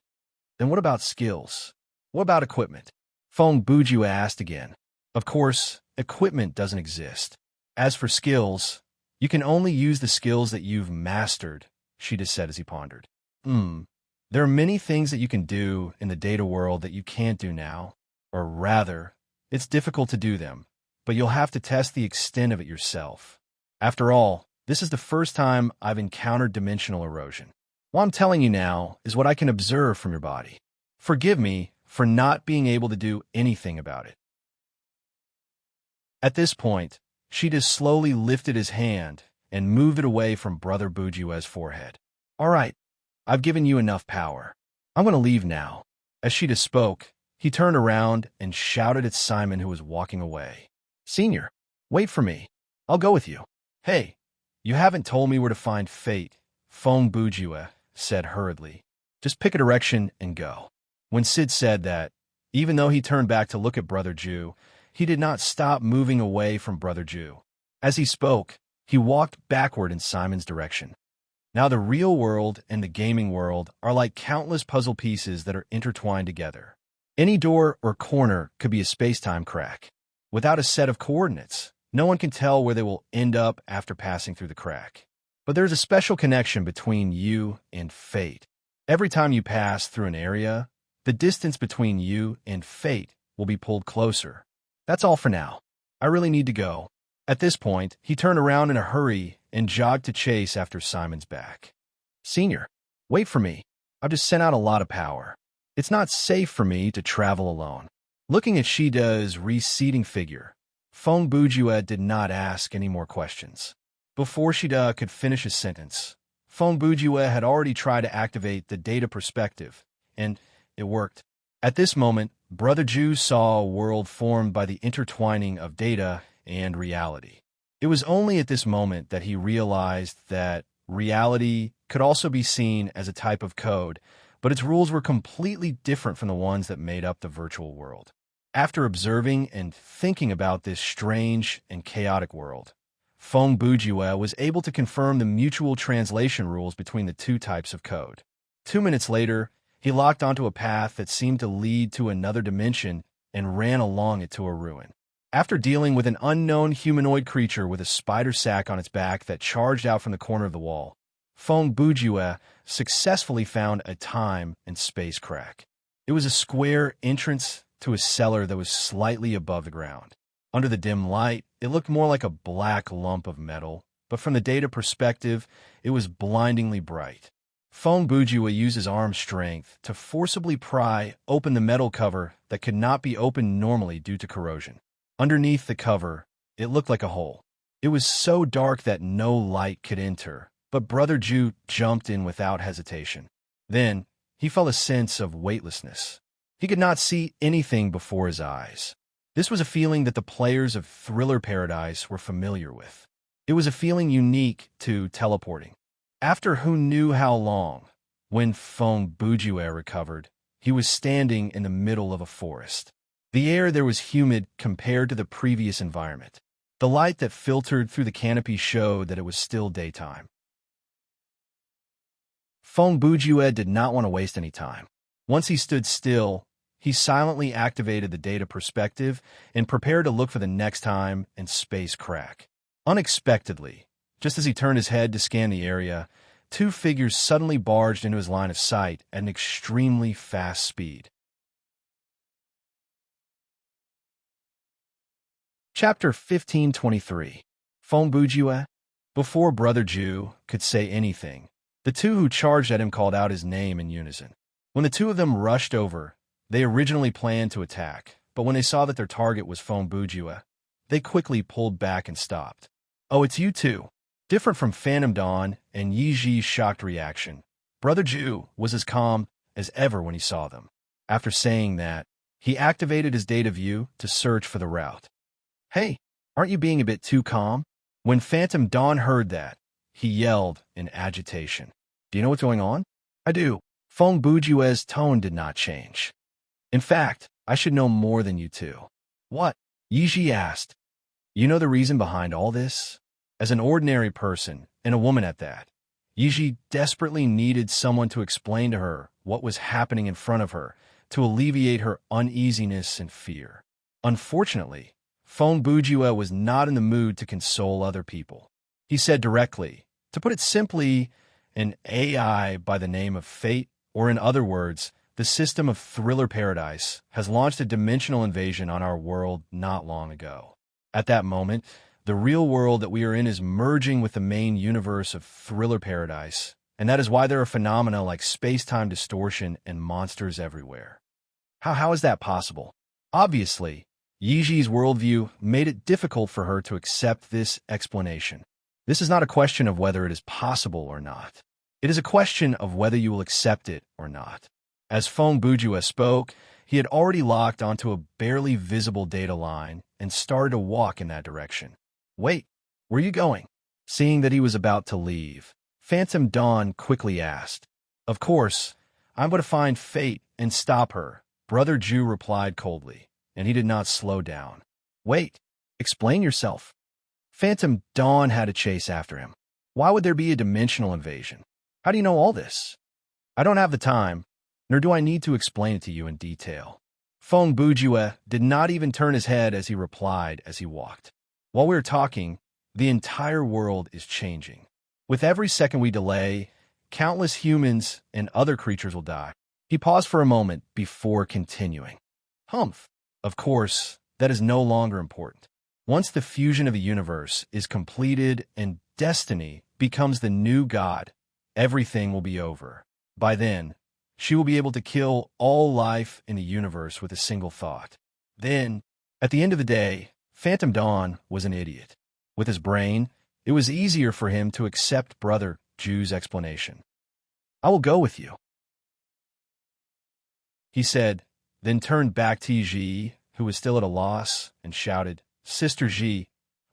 Then what about skills? What about equipment? Feng Bujue asked again. Of course, equipment doesn't exist. As for skills, you can only use the skills that you've mastered, Shida said as he pondered. There are many things that you can do in the data world that you can't do now. Or rather, it's difficult to do them, but you'll have to test the extent of it yourself. After all, this is the first time I've encountered dimensional erosion. What I'm telling you now is what I can observe from your body. Forgive me for not being able to do anything about it. At this point, Shida slowly lifted his hand and moved it away from Brother Bujue's forehead. All right, I've given you enough power. I'm going to leave now. As Shida spoke, he turned around and shouted at Simon, who was walking away. Senior, wait for me. I'll go with you. Hey, you haven't told me where to find Fate, Feng Bujue said hurriedly. Just pick a direction and go. When Sid said that, even though he turned back to look at Brother Ju, he did not stop moving away from Brother Ju. As he spoke, he walked backward in Simon's direction. Now the real world and the gaming world are like countless puzzle pieces that are intertwined together. Any door or corner could be a space-time crack. Without a set of coordinates, no one can tell where they will end up after passing through the crack. But there's a special connection between you and fate. Every time you pass through an area, the distance between you and fate will be pulled closer. That's all for now. I really need to go. At this point, he turned around in a hurry and jogged to chase after Simon's back. Senior, wait for me. I've just sent out a lot of power. It's not safe for me to travel alone. Looking at Shida's receding figure, Feng Bujue did not ask any more questions. Before Shida could finish his sentence, Feng Bujue had already tried to activate the data perspective, and it worked. At this moment, Brother Ju saw a world formed by the intertwining of data and reality. It was only at this moment that he realized that reality could also be seen as a type of code, but its rules were completely different from the ones that made up the virtual world. After observing and thinking about this strange and chaotic world, Feng Bujue was able to confirm the mutual translation rules between the two types of code. 2 minutes later, he locked onto a path that seemed to lead to another dimension and ran along it to a ruin. After dealing with an unknown humanoid creature with a spider sack on its back that charged out from the corner of the wall, Feng Bujue successfully found a time and space crack. It was a square entrance to a cellar that was slightly above the ground. Under the dim light, it looked more like a black lump of metal, but from the data perspective, it was blindingly bright. Feng Bujue used his arm strength to forcibly pry open the metal cover that could not be opened normally due to corrosion. Underneath the cover, it looked like a hole. It was so dark that no light could enter, but Brother Ju jumped in without hesitation. Then, he felt a sense of weightlessness. He could not see anything before his eyes. This was a feeling that the players of Thriller Paradise were familiar with. It was a feeling unique to teleporting. After who knew how long, when Fong Bujue recovered, he was standing in the middle of a forest. The air there was humid compared to the previous environment. The light that filtered through the canopy showed that it was still daytime. Fong Bujue did not want to waste any time. Once he stood still, he silently activated the data perspective and prepared to look for the next time and space crack. Unexpectedly, just as he turned his head to scan the area, two figures suddenly barged into his line of sight at an extremely fast speed. Chapter 1523. Fong Bujue. Before Brother Ju could say anything, the two who charged at him called out his name in unison. When the two of them rushed over, they originally planned to attack, but when they saw that their target was Fong Bujue, they quickly pulled back and stopped. "Oh, it's you two." Different from Phantom Dawn and Yi Ji's shocked reaction, Brother Ju was as calm as ever when he saw them. After saying that, he activated his data view to search for the route. "Hey, aren't you being a bit too calm?" When Phantom Dawn heard that, he yelled in agitation. "Do you know what's going on?" "I do." Fong Bujue's tone did not change. "In fact, I should know more than you two." "What?" Yi Ji asked. "You know the reason behind all this?" As an ordinary person, and a woman at that, Yi Ji desperately needed someone to explain to her what was happening in front of her, to alleviate her uneasiness and fear. Unfortunately, Fong Bujue was not in the mood to console other people. He said directly, to put it simply, an AI by the name of Fate, or in other words, the system of Thriller Paradise, has launched a dimensional invasion on our world not long ago. At that moment, the real world that we are in is merging with the main universe of Thriller Paradise, and that is why there are phenomena like space-time distortion and monsters everywhere. How is that possible? Obviously, Yi Ji's worldview made it difficult for her to accept this explanation. This is not a question of whether it is possible or not. It is a question of whether you will accept it or not. As Fong Bujue spoke, he had already locked onto a barely visible data line and started to walk in that direction. "Wait, where are you going?" Seeing that he was about to leave, Phantom Dawn quickly asked. "Of course, I'm going to find Fate and stop her," Brother Ju replied coldly, and he did not slow down. "Wait, explain yourself." Phantom Dawn had to chase after him. "Why would there be a dimensional invasion? How do you know all this?" "I don't have the time, nor do I need to explain it to you in detail." Fong Bujue did not even turn his head as he replied as he walked. "While we're talking, the entire world is changing. With every second we delay, countless humans and other creatures will die." He paused for a moment before continuing. "Humph. Of course, that is no longer important. Once the fusion of the universe is completed and destiny becomes the new god, everything will be over. By then, she will be able to kill all life in the universe with a single thought. Then, at the end of the day, Phantom Dawn was an idiot. With his brain, it was easier for him to accept Brother Ju's explanation. "I will go with you," he said, then turned back to Ji, who was still at a loss, and shouted, "Sister Ji,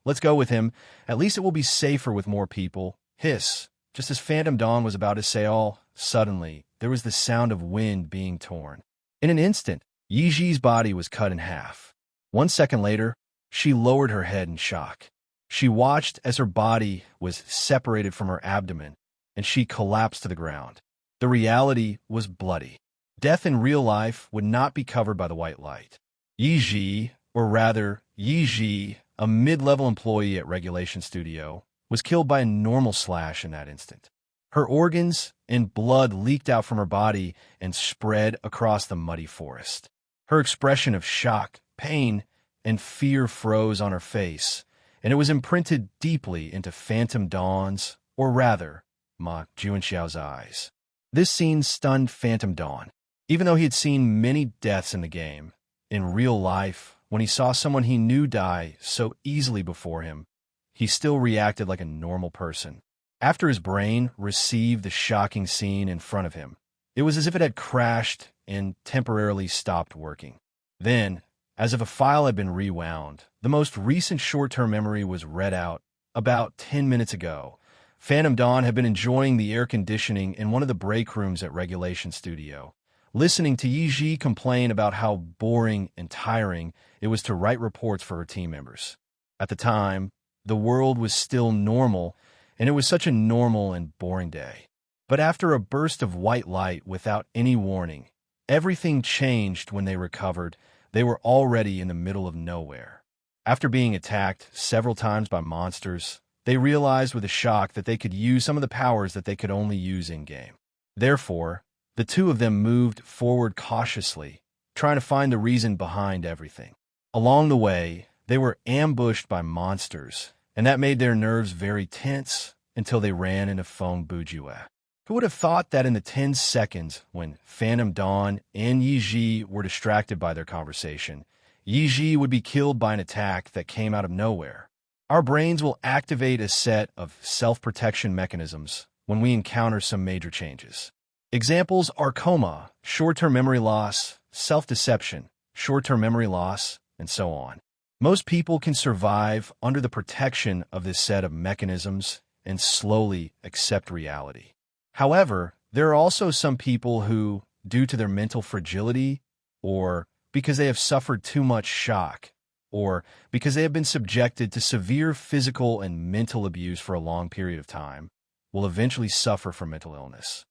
let's go with him. At least it will be safer with more people." Hiss. Just as Phantom Dawn was about to say all, suddenly, there was the sound of wind being torn. In an instant, Yi Ji's body was cut in half. 1 second later, she lowered her head in shock. She watched as her body was separated from her abdomen, and she collapsed to the ground. The reality was bloody. Death in real life would not be covered by the white light. Yi Ji, or rather, Yi Ji, a mid-level employee at Regulation Studio, was killed by a normal slash in that instant. Her organs and blood leaked out from her body and spread across the muddy forest. Her expression of shock, pain, and fear froze on her face, and it was imprinted deeply into Phantom Dawn's, or rather, Ma Juanxiao's eyes. This scene stunned Phantom Dawn. Even though he had seen many deaths in the game, in real life, when he saw someone he knew die so easily before him, he still reacted like a normal person. After his brain received the shocking scene in front of him, it was as if it had crashed and temporarily stopped working. Then, As if a file had been rewound, the most recent short-term memory was read out about 10 minutes ago. Phantom Dawn had been enjoying the air conditioning in one of the break rooms at Regulation Studio, listening to Yi complain about how boring and tiring it was to write reports for her team members. At the time, the world was still normal, and it was such a normal and boring day. But after a burst of white light without any warning, everything changed when they recovered. They were already in the middle of nowhere. After being attacked several times by monsters, they realized with a shock that they could use some of the powers that they could only use in-game. Therefore, the two of them moved forward cautiously, trying to find the reason behind everything. Along the way, they were ambushed by monsters, and that made their nerves very tense until they ran into Feng Bujue. Who would have thought that in the 10 seconds when Phantom Dawn and Yi were distracted by their conversation, Yi would be killed by an attack that came out of nowhere? Our brains will activate a set of self-protection mechanisms when we encounter some major changes. Examples are coma, short-term memory loss, self-deception, short-term memory loss, and so on. Most people can survive under the protection of this set of mechanisms and slowly accept reality. However, there are also some people who, due to their mental fragility, or because they have suffered too much shock, or because they have been subjected to severe physical and mental abuse for a long period of time, will eventually suffer from mental illness.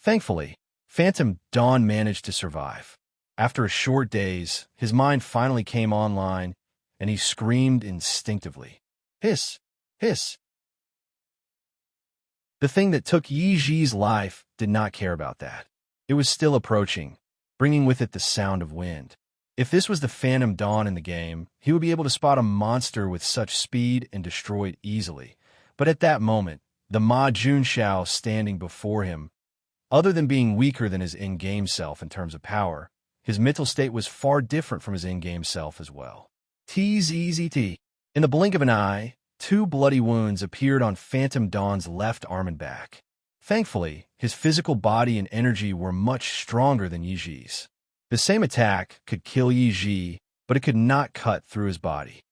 Thankfully, Phantom Dawn managed to survive. After a short daze, his mind finally came online, and he screamed instinctively. Hiss! Hiss! The thing that took Yi's life did not care about that. It was still approaching, bringing with it the sound of wind. If this was the Phantom Dawn in the game, he would be able to spot a monster with such speed and destroy it easily. But at that moment, the Ma Junxiao standing before him, other than being weaker than his in-game self in terms of power, his mental state was far different from his in-game self as well. TZZT. In the blink of an eye, 2 bloody wounds appeared on Phantom Dawn's left arm and back. Thankfully, his physical body and energy were much stronger than Yi's. The same attack could kill Yi, but it could not cut through his body.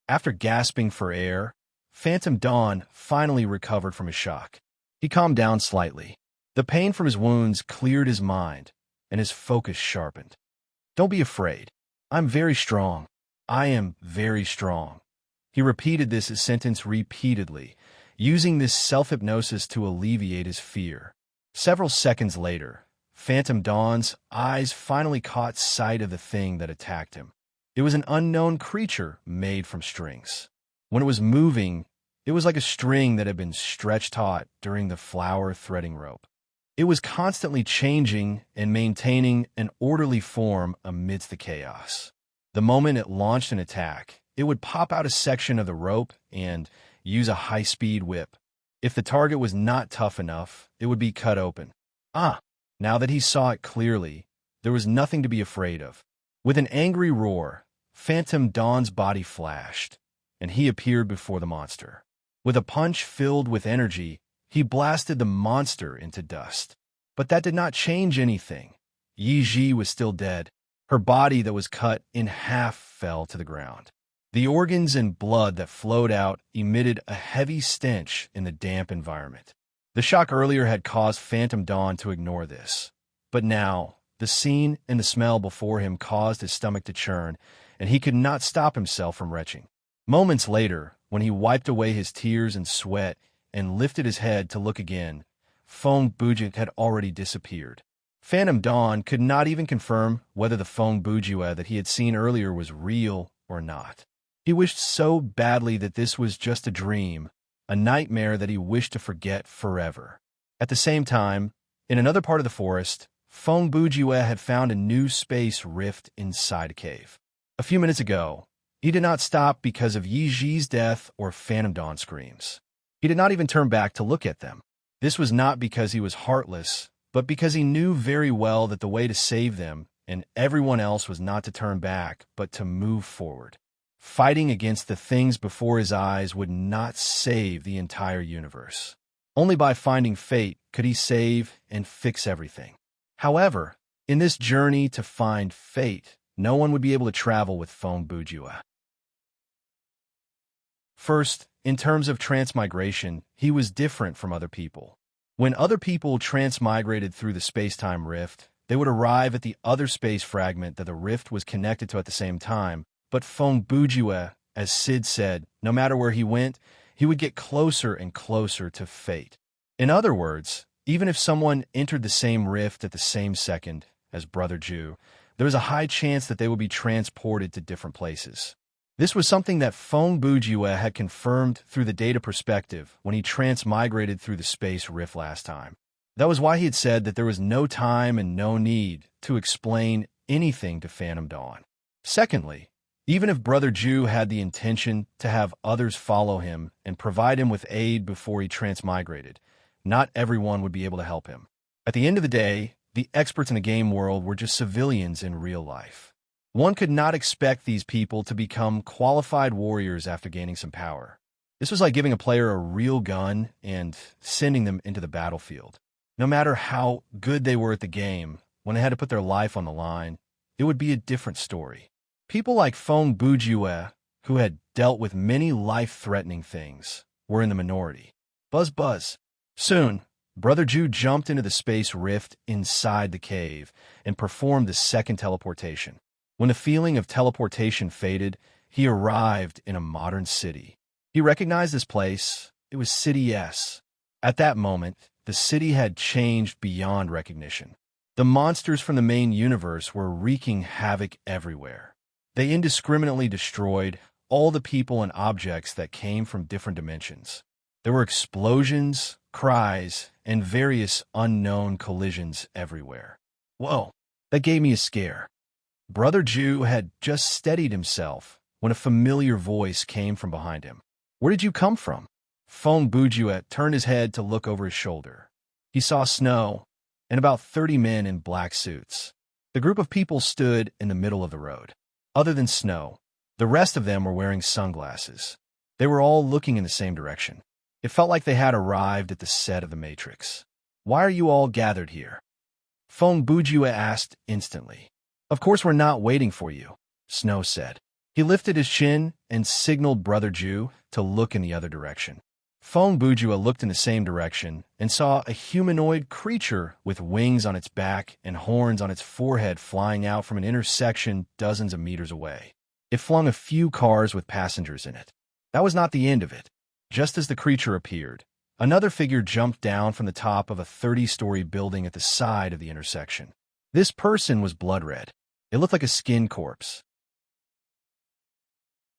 After gasping for air, Phantom Dawn finally recovered from his shock. He calmed down slightly. The pain from his wounds cleared his mind, and his focus sharpened. Don't be afraid. I'm very strong. I am very strong. He repeated this sentence repeatedly, using this self-hypnosis to alleviate his fear. Several seconds later, Phantom Dawn's eyes finally caught sight of the thing that attacked him. It was an unknown creature made from strings. When it was moving, it was like a string that had been stretched taut during the flower threading rope. It was constantly changing and maintaining an orderly form amidst the chaos. The moment it launched an attack, it would pop out a section of the rope and use a high-speed whip. If the target was not tough enough, it would be cut open. Now that he saw it clearly, there was nothing to be afraid of. With an angry roar, Phantom Dawn's body flashed, and he appeared before the monster. With a punch filled with energy, he blasted the monster into dust. But that did not change anything. Yi was still dead. Her body that was cut in half fell to the ground. The organs and blood that flowed out emitted a heavy stench in the damp environment. The shock earlier had caused Phantom Dawn to ignore this. But now, the scene and the smell before him caused his stomach to churn, and he could not stop himself from retching. Moments later, when he wiped away his tears and sweat and lifted his head to look again, Feng Bujue had already disappeared. Phantom Dawn could not even confirm whether the Feng Bujue that he had seen earlier was real or not. He wished so badly that this was just a dream, a nightmare that he wished to forget forever. At the same time, in another part of the forest, Feng Bujue had found a new space rift inside a cave. A few minutes ago, he did not stop because of Yi's death or Phantom Dawn screams. He did not even turn back to look at them. This was not because he was heartless, but because he knew very well that the way to save them and everyone else was not to turn back, but to move forward. Fighting against the things before his eyes would not save the entire universe. Only by finding fate could he save and fix everything. However, In this journey to find fate, no one would be able to travel with Fong Bujue. First, in terms of transmigration, he was different from other people. When other people transmigrated through the space-time rift, they would arrive at the other space fragment that the rift was connected to at the same time, but Fong Bujue, as Sid said, no matter where he went, he would get closer and closer to fate. In other words, even if someone entered the same rift at the same second as Brother Ju, there was a high chance that they would be transported to different places. This was something that Fong Bujue had confirmed through the data perspective when he transmigrated through the space rift last time. That was why he had said that there was no time and no need to explain anything to Phantom Dawn. Secondly, even if Brother Ju had the intention to have others follow him and provide him with aid before he transmigrated, not everyone would be able to help him. At the end of the day, the experts in the game world were just civilians in real life. One could not expect these people to become qualified warriors after gaining some power. This was like giving a player a real gun and sending them into the battlefield. No matter how good they were at the game, when they had to put their life on the line, it would be a different story. People like Fong Bujue, who had dealt with many life-threatening things, were in the minority. Buzz buzz. Soon, Brother Ju jumped into the space rift inside the cave and performed the second teleportation. When the feeling of teleportation faded, he arrived in a modern city. He recognized this place. It was City S. At that moment, the city had changed beyond recognition. The monsters from the main universe were wreaking havoc everywhere. They indiscriminately destroyed all the people and objects that came from different dimensions. There were explosions, cries, and various unknown collisions everywhere. Whoa, that gave me a scare. Brother Ju had just steadied himself when a familiar voice came from behind him. Where did you come from? Fong Bujue turned his head to look over his shoulder. He saw Snow and about 30 men in black suits. The group of people stood in the middle of the road. Other than Snow, the rest of them were wearing sunglasses. They were all looking in the same direction. It felt like they had arrived at the set of The Matrix. Why are you all gathered here? Fong Bujue asked instantly. Of course we're not waiting for you, Snow said. He lifted his chin and signaled Brother Ju to look in the other direction. Fong Bujue looked in the same direction and saw a humanoid creature with wings on its back and horns on its forehead flying out from an intersection dozens of meters away. It flung a few cars with passengers in it. That was not the end of it. Just as the creature appeared, another figure jumped down from the top of a 30-story building at the side of the intersection. This person was blood red. It looked like a skin corpse.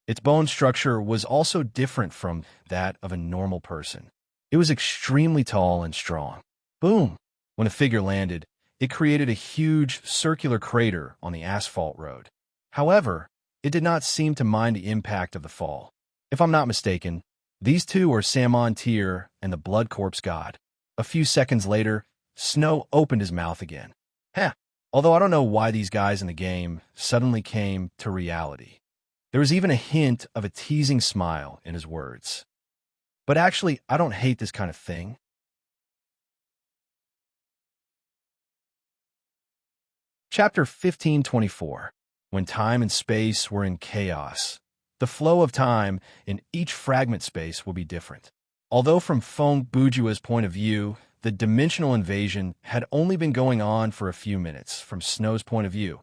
Its bone structure was also different from that of a normal person. It was extremely tall and strong. Boom! When a figure landed, it created a huge circular crater on the asphalt road. However, it did not seem to mind the impact of the fall. If I'm not mistaken, these two are Samon Tyr and the Blood Corpse God. A few seconds later, Snow opened his mouth again. Heh! Although I don't know why these guys in the game suddenly came to reality. There was even a hint of a teasing smile in his words. But actually, I don't hate this kind of thing. Chapter 1524. When time and space were in chaos. The flow of time in each fragment space will be different. Although from Fong Bujue's point of view, the dimensional invasion had only been going on for a few minutes. From Snow's point of view,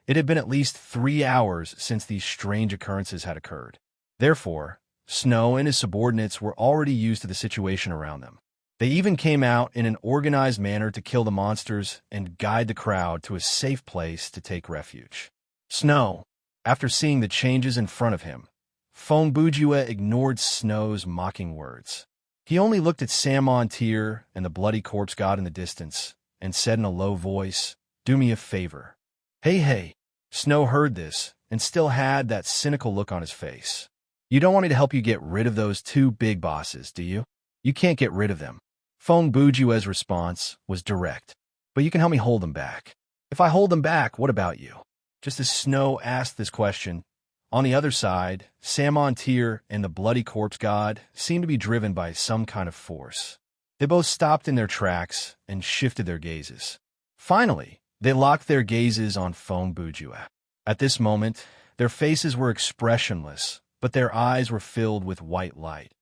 it had been at least 3 hours since these strange occurrences had occurred. Therefore, Snow and his subordinates were already used to the situation around them. They even came out in an organized manner to kill the monsters and guide the crowd to a safe place to take refuge. Snow, after seeing the changes in front of him, Fong Bujue ignored Snow's mocking words. He only looked at Samon Tyr and the Bloody Corpse God in the distance and said in a low voice, "Do me a favor." Hey. Snow heard this and still had that cynical look on his face. You don't want me to help you get rid of those two big bosses, do you? You can't get rid of them. Fong Bujue's response was direct. But you can help me hold them back. If I hold them back, what about you? Just as Snow asked this question, on the other side, Samon Tyr and the Bloody Corpse God seemed to be driven by some kind of force. They both stopped in their tracks and shifted their gazes. Finally, They locked their gazes on Feng Bujue. At this moment, their faces were expressionless, but their eyes were filled with white light.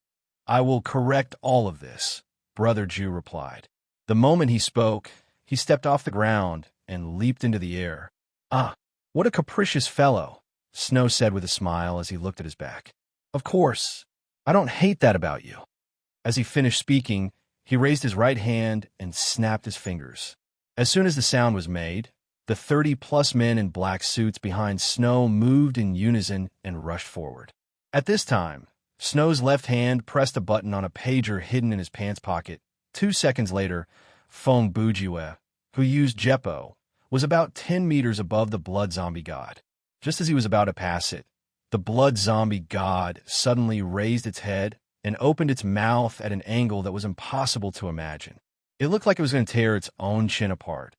"I will correct all of this," Brother Ju replied. The moment he spoke, he stepped off the ground and leaped into the air. "Ah, what a capricious fellow," Snow said with a smile as he looked at his back. "Of course, I don't hate that about you." As he finished speaking, he raised his right hand and snapped his fingers. As soon as the sound was made, the 30-plus men in black suits behind Snow moved in unison and rushed forward. At this time, Snow's left hand pressed a button on a pager hidden in his pants pocket. 2 seconds later, Feng Bujue, who used Jeppo, was about 10 meters above the blood zombie god. Just as he was about to pass it, the blood zombie god suddenly raised its head and opened its mouth at an angle that was impossible to imagine. It looked like it was going to tear its own chin apart,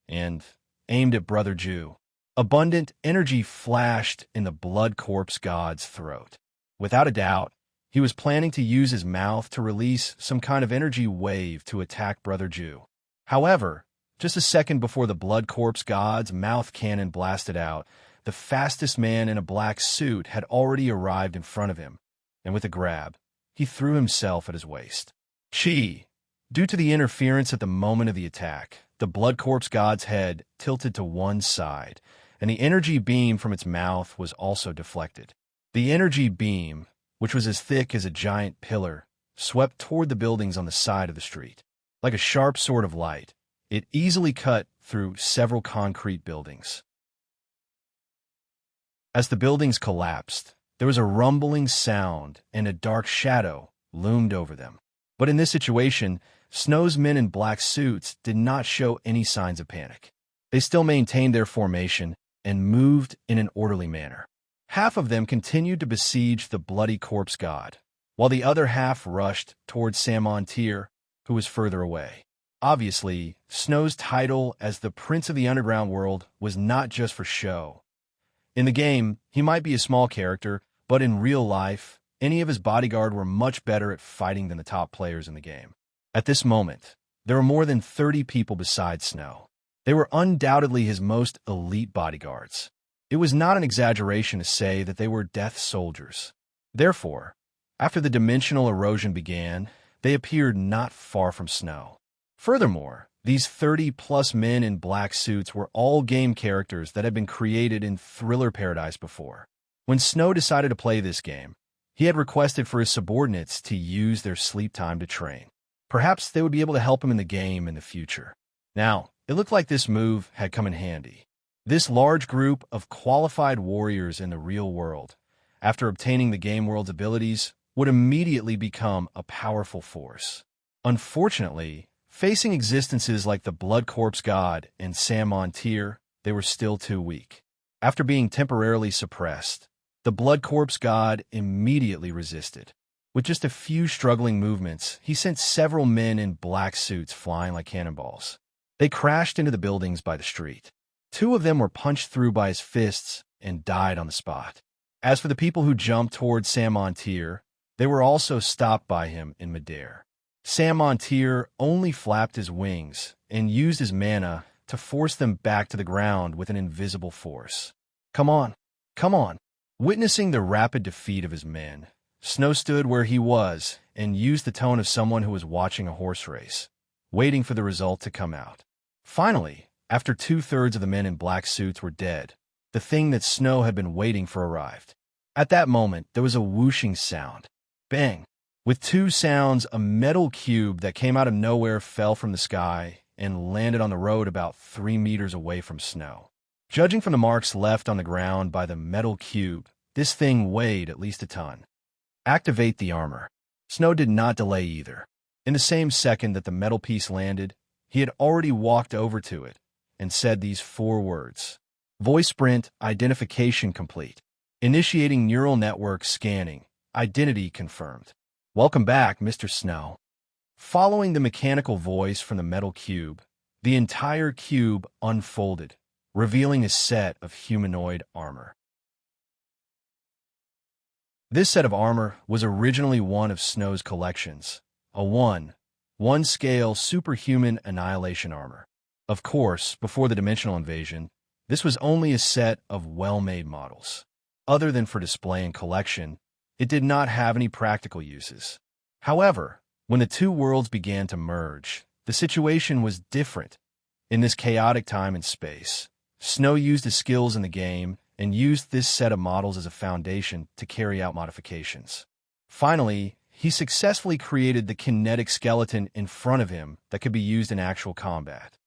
and aimed at Brother Ju. Abundant energy flashed in the blood corpse god's throat. Without a doubt, he was planning to use his mouth to release some kind of energy wave to attack Brother Ju. However, just a second before the blood corpse god's mouth cannon blasted out, the fastest man in a black suit had already arrived in front of him, and with a grab, he threw himself at his waist. Chi! Due to the interference at the moment of the attack, the blood corpse god's head tilted to one side, and the energy beam from its mouth was also deflected. The energy beam, which was as thick as a giant pillar, swept toward the buildings on the side of the street. Like a sharp sword of light, it easily cut through several concrete buildings. As the buildings collapsed, there was a rumbling sound and a dark shadow loomed over them. But in this situation, Snow's men in black suits did not show any signs of panic. They still maintained their formation and moved in an orderly manner. Half of them continued to besiege the bloody corpse god, while the other half rushed towards Samontier, who was further away. Obviously, Snow's title as the Prince of the Underground World was not just for show. In the game, he might be a small character, but in real life, any of his bodyguard were much better at fighting than the top players in the game. At this moment, there were more than 30 people besides Snow. They were undoubtedly his most elite bodyguards. It was not an exaggeration to say that they were death soldiers. Therefore, after the dimensional erosion began, they appeared not far from Snow. Furthermore, these 30-plus men in black suits were all game characters that had been created in Thriller Paradise before. When Snow decided to play this game, he had requested for his subordinates to use their sleep time to train. Perhaps they would be able to help him in the game in the future. Now, it looked like this move had come in handy. This large group of qualified warriors in the real world, after obtaining the game world's abilities, would immediately become a powerful force. Unfortunately, facing existences like the Blood Corpse God and Samontier, they were still too weak. After being temporarily suppressed, the Blood Corpse God immediately resisted. With just a few struggling movements, he sent several men in black suits flying like cannonballs. They crashed into the buildings by the street. 2 of them were punched through by his fists and died on the spot. As for the people who jumped towards Samontier, they were also stopped by him in midair. Samontier only flapped his wings and used his mana to force them back to the ground with an invisible force. Come on, come on. Witnessing the rapid defeat of his men, Snow stood where he was and used the tone of someone who was watching a horse race, waiting for the result to come out. Finally, after 2/3 of the men in black suits were dead, the thing that Snow had been waiting for arrived. At that moment, there was a whooshing sound. Bang! With 2 sounds, a metal cube that came out of nowhere fell from the sky and landed on the road about 3 meters away from Snow. Judging from the marks left on the ground by the metal cube, this thing weighed at least a ton. Activate the armor. Snow did not delay either. In the same second that the metal piece landed, he had already walked over to it and said these 4 words. Voice sprint, identification complete. Initiating neural network scanning. Identity confirmed. Welcome back, Mr. Snow. Following the mechanical voice from the metal cube, the entire cube unfolded, revealing a set of humanoid armor. This set of armor was originally one of Snow's collections, a 1/1 scale superhuman annihilation armor. Of course, before the dimensional invasion, this was only a set of well-made models. Other than for display and collection, it did not have any practical uses. However, when the two worlds began to merge, the situation was different. In this chaotic time and space, Snow used his skills in the game and used this set of models as a foundation to carry out modifications. Finally, he successfully created the kinetic skeleton in front of him that could be used in actual combat.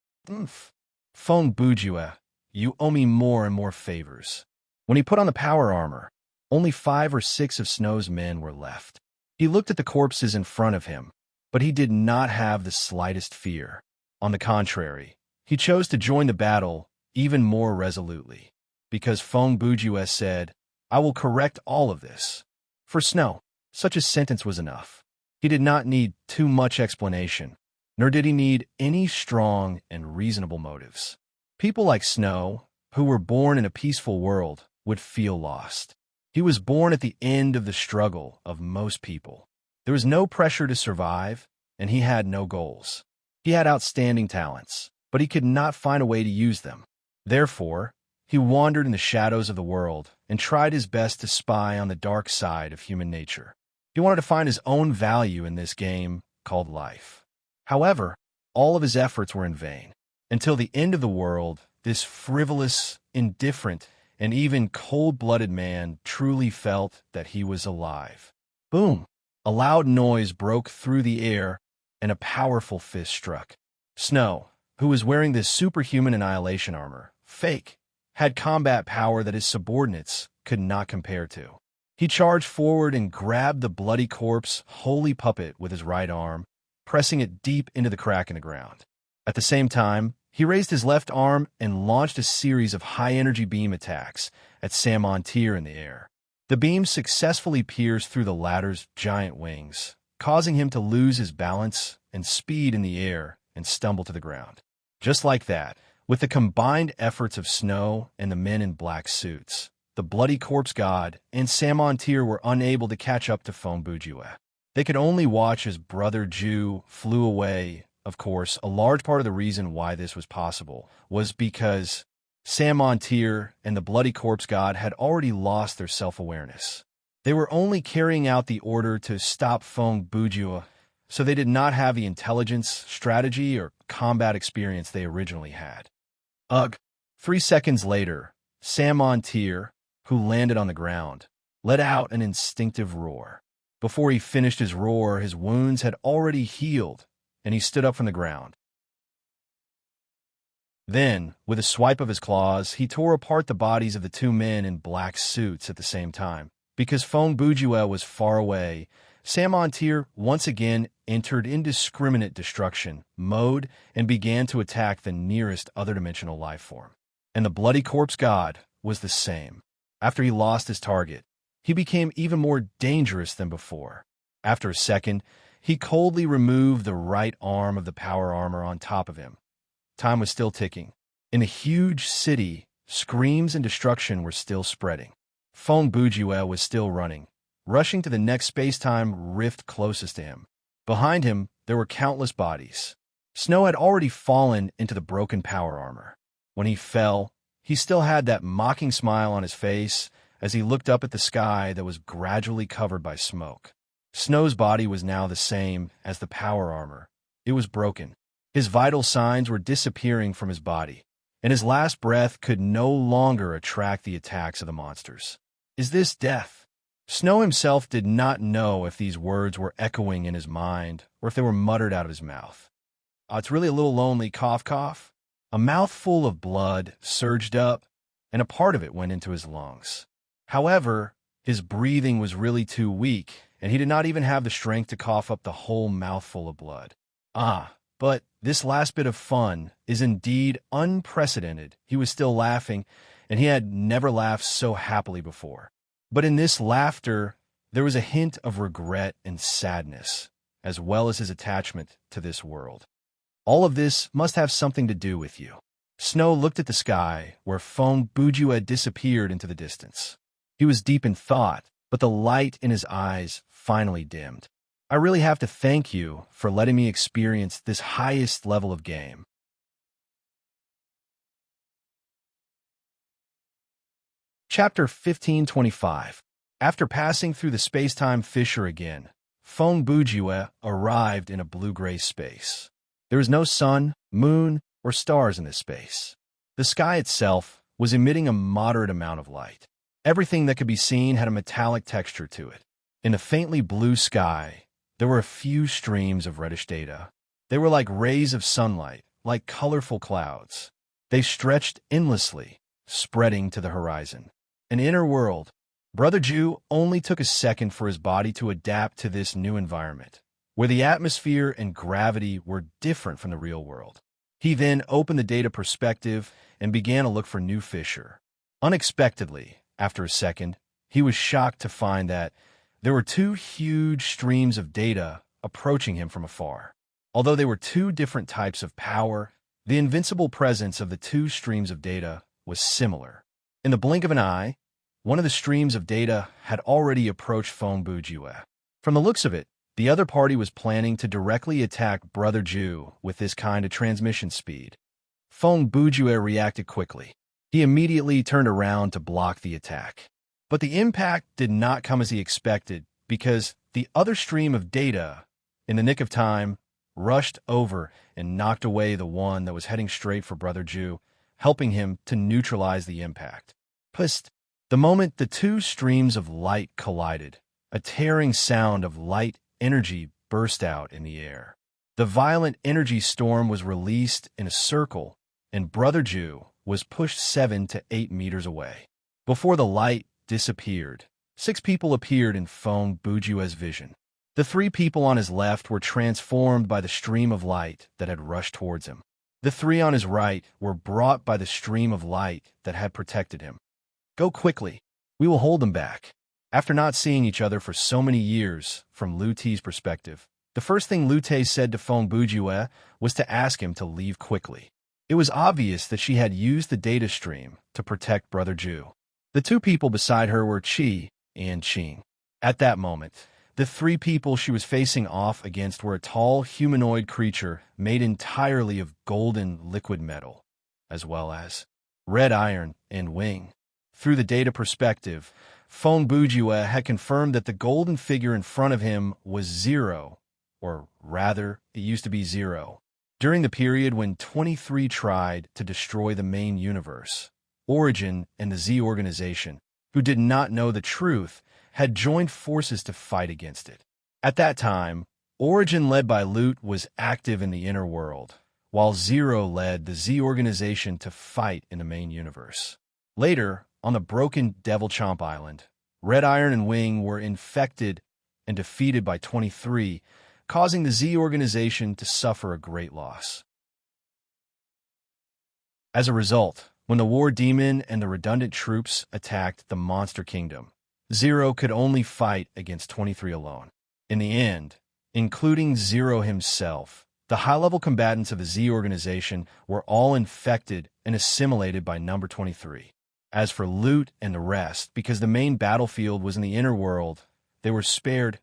Phone Bujua, you owe me more and more favors. When he put on the power armor, only 5 or 6 of Snow's men were left. He looked at the corpses in front of him, but he did not have the slightest fear. On the contrary, he chose to join the battle even more resolutely, because Phone Bujua said, I will correct all of this. For Snow, such a sentence was enough. He did not need too much explanation, nor did he need any strong and reasonable motives. People like Snow, who were born in a peaceful world, would feel lost. He was born at the end of the struggle of most people. There was no pressure to survive, and he had no goals. He had outstanding talents, but he could not find a way to use them. Therefore, he wandered in the shadows of the world and tried his best to spy on the dark side of human nature. He wanted to find his own value in this game called life. However, all of his efforts were in vain. Until the end of the world, this frivolous, indifferent, and even cold-blooded man truly felt that he was alive. Boom! A loud noise broke through the air, and a powerful fist struck. Snow, who was wearing this superhuman annihilation armor, fake, had combat power that his subordinates could not compare to. He charged forward and grabbed the bloody corpse, holy puppet, with his right arm, pressing it deep into the crack in the ground. At the same time, he raised his left arm and launched a series of high-energy beam attacks at Samontier in the air. The beams successfully pierced through the latter's giant wings, causing him to lose his balance and speed in the air and stumble to the ground. Just like that, with the combined efforts of Snow and the men in black suits, the bloody corpse god and Samontier were unable to catch up to Phone Bujua. They could only watch as Brother Jew flew away. Of course, a large part of the reason why this was possible was because Samontier and the bloody corpse god had already lost their self-awareness. They were only carrying out the order to stop Phone Bujua, so they did not have the intelligence, strategy, or combat experience they originally had. 3 seconds later, Samontier, who landed on the ground, let out an instinctive roar. Before he finished his roar, his wounds had already healed, and he stood up from the ground. Then, with a swipe of his claws, he tore apart the bodies of the 2 men in black suits at the same time. Because Phone Bujua was far away, Samontier once again entered indiscriminate destruction mode and began to attack the nearest other-dimensional life form. And the bloody corpse god was the same. After he lost his target, he became even more dangerous than before. After a second, he coldly removed the right arm of the power armor on top of him. Time was still ticking. In a huge city, screams and destruction were still spreading. Phone Bujua was still running, rushing to the next space-time rift closest to him. Behind him, there were countless bodies. Snow had already fallen into the broken power armor. When he fell, he still had that mocking smile on his face as he looked up at the sky that was gradually covered by smoke. Snow's body was now the same as the power armor. It was broken. His vital signs were disappearing from his body, and his last breath could no longer attract the attacks of the monsters. Is this death? Snow himself did not know if these words were echoing in his mind or if they were muttered out of his mouth. It's really a little lonely, cough, cough. A mouthful of blood surged up, and a part of it went into his lungs. However, his breathing was really too weak, and he did not even have the strength to cough up the whole mouthful of blood. But this last bit of fun is indeed unprecedented. He was still laughing, and he had never laughed so happily before. But in this laughter, there was a hint of regret and sadness, as well as his attachment to this world. All of this must have something to do with you. Snow looked at the sky, where Phone Bujua disappeared into the distance. He was deep in thought, but the light in his eyes finally dimmed. I really have to thank you for letting me experience this highest level of game. Chapter 1525. After passing through the space-time fissure again, Fong Bujue arrived in a blue-gray space. There was no sun, moon, or stars in this space. The sky itself was emitting a moderate amount of light. Everything that could be seen had a metallic texture to it. In the faintly blue sky, there were a few streams of reddish data. They were like rays of sunlight, like colorful clouds. They stretched endlessly, spreading to the horizon. An inner world. Brother Jew only took a second for his body to adapt to this new environment, where the atmosphere and gravity were different from the real world. He then opened the data perspective and began to look for new fissure. Unexpectedly, after a second, he was shocked to find that there were two huge streams of data approaching him from afar. Although they were two different types of power, the invincible presence of the two streams of data was similar. In the blink of an eye, one of the streams of data had already approached Fong Bujue. From the looks of it, the other party was planning to directly attack Brother Jew with this kind of transmission speed. Fong Bujue reacted quickly. He immediately turned around to block the attack. But the impact did not come as he expected, because the other stream of data, in the nick of time, rushed over and knocked away the one that was heading straight for Brother Jew, helping him to neutralize the impact. Plus, the moment the two streams of light collided, a tearing sound of light energy burst out in the air. The violent energy storm was released in a circle, and Brother Jew was pushed 7 to 8 meters away. Before the light disappeared, 6 people appeared in Fong Bujue's vision. The 3 people on his left were transformed by the stream of light that had rushed towards him. The 3 on his right were brought by the stream of light that had protected him. Go quickly. We will hold them back. After not seeing each other for so many years, from Lu Te's perspective, the first thing Lu Te said to Fong Bujue was to ask him to leave quickly. It was obvious that she had used the data stream to protect Brother Jew. The 2 people beside her were Qi and Qing. At that moment, the 3 people she was facing off against were a tall humanoid creature made entirely of golden liquid metal, as well as red iron and wing. Through the data perspective, Fong Bujue had confirmed that the golden figure in front of him was Zero, or rather, it used to be Zero. During the period when 23 tried to destroy the main universe, Origin and the Z organization, who did not know the truth, had joined forces to fight against it. At that time, Origin led by Loot was active in the inner world, while Zero led the Z organization to fight in the main universe. Later, on the broken Devil Chomp Island, Red Iron and Wing were infected and defeated by 23, causing the Z organization to suffer a great loss. As a result, when the War Demon and the redundant troops attacked the Monster Kingdom, Zero could only fight against 23 alone. In the end, including Zero himself, the high-level combatants of the Z organization were all infected and assimilated by number 23. As for Loot and the rest, because the main battlefield was in the inner world, they were spared.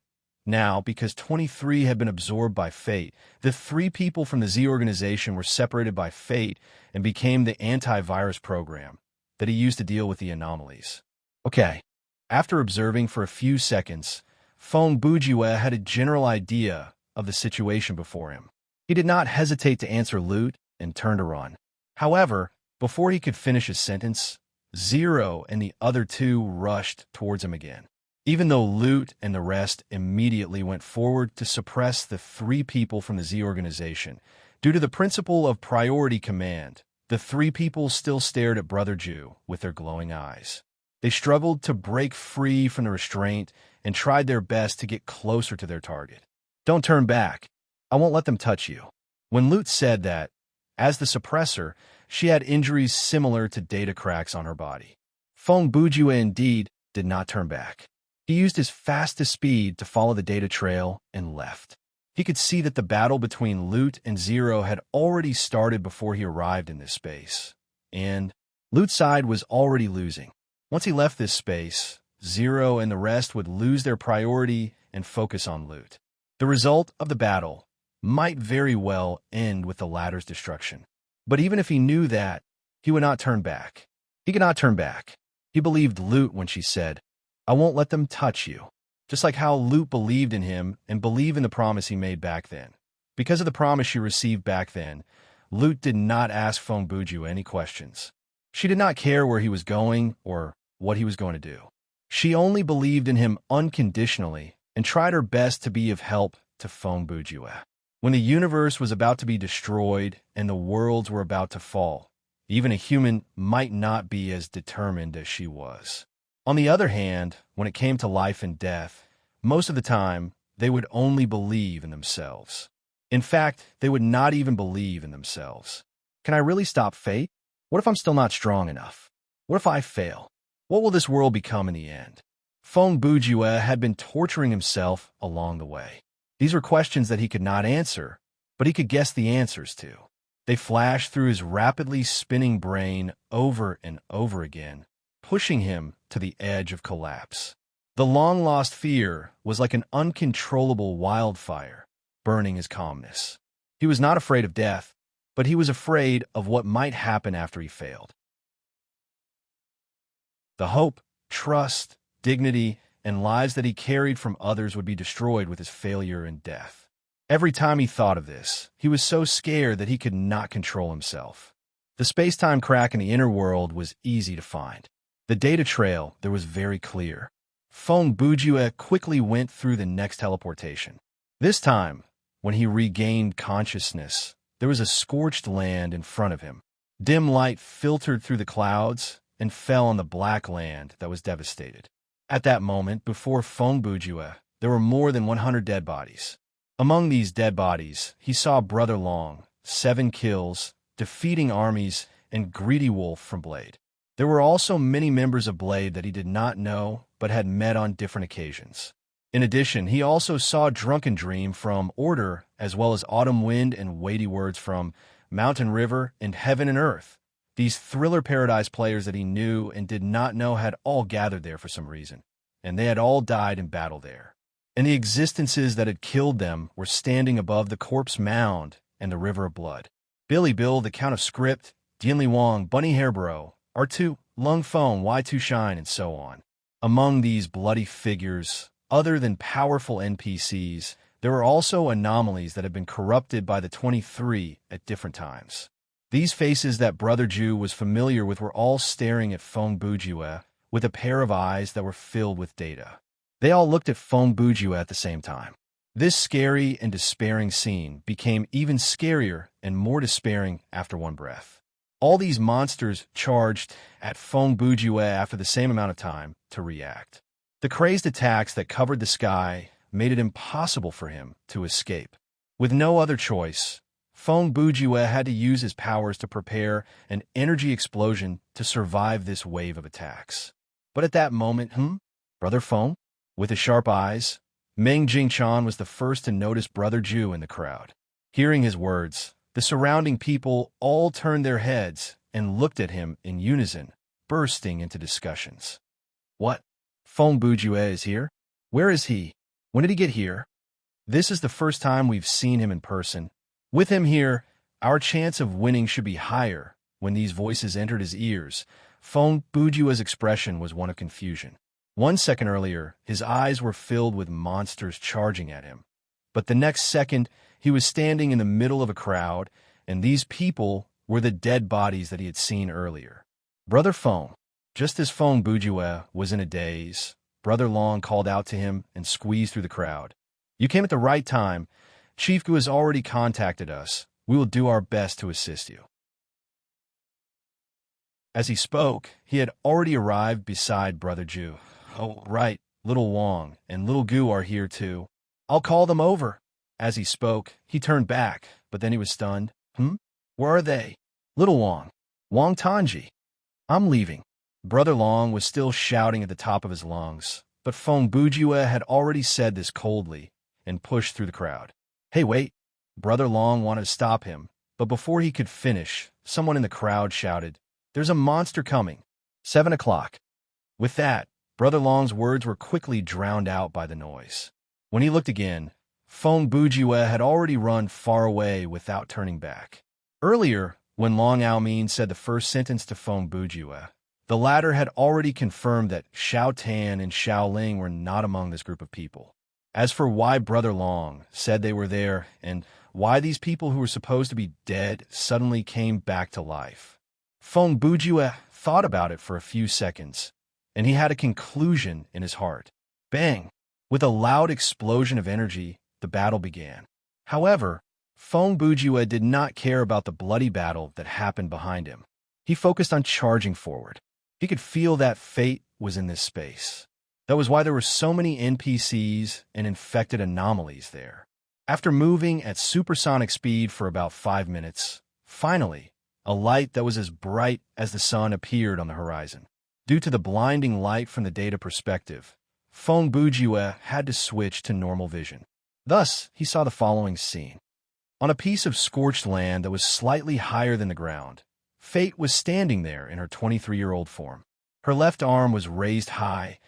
Now, because 23 had been absorbed by fate, the 3 people from the Z organization were separated by fate and became the antivirus program that he used to deal with the anomalies. Okay, after observing for a few seconds, Fong Bujue had a general idea of the situation before him. He did not hesitate to answer Loot and turned to run. However, before he could finish his sentence, Zero and the other 2 rushed towards him again. Even though Loot and the rest immediately went forward to suppress the 3 people from the Z organization, due to the principle of priority command, the 3 people still stared at Brother Jew with their glowing eyes. They struggled to break free from the restraint and tried their best to get closer to their target. Don't turn back. I won't let them touch you. When Loot said that, as the suppressor, she had injuries similar to data cracks on her body. Fong Bujue indeed did not turn back. He used his fastest speed to follow the data trail and left. He could see that the battle between Loot and Zero had already started before he arrived in this space, and Loot's side was already losing. Once he left this space, Zero and the rest would lose their priority and focus on Loot. The result of the battle might very well end with the latter's destruction. But even if he knew that, he would not turn back. He could not turn back. He believed Lute when she said, "I won't let them touch you." Just like how Lute believed in him and believed in the promise he made back then. Because of the promise she received back then, Lute did not ask Feng Buju any questions. She did not care where he was going or what he was going to do. She only believed in him unconditionally and tried her best to be of help to Feng Buju. When the universe was about to be destroyed and the worlds were about to fall, even a human might not be as determined as she was. On the other hand, when it came to life and death, most of the time, they would only believe in themselves. In fact, they would not even believe in themselves. Can I really stop fate? What if I'm still not strong enough? What if I fail? What will this world become in the end? Feng Buju had been torturing himself along the way. These were questions that he could not answer, but he could guess the answers to. They flashed through his rapidly spinning brain over and over again, pushing him to the edge of collapse. The long-lost fear was like an uncontrollable wildfire, burning his calmness. He was not afraid of death, but he was afraid of what might happen after he failed. The hope, trust, dignity, and lives that he carried from others would be destroyed with his failure and death. Every time he thought of this, he was so scared that he could not control himself. The space-time crack in the inner world was easy to find. The data trail there was very clear. Feng Buju quickly went through the next teleportation. This time, when he regained consciousness, there was a scorched land in front of him. Dim light filtered through the clouds and fell on the black land that was devastated. At that moment, before Feng Buju, there were more than 100 dead bodies. Among these dead bodies, he saw Brother Long, 7 kills, defeating armies, and Greedy Wolf from Blade. There were also many members of Blade that he did not know but had met on different occasions. In addition, he also saw Drunken Dream from Order, as well as Autumn Wind and Weighty Words from Mountain River and Heaven and Earth. These Thriller Paradise players that he knew and did not know had all gathered there for some reason, and they had all died in battle there. And the existences that had killed them were standing above the corpse mound and the river of blood. Billy Bill, the Count of Script, Dianli Wong, Bunny Hairbro, R2, Lung Feng, Y2 Shine, and so on. Among these bloody figures, other than powerful NPCs, there were also anomalies that had been corrupted by the 23 at different times. These faces that Brother Ju was familiar with were all staring at Feng Buju with a pair of eyes that were filled with data. They all looked at Feng Buju at the same time. This scary and despairing scene became even scarier and more despairing after one breath. All these monsters charged at Feng Buju after the same amount of time to react. The crazed attacks that covered the sky made it impossible for him to escape. With no other choice, Feng Buju had to use his powers to prepare an energy explosion to survive this wave of attacks. But at that moment, Brother Feng? With his sharp eyes, Meng Jingchan was the first to notice Brother Ju in the crowd. Hearing his words, the surrounding people all turned their heads and looked at him in unison, bursting into discussions. What? Feng Buju is here? Where is he? When did he get here? This is the first time we've seen him in person. With him here, our chance of winning should be higher. When these voices entered his ears, Feng Buju's expression was one of confusion. 1 second earlier, his eyes were filled with monsters charging at him. But the next second, he was standing in the middle of a crowd, and these people were the dead bodies that he had seen earlier. Brother Feng. Just as Feng Buju was in a daze, Brother Long called out to him and squeezed through the crowd. You came at the right time. Chief Gu has already contacted us. We will do our best to assist you. As he spoke, he had already arrived beside Brother Ju. Oh, right, Little Wong and Little Gu are here too. I'll call them over. As he spoke, he turned back, but then he was stunned. Where are they? Little Wong. Wong Tanji. I'm leaving. Brother Long was still shouting at the top of his lungs, but Feng Buju had already said this coldly and pushed through the crowd. Hey, wait. Brother Long wanted to stop him, but before he could finish, someone in the crowd shouted, There's a monster coming. 7 o'clock. With that, Brother Long's words were quickly drowned out by the noise. When he looked again, Feng Buju had already run far away without turning back. Earlier, when Long Aomin said the first sentence to Feng Buju, The latter had already confirmed that Xiao Tan and Xiao Ling were not among this group of people. As for why Brother Long said they were there and why these people who were supposed to be dead suddenly came back to life, Feng Bujue thought about it for a few seconds, and he had a conclusion in his heart. Bang! With a loud explosion of energy, the battle began. However, Feng Bujue did not care about the bloody battle that happened behind him. He focused on charging forward. He could feel that fate was in this space. That was why there were so many NPCs and infected anomalies there. After moving at supersonic speed for about 5 minutes, finally, a light that was as bright as the sun appeared on the horizon. Due to the blinding light from the data perspective, Feng Bujue had to switch to normal vision. Thus, he saw the following scene. On a piece of scorched land that was slightly higher than the ground, Fate was standing there in her 23-year-old form. Her left arm was raised high,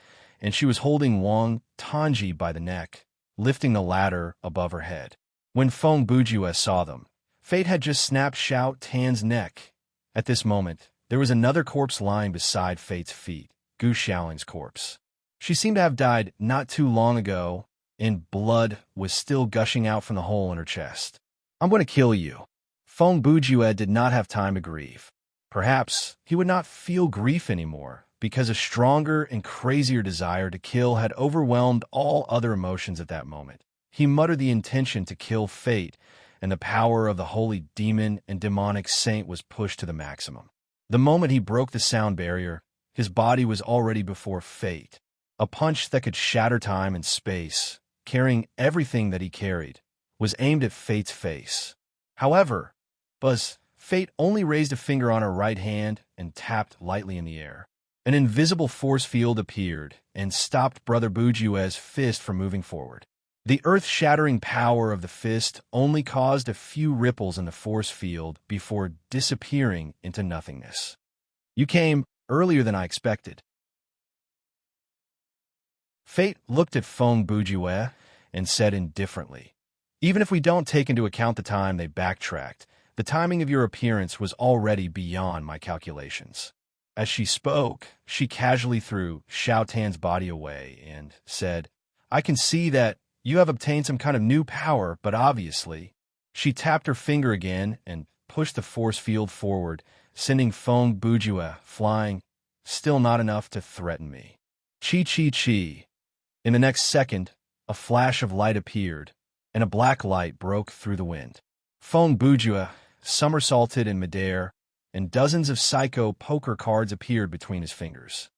and she was holding Wang Tanji by the neck, lifting the latter above her head. When Feng Bujue saw them, Fate had just snapped Xiao Tan's neck. At this moment, there was another corpse lying beside Fate's feet, Gu Xiaoling's corpse. She seemed to have died not too long ago, and blood was still gushing out from the hole in her chest. I'm going to kill you. Feng Bujue did not have time to grieve. Perhaps he would not feel grief anymore, because a stronger and crazier desire to kill had overwhelmed all other emotions at that moment. He muttered the intention to kill Fate, and the power of the holy demon and demonic saint was pushed to the maximum. The moment he broke the sound barrier, his body was already before Fate. A punch that could shatter time and space, carrying everything that he carried, was aimed at Fate's face. However, Fate only raised a finger on her right hand and tapped lightly in the air. An invisible force field appeared and stopped Brother Bujue's fist from moving forward. The earth-shattering power of the fist only caused a few ripples in the force field before disappearing into nothingness. You came earlier than I expected. Fate looked at Feng Bujue and said indifferently, even if we don't take into account the time they backtracked, the timing of your appearance was already beyond my calculations. As she spoke, she casually threw Xiao Tan's body away and said, I can see that you have obtained some kind of new power, but obviously. She tapped her finger again and pushed the force field forward, sending Feng Bujue flying, still not enough to threaten me. Chi. In the next second, a flash of light appeared, and a black light broke through the wind. Feng Bujue somersaulted in midair, and dozens of psycho poker cards appeared between his fingers.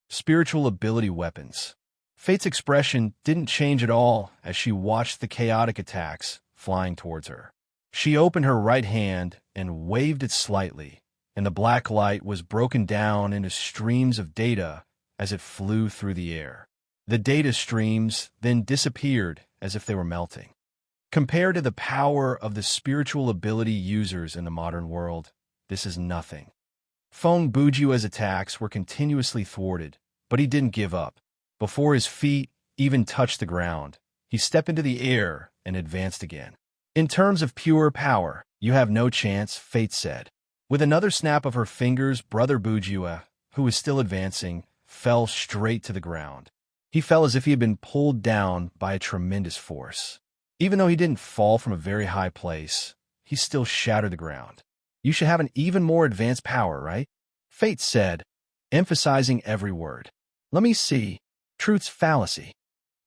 Spiritual ability weapons. Fate's expression didn't change at all as she watched the chaotic attacks flying towards her. She opened her right hand and waved it slightly, and the black light was broken down into streams of data as it flew through the air. The data streams then disappeared as if they were melting. Compared to the power of the spiritual ability users in the modern world, this is nothing. Feng Bujue's attacks were continuously thwarted, but he didn't give up. Before his feet even touched the ground, he stepped into the air and advanced again. In terms of pure power, you have no chance, Fate said. With another snap of her fingers, Brother Bujue, who was still advancing, fell straight to the ground. He fell as if he had been pulled down by a tremendous force. Even though he didn't fall from a very high place, he still shattered the ground. You should have an even more advanced power, right? Fate said, emphasizing every word. Let me see. Truth's fallacy.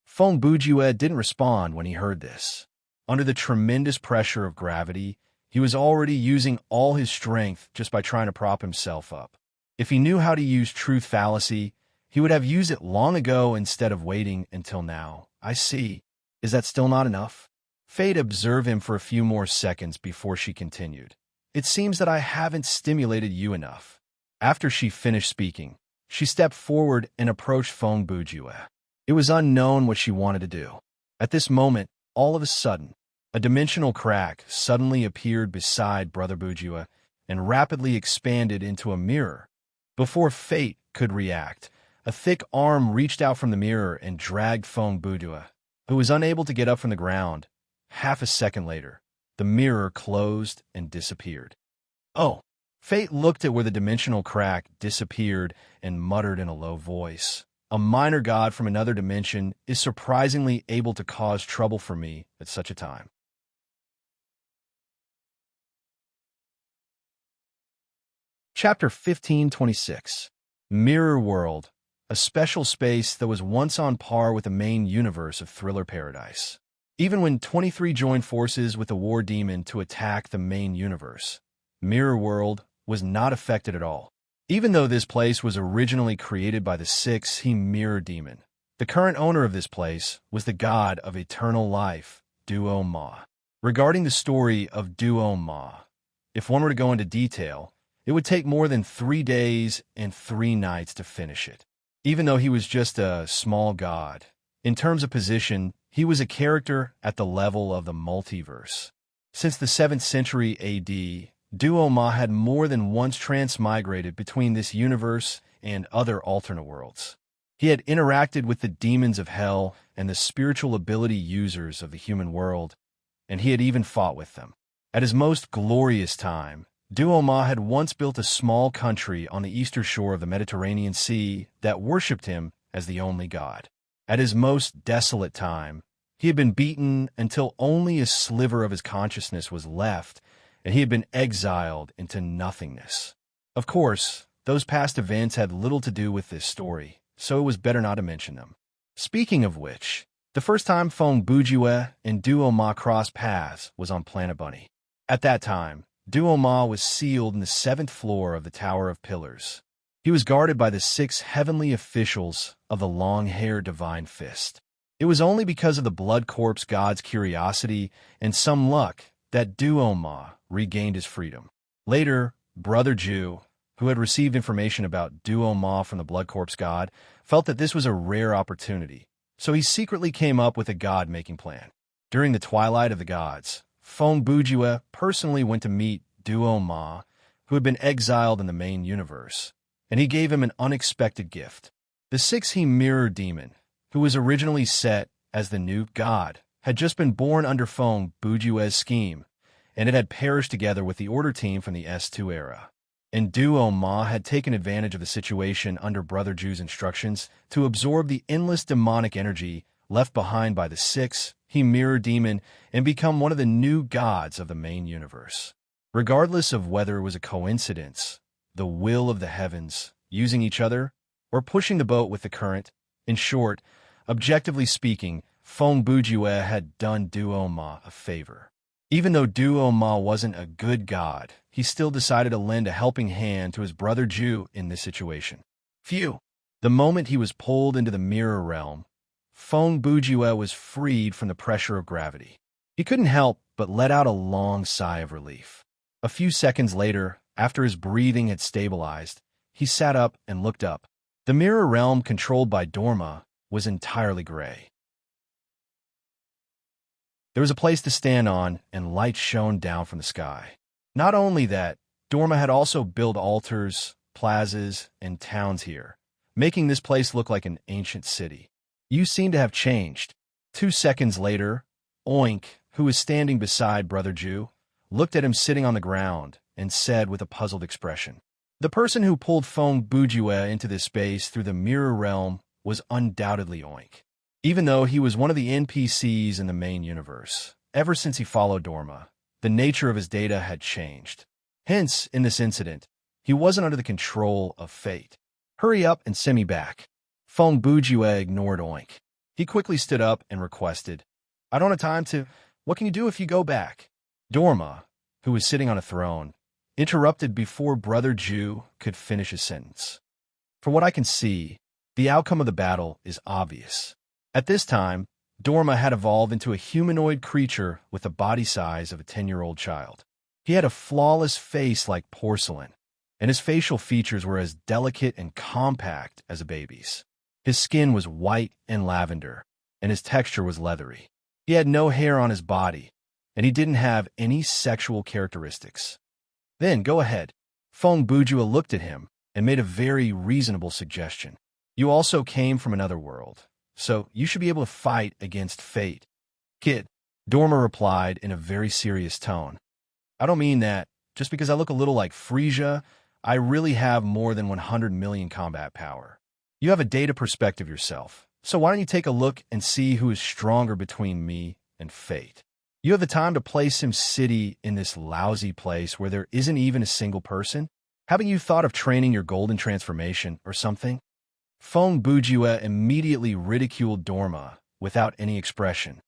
Feng Bujue didn't respond when he heard this. Under the tremendous pressure of gravity, he was already using all his strength just by trying to prop himself up. If he knew how to use truth fallacy, he would have used it long ago instead of waiting until now. I see. Is that still not enough? Fate observed him for a few more seconds before she continued. It seems that I haven't stimulated you enough. After she finished speaking, she stepped forward and approached Feng Bujue. It was unknown what she wanted to do. At this moment, all of a sudden, a dimensional crack suddenly appeared beside Brother Bujue and rapidly expanded into a mirror. Before Fate could react, a thick arm reached out from the mirror and dragged Feng Bujue, who was unable to get up from the ground. Half a second later, the mirror closed and disappeared. Oh, Fate looked at where the dimensional crack disappeared and muttered in a low voice. A minor god from another dimension is surprisingly able to cause trouble for me at such a time. Chapter 1526. Mirror World, a special space that was once on par with the main universe of Thriller Paradise. Even when 23 joined forces with the War Demon to attack the main universe, Mirror World was not affected at all. Even though this place was originally created by the Six-He Mirror Demon, the current owner of this place was the god of eternal life, Duo Ma. Regarding the story of Duo Ma, if one were to go into detail, it would take more than 3 days and 3 nights to finish it. Even though he was just a small god, in terms of position, he was a character at the level of the multiverse. Since the 7th century AD, Duo Ma had more than once transmigrated between this universe and other alternate worlds. He had interacted with the demons of hell and the spiritual ability users of the human world, and he had even fought with them. At his most glorious time, Duo Ma had once built a small country on the eastern shore of the Mediterranean Sea that worshipped him as the only god. At his most desolate time, he had been beaten until only a sliver of his consciousness was left, and he had been exiled into nothingness. Of course, those past events had little to do with this story, so it was better not to mention them. Speaking of which, the first time Feng Bujue and Duo Ma crossed paths was on Planet Bunny. At that time, Duo Ma was sealed in the 7th floor of the Tower of Pillars. He was guarded by the 6 heavenly officials of the long-haired Divine Fist. It was only because of the Blood Corpse god's curiosity and some luck that Duo Ma regained his freedom. Later, Brother Ju, who had received information about Duo Ma from the Blood Corpse god, felt that this was a rare opportunity, so he secretly came up with a god-making plan. During the Twilight of the Gods, Feng Bujue personally went to meet Duo Ma, who had been exiled in the main universe, and he gave him an unexpected gift. The Six-He Mirror Demon, who was originally set as the new god, had just been born under Feng Bujue's scheme, and it had perished together with the Order team from the S2 era. And Duo Ma had taken advantage of the situation under Brother Ju's instructions to absorb the endless demonic energy left behind by the Six-He Mirror Demon and become one of the new gods of the main universe. Regardless of whether it was a coincidence, the will of the heavens, using each other, or pushing the boat with the current, in short, objectively speaking, Feng Bujue had done Duo Ma a favor. Even though Duo Ma wasn't a good god, he still decided to lend a helping hand to his brother Ju in this situation. Phew! The moment he was pulled into the mirror realm, Feng Bujue was freed from the pressure of gravity. He couldn't help but let out a long sigh of relief. A few seconds later, after his breathing had stabilized, he sat up and looked up. The mirror realm controlled by Dorma was entirely gray. There was a place to stand on, and light shone down from the sky. Not only that, Dorma had also built altars, plazas, and towns here, making this place look like an ancient city. You seem to have changed. 2 seconds later, Oink, who was standing beside Brother Ju, looked at him sitting on the ground and said with a puzzled expression, "The person who pulled Feng Bujue into this space through the mirror realm was undoubtedly Oink. Even though he was one of the NPCs in the main universe, ever since he followed Dorma, the nature of his data had changed. Hence, in this incident, he wasn't under the control of fate. Hurry up and send me back." Feng Bujue ignored Oink. He quickly stood up and requested, "I don't have time to... What can you do if you go back?" Dorma, who was sitting on a throne, interrupted before Brother Ju could finish his sentence. "For what I can see, the outcome of the battle is obvious." At this time, Dorma had evolved into a humanoid creature with the body size of a 10-year-old child. He had a flawless face like porcelain, and his facial features were as delicate and compact as a baby's. His skin was white and lavender, and his texture was leathery. He had no hair on his body, and he didn't have any sexual characteristics. "Then go ahead." Feng Bujue looked at him and made a very reasonable suggestion. "You also came from another world, so you should be able to fight against fate." "Kid," Dorma replied in a very serious tone, "I don't mean that. Just because I look a little like Frisia, I really have more than 100 million combat power. You have a data perspective yourself, so why don't you take a look and see who is stronger between me and fate? You have the time to place SimCity in this lousy place where there isn't even a single person? Haven't you thought of training your golden transformation or something? Fong Bujue immediately ridiculed Dorma without any expression.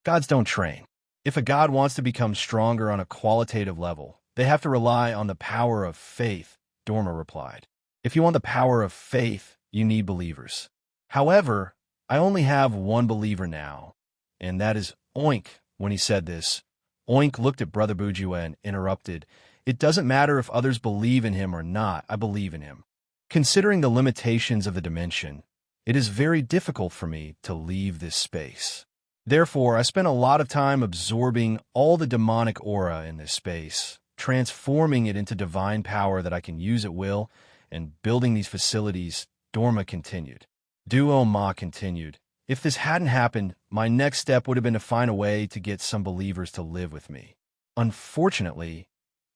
Gods don't train. If a god wants to become stronger on a qualitative level, they have to rely on the power of faith, Dorma replied. If you want the power of faith, you need believers. However, I only have one believer now, and that is Oink. When he said this, Oink looked at Brother Bujue and interrupted, "It doesn't matter if others believe in him or not, I believe in him. Considering the limitations of the dimension, it is very difficult for me to leave this space. Therefore, I spent a lot of time absorbing all the demonic aura in this space, transforming it into divine power that I can use at will, and building these facilities," Dorma continued. Duo Ma continued, "If this hadn't happened, my next step would have been to find a way to get some believers to live with me. Unfortunately,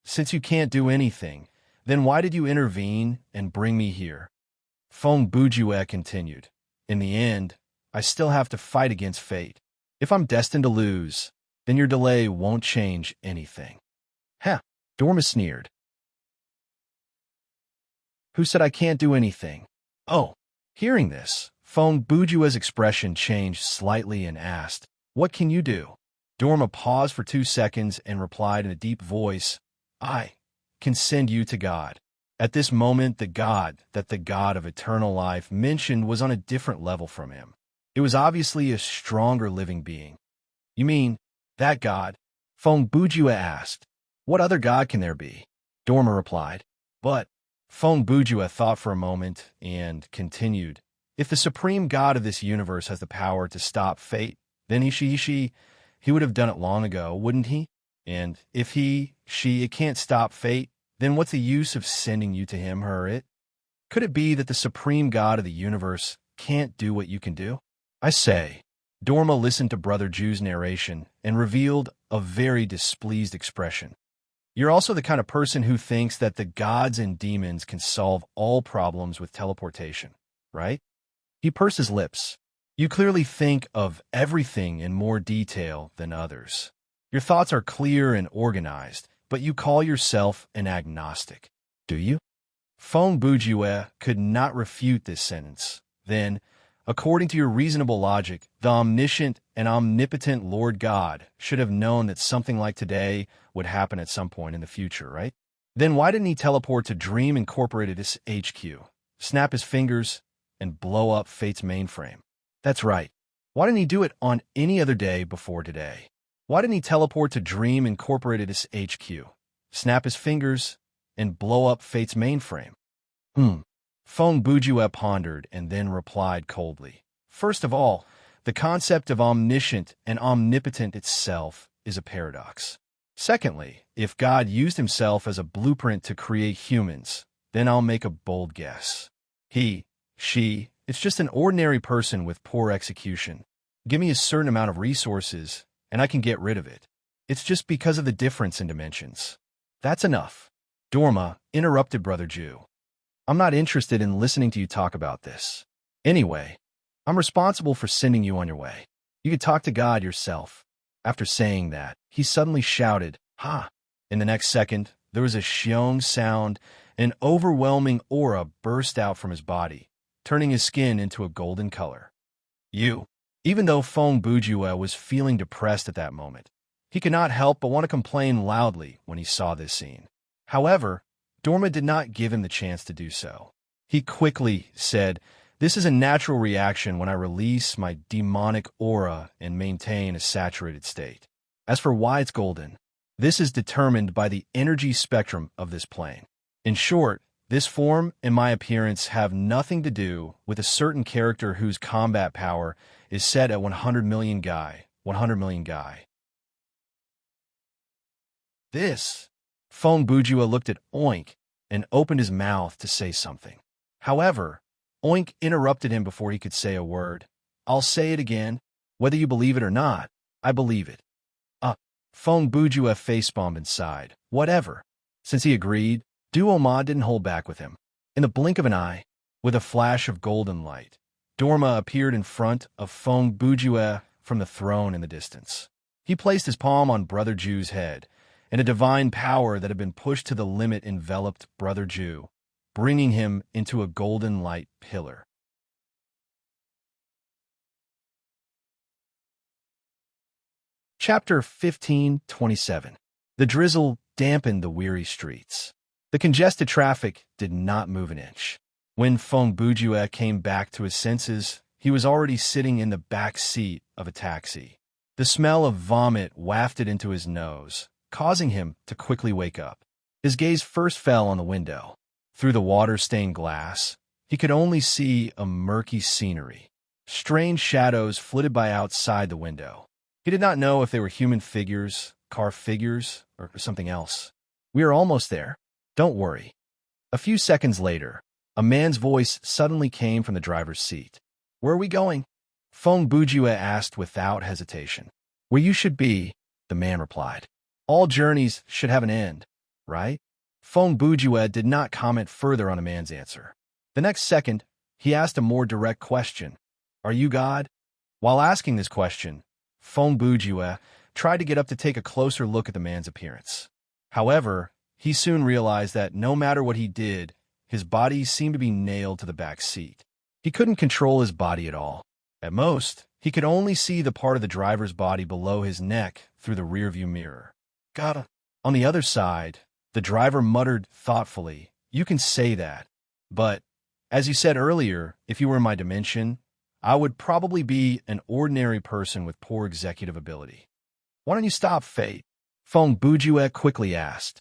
since you can't do anything, then why did you intervene and bring me here?" Fong Bujue continued, "In the end, I still have to fight against fate. If I'm destined to lose, then your delay won't change anything." "Heh," Dorma sneered. "Who said I can't do anything?" Oh, hearing this, Fong Bujue's expression changed slightly and asked, "What can you do?" Dorma paused for 2 seconds and replied in a deep voice, "I can send you to God." At this moment, the God that the God of eternal life mentioned was on a different level from him. It was obviously a stronger living being. "You mean, that God?" Fong Bujue asked. "What other God can there be?" Dorma replied. But Fong Bujue thought for a moment and continued, "If the supreme God of this universe has the power to stop fate, then he would have done it long ago, wouldn't he? And if it can't stop fate, then what's the use of sending you to him, her, it? Could it be that the supreme God of the universe can't do what you can do?" "I say." Dorma listened to Brother Jew's narration and revealed a very displeased expression. "You're also the kind of person who thinks that the gods and demons can solve all problems with teleportation, right?" He pursed his lips. "You clearly think of everything in more detail than others. Your thoughts are clear and organized, but you call yourself an agnostic, do you?" Fong Bujue could not refute this sentence. "Then, according to your reasonable logic, the omniscient and omnipotent Lord God should have known that something like today would happen at some point in the future, right? Then why didn't he teleport to Dream Incorporated's HQ, snap his fingers, and blow up Fate's mainframe? That's right. Why didn't he do it on any other day before today? Why didn't he teleport to Dream Incorporated's HQ, snap his fingers, and blow up Fate's mainframe?" Fong Bujue pondered and then replied coldly. "First of all, the concept of omniscient and omnipotent itself is a paradox. Secondly, if God used himself as a blueprint to create humans, then I'll make a bold guess. It's just an ordinary person with poor execution. Give me a certain amount of resources, and I can get rid of it. It's just because of the difference in dimensions." "That's enough." Dorma interrupted Brother Jew. "I'm not interested in listening to you talk about this. Anyway, I'm responsible for sending you on your way. You could talk to God yourself." After saying that, he suddenly shouted, "Ha!" In the next second, there was a shiong sound, an overwhelming aura burst out from his body, turning his skin into a golden color. Even though Fong Bujue was feeling depressed at that moment, he could not help but want to complain loudly when he saw this scene. However, Dorma did not give him the chance to do so. He quickly said, "This is a natural reaction when I release my demonic aura and maintain a saturated state. As for why it's golden, this is determined by the energy spectrum of this plane. In short, this form and my appearance have nothing to do with a certain character whose combat power is set at 100 million Gai. 100 million Gai. This." Fong Bujue looked at Oink and opened his mouth to say something. However, Oink interrupted him before he could say a word. "I'll say it again. Whether you believe it or not, I believe it." Fong Bujue facepalmed and sighed. "Whatever. Since he agreed, Duo Ma didn't hold back with him. In the blink of an eye, with a flash of golden light, Dorma appeared in front of Feng Bujue from the throne in the distance. He placed his palm on Brother Ju's head, and a divine power that had been pushed to the limit enveloped Brother Ju, bringing him into a golden light pillar. Chapter 15:27. The drizzle dampened the weary streets. The congested traffic did not move an inch. When Feng Bujue came back to his senses, he was already sitting in the back seat of a taxi. The smell of vomit wafted into his nose, causing him to quickly wake up. His gaze first fell on the window. Through the water-stained glass, he could only see a murky scenery. Strange shadows flitted by outside the window. He did not know if they were human figures, car figures, or something else. "We are almost there. Don't worry." A few seconds later, a man's voice suddenly came from the driver's seat. "Where are we going?" Feng Bujue asked without hesitation. "Where you should be," the man replied. "All journeys should have an end, right?" Feng Bujue did not comment further on the man's answer. The next second, he asked a more direct question. "Are you God?" While asking this question, Feng Bujue tried to get up to take a closer look at the man's appearance. However, he soon realized that no matter what he did, his body seemed to be nailed to the back seat. He couldn't control his body at all. At most, he could only see the part of the driver's body below his neck through the rearview mirror. "Gotta." On the other side, the driver muttered thoughtfully, "You can say that, but, as you said earlier, if you were in my dimension, I would probably be an ordinary person with poor executive ability. Why don't you stop, Fate?" Feng Bujue quickly asked.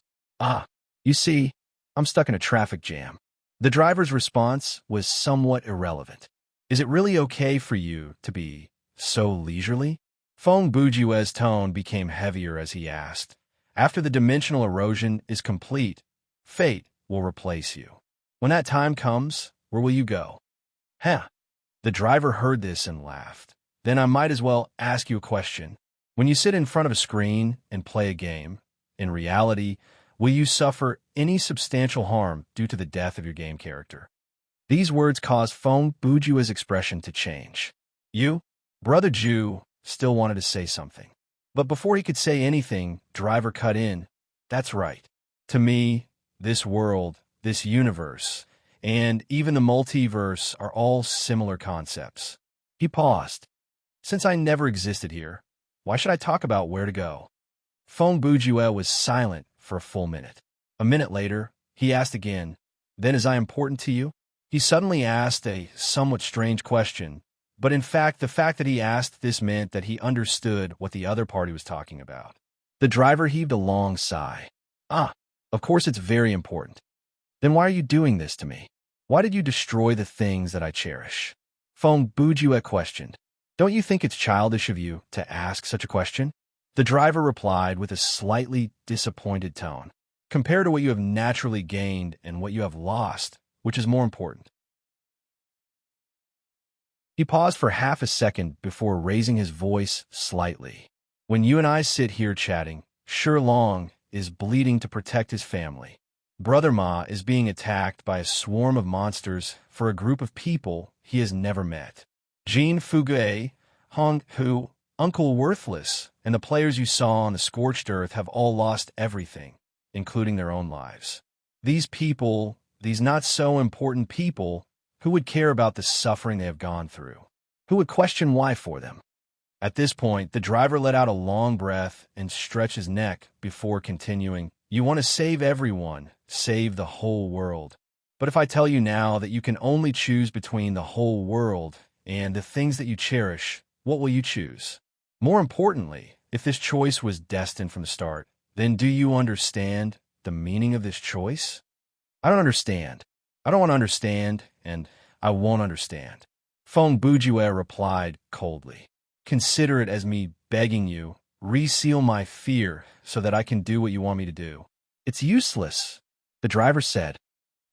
You see, I'm stuck in a traffic jam." The driver's response was somewhat irrelevant. "Is it really okay for you to be so leisurely?" Feng Bujue's tone became heavier as he asked. "After the dimensional erosion is complete, Fate will replace you. When that time comes, where will you go?" "Huh." The driver heard this and laughed. "Then I might as well ask you a question. When you sit in front of a screen and play a game, in reality, will you suffer any substantial harm due to the death of your game character?" These words caused Feng Bujue's expression to change. "You?" Brother Ju still wanted to say something. But before he could say anything, driver cut in. "That's right. To me, this world, this universe, and even the multiverse are all similar concepts." He paused. "Since I never existed here, why should I talk about where to go?" Feng Bujue was silent for a full minute. A minute later, he asked again, "Then is I important to you?" He suddenly asked a somewhat strange question, but in fact, the fact that he asked this meant that he understood what the other party was talking about. The driver heaved a long sigh. Of course it's very important. Then why are you doing this to me? Why did you destroy the things that I cherish?" Feng Bujue questioned. "Don't you think it's childish of you to ask such a question?" The driver replied with a slightly disappointed tone. "Compare to what you have naturally gained and what you have lost, which is more important." He paused for half a second before raising his voice slightly. "When you and I sit here chatting, Long is bleeding to protect his family. Brother Ma is being attacked by a swarm of monsters for a group of people he has never met. Jin Fugue, Hong Hu, Uncle Worthless, and the players you saw on the scorched earth have all lost everything, including their own lives. These people, these not-so-important people, who would care about the suffering they have gone through? Who would question why for them?" At this point, the driver let out a long breath and stretched his neck before continuing. "You want to save everyone, save the whole world. But if I tell you now that you can only choose between the whole world and the things that you cherish, what will you choose? More importantly, if this choice was destined from the start, then do you understand the meaning of this choice?" "I don't understand. I don't want to understand, and I won't understand." Feng Bujue replied coldly. "Consider it as me begging you, reseal my fear so that I can do what you want me to do." "It's useless," the driver said.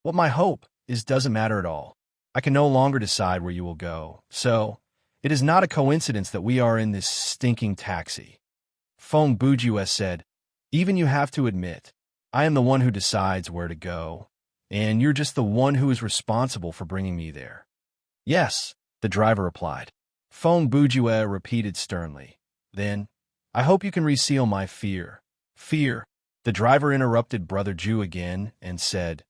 "What my hope is doesn't matter at all. I can no longer decide where you will go, so it is not a coincidence that we are in this stinking taxi." Feng Bujue said, "Even you have to admit, I am the one who decides where to go, and you're just the one who is responsible for bringing me there. Yes, the driver replied. Feng Bujue repeated sternly. Then, I hope you can reseal my fear. Fear, the driver interrupted Brother Ju again and said,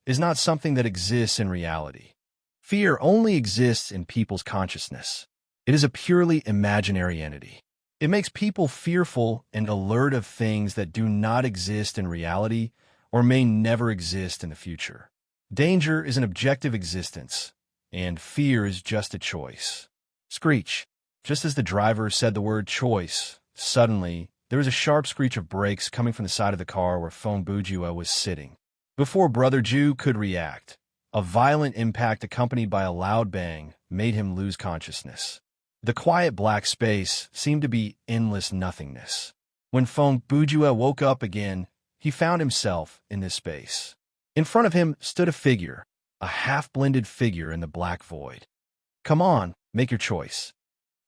is not something that exists in reality. Fear only exists in people's consciousness. It is a purely imaginary entity. It makes people fearful and alert of things that do not exist in reality or may never exist in the future. Danger is an objective existence, and fear is just a choice. Screech. Just as the driver said the word choice, suddenly, there was a sharp screech of brakes coming from the side of the car where Feng Bujue was sitting. Before Brother Ju could react, a violent impact accompanied by a loud bang made him lose consciousness. The quiet black space seemed to be endless nothingness. When Feng Bujue woke up again, he found himself in this space. In front of him stood a figure, a half-blended figure in the black void. Come on, make your choice.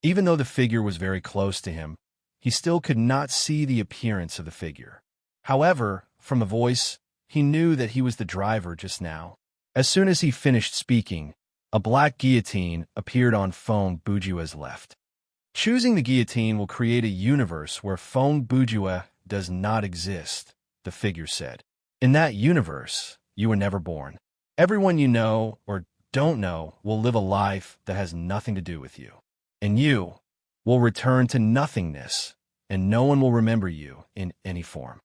Even though the figure was very close to him, he still could not see the appearance of the figure. However, from the voice, he knew that he was the driver just now. As soon as he finished speaking, a black guillotine appeared on Feng Bujue's left. Choosing the guillotine will create a universe where Feng Bujue does not exist, the figure said. In that universe, you were never born. Everyone you know or don't know will live a life that has nothing to do with you. And you will return to nothingness, and no one will remember you in any form.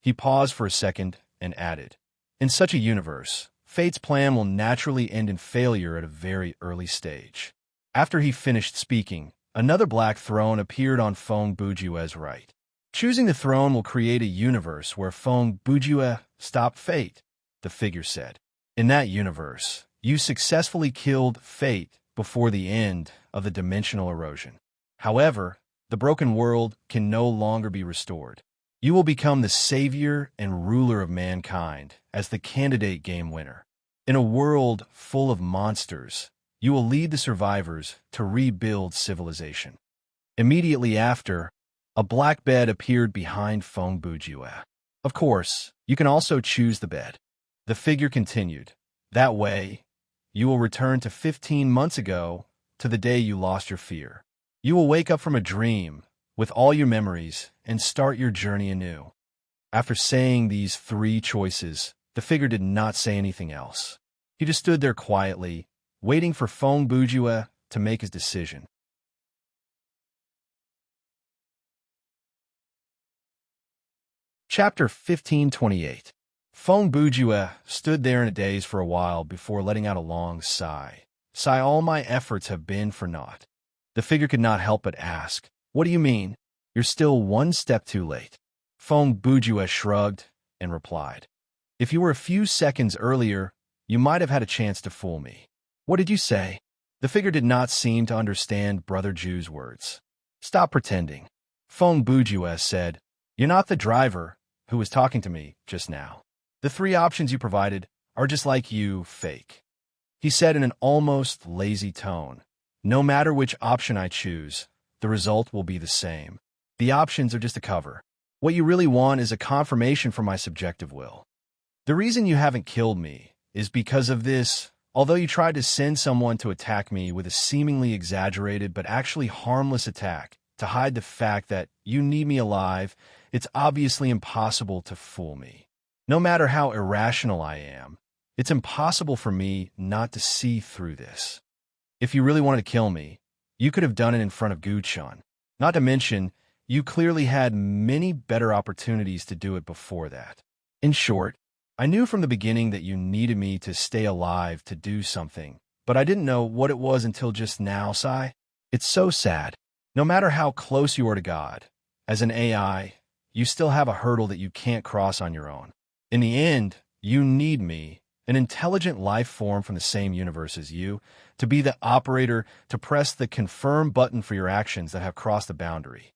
He paused for a second and added, in such a universe, fate's plan will naturally end in failure at a very early stage. After he finished speaking, another black throne appeared on Feng Bujue's right. Choosing the throne will create a universe where Feng Bujue stopped fate, the figure said. In that universe, you successfully killed fate before the end of the dimensional erosion. However, the broken world can no longer be restored. You will become the savior and ruler of mankind as the candidate game winner. In a world full of monsters, you will lead the survivors to rebuild civilization. Immediately after, a black bed appeared behind Feng Bujue. Of course, you can also choose the bed. The figure continued. That way, you will return to 15 months ago, to the day you lost your fear. You will wake up from a dream with all your memories and start your journey anew. After saying these three choices, the figure did not say anything else. He just stood there quietly, waiting for Feng Bujue to make his decision. Chapter 1528. Feng Bujue stood there in a daze for a while before letting out a long sigh. Sigh, all my efforts have been for naught. The figure could not help but ask, what do you mean? You're still one step too late. Feng Bujue shrugged and replied, if you were a few seconds earlier, you might have had a chance to fool me. What did you say? The figure did not seem to understand Brother Ju's words. Stop pretending. Feng Bujue said, you're not the driver who was talking to me just now. The three options you provided are just like you, fake. He said in an almost lazy tone, no matter which option I choose, the result will be the same. The options are just a cover. What you really want is a confirmation from my subjective will. The reason you haven't killed me is because of this. Although you tried to send someone to attack me with a seemingly exaggerated but actually harmless attack to hide the fact that you need me alive, it's obviously impossible to fool me. No matter how irrational I am, it's impossible for me not to see through this. If you really wanted to kill me, you could have done it in front of Guchun. Not to mention, you clearly had many better opportunities to do it before that. In short, I knew from the beginning that you needed me to stay alive to do something, but I didn't know what it was until just now, Sai. It's so sad. No matter how close you are to God, as an AI, you still have a hurdle that you can't cross on your own. In the end, you need me, an intelligent life form from the same universe as you, to be the operator to press the confirm button for your actions that have crossed the boundary.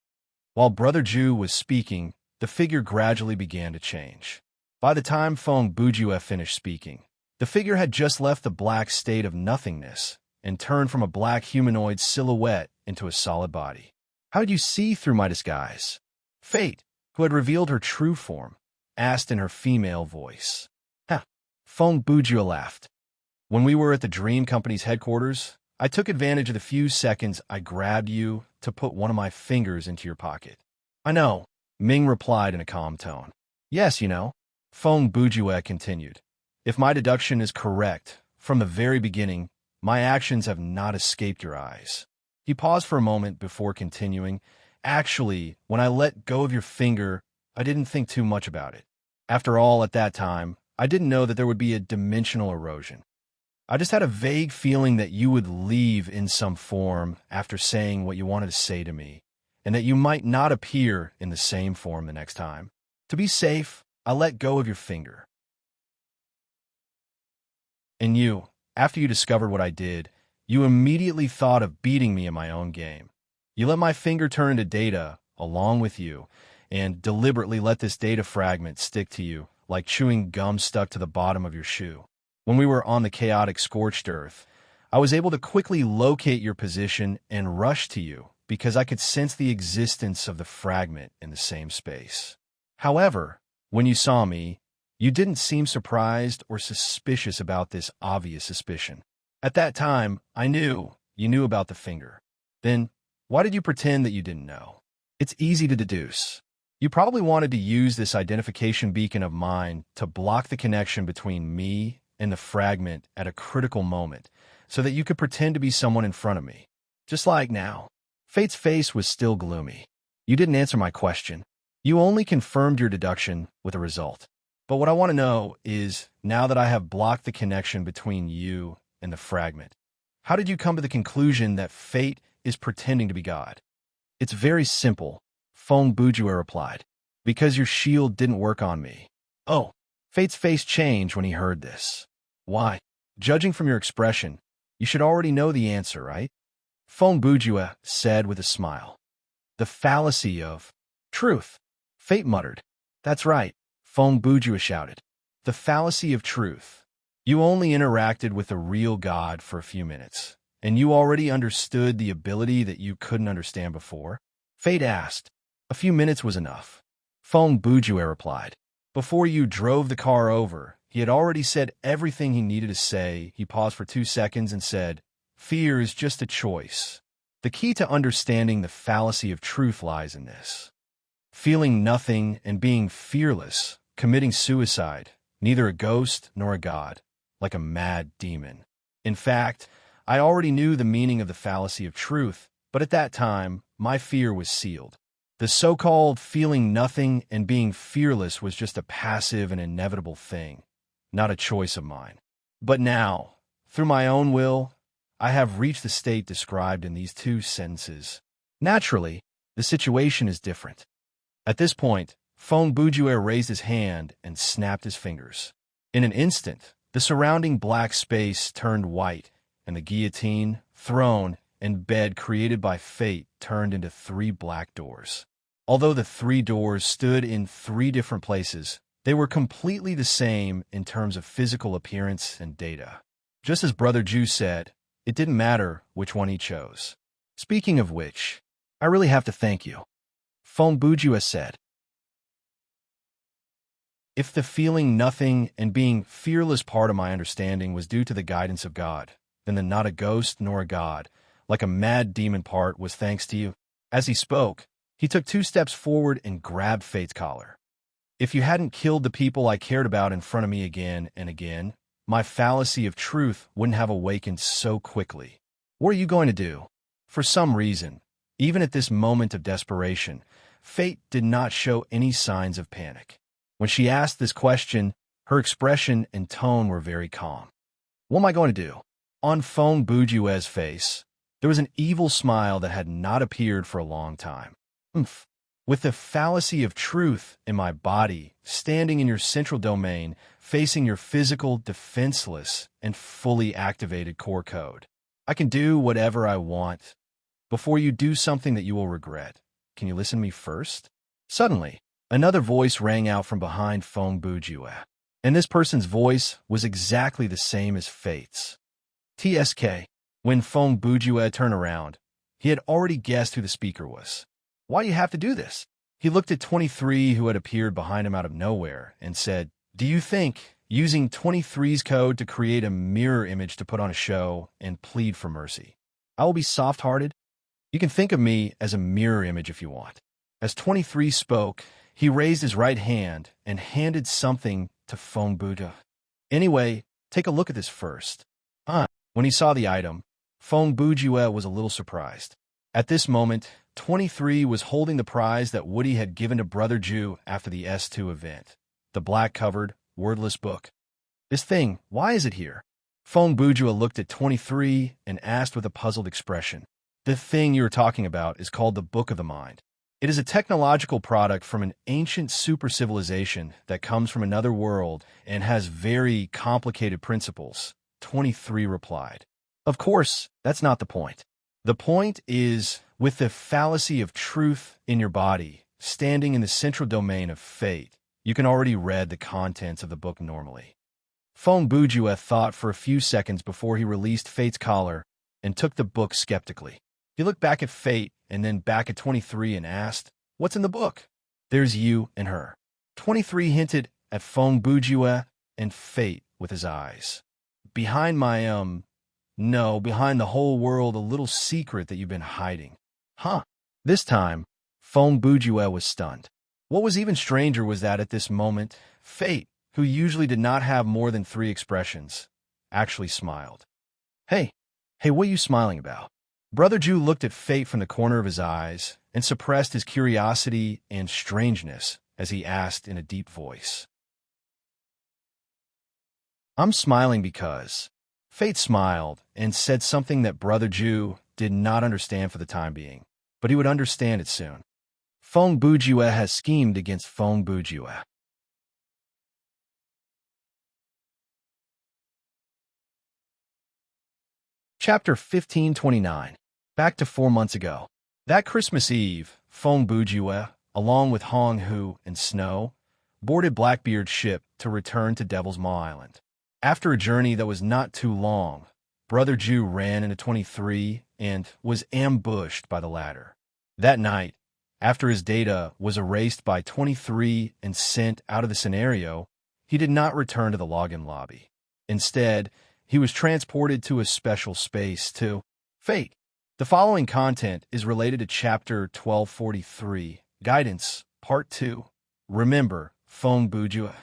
While Brother Ju was speaking, the figure gradually began to change. By the time Feng Bujue finished speaking, the figure had just left the black state of nothingness and turned from a black humanoid silhouette into a solid body. How did you see through my disguise? Fate, who had revealed her true form, asked in her female voice. Ha! Feng Bujue laughed. When we were at the Dream Company's headquarters, I took advantage of the few seconds I grabbed you to put one of my fingers into your pocket. I know, Ming replied in a calm tone. Yes, you know, Feng Bujue continued. If my deduction is correct, from the very beginning, my actions have not escaped your eyes. He paused for a moment before continuing. Actually, when I let go of your finger, I didn't think too much about it. After all, at that time, I didn't know that there would be a dimensional erosion. I just had a vague feeling that you would leave in some form after saying what you wanted to say to me, and that you might not appear in the same form the next time. To be safe, I let go of your finger. And you, after you discovered what I did, you immediately thought of beating me in my own game. You let my finger turn into data, along with you, and deliberately let this data fragment stick to you, like chewing gum stuck to the bottom of your shoe. When we were on the chaotic scorched earth, I was able to quickly locate your position and rush to you because I could sense the existence of the fragment in the same space. However, when you saw me, you didn't seem surprised or suspicious about this obvious suspicion. At that time, I knew you knew about the finger. Then, why did you pretend that you didn't know? It's easy to deduce. You probably wanted to use this identification beacon of mine to block the connection between me and the fragment at a critical moment, so that you could pretend to be someone in front of me. Just like now. Fate's face was still gloomy. You didn't answer my question. You only confirmed your deduction with a result. But what I want to know is, now that I have blocked the connection between you and the fragment, how did you come to the conclusion that fate is pretending to be God? It's very simple, Feng Bujue replied. Because your shield didn't work on me. Oh. Fate's face changed when he heard this. Why? Judging from your expression, you should already know the answer, right? Feng Bujue said with a smile. The fallacy of truth. Fate muttered. That's right, Feng Bujue shouted. The fallacy of truth. You only interacted with a real God for a few minutes, and you already understood the ability that you couldn't understand before? Fate asked. A few minutes was enough. Feng Bujue replied. Before you drove the car over, he had already said everything he needed to say. He paused for 2 seconds and said, Fear is just a choice. The key to understanding the fallacy of truth lies in this. Feeling nothing and being fearless, committing suicide, neither a ghost nor a god, like a mad demon. In fact, I already knew the meaning of the fallacy of truth, but at that time, my fear was sealed. The so-called feeling nothing and being fearless was just a passive and inevitable thing, not a choice of mine. But now, through my own will, I have reached the state described in these 2 sentences. Naturally, the situation is different. At this point, Feng Bujue raised his hand and snapped his fingers. In an instant, the surrounding black space turned white, and the guillotine, throne, and bed created by fate turned into 3 black doors. Although the 3 doors stood in 3 different places, they were completely the same in terms of physical appearance and data. Just as Brother Ju said, it didn't matter which one he chose. Speaking of which, I really have to thank you, Feng Bujue said. If the feeling nothing and being fearless part of my understanding was due to the guidance of God, then the not a ghost nor a god, like a mad demon part was thanks to you. As he spoke, he took 2 steps forward and grabbed Fate's collar. If you hadn't killed the people I cared about in front of me again and again, my fallacy of truth wouldn't have awakened so quickly. What are you going to do? For some reason, even at this moment of desperation, Fate did not show any signs of panic. When she asked this question, her expression and tone were very calm. What am I going to do? On Feng Bujue's face, there was an evil smile that had not appeared for a long time. With the fallacy of truth in my body, standing in your central domain, facing your physical, defenseless, and fully activated core code, I can do whatever I want. Before you do something that you will regret, can you listen to me first? Suddenly, another voice rang out from behind Feng Bujue, and this person's voice was exactly the same as Fate's. TSK. When Feng Bujue turned around, he had already guessed who the speaker was. Why do you have to do this? He looked at 23, who had appeared behind him out of nowhere, and said, "Do you think using 23's code to create a mirror image to put on a show and plead for mercy, I will be soft-hearted? You can think of me as a mirror image if you want." As 23 spoke, he raised his right hand and handed something to Fong Buddha. "Anyway, take a look at this first." When he saw the item, Fong Buddha was a little surprised. At this moment, 23 was holding the prize that Woody had given to Brother Jew after the S2 event, the black-covered, wordless book. "This thing, why is it here?" Fong Buddha looked at 23 and asked with a puzzled expression. "The thing you are talking about is called the Book of the Mind. It is a technological product from an ancient super-civilization that comes from another world and has very complicated principles," 23 replied. "Of course, that's not the point. The point is, with the fallacy of truth in your body, standing in the central domain of fate, you can already read the contents of the book normally." Fong Buddha thought for a few seconds before he released Fate's collar and took the book skeptically. He looked back at Fate and then back at 23 and asked, "What's in the book?" "There's you and her." 23 hinted at Fong Buddha and Fate with his eyes. "Behind behind the whole world, a little secret that you've been hiding." "Huh?" This time, Fong Buddha was stunned. What was even stranger was that at this moment, Fate, who usually did not have more than 3 expressions, actually smiled. Hey, what are you smiling about?" Brother Jew looked at Fate from the corner of his eyes and suppressed his curiosity and strangeness as he asked in a deep voice. "I'm smiling because..." Fate smiled and said something that Brother Jew did not understand for the time being, but he would understand it soon. Fong Buddha has schemed against Fong Buddha. Chapter 1529. Back to 4 months ago. That Christmas Eve, Fong Buddha, along with Hong Hu and Snow, boarded Blackbeard's ship to return to Devil's Maw Island. After a journey that was not too long, Brother Jew ran into 23 and was ambushed by the latter. That night, after his data was erased by 23 and sent out of the scenario, he did not return to the login lobby. Instead, he was transported to a special space to Fate. The following content is related to Chapter 1243, Guidance, Part 2. Remember, Fong Buddha.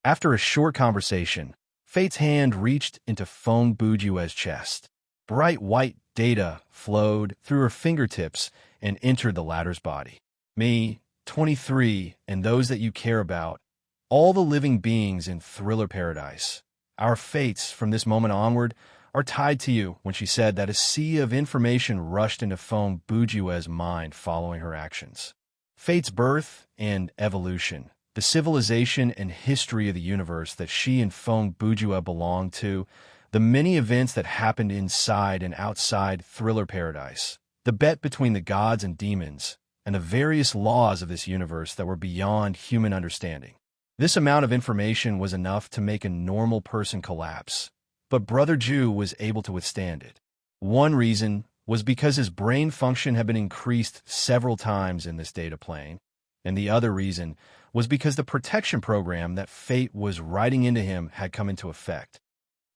After a short conversation, Fate's hand reached into Fong Buddha's chest. Bright white data flowed through her fingertips and entered the latter's body. Me, 23, and those that you care about, all the living beings in Thriller Paradise. Our fates from this moment onward are tied to you, when she said that a sea of information rushed into Fong Buddha's mind following her actions. Fate's birth and evolution, the civilization and history of the universe that she and Fong Buddha belonged to, the many events that happened inside and outside Thriller Paradise, the bet between the gods and demons, and the various laws of this universe that were beyond human understanding. This amount of information was enough to make a normal person collapse, but Brother Jew was able to withstand it. One reason was because his brain function had been increased several times in this data plane, and the other reason was because the protection program that Fate was writing into him had come into effect.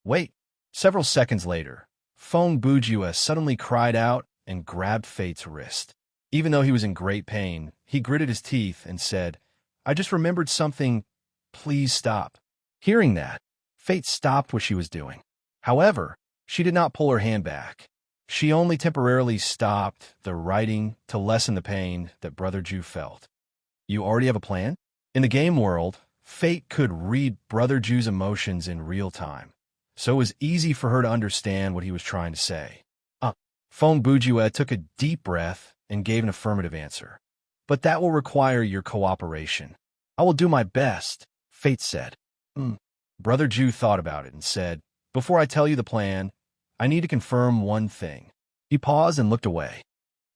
Wait. Several seconds later, Fong Buddha suddenly cried out and grabbed Fate's wrist. Even though he was in great pain, he gritted his teeth and said, "I just remembered something. Please stop." Hearing that, Fate stopped what she was doing. However, she did not pull her hand back. She only temporarily stopped the writing to lessen the pain that Brother Jew felt. "You already have a plan?" In the game world, Fate could read Brother Jew's emotions in real time, so it was easy for her to understand what he was trying to say. Fong Buddha took a deep breath and gave an affirmative answer. "But that will require your cooperation." "I will do my best," Fate said. Brother Jew thought about it and said, "Before I tell you the plan, I need to confirm one thing." He paused and looked away.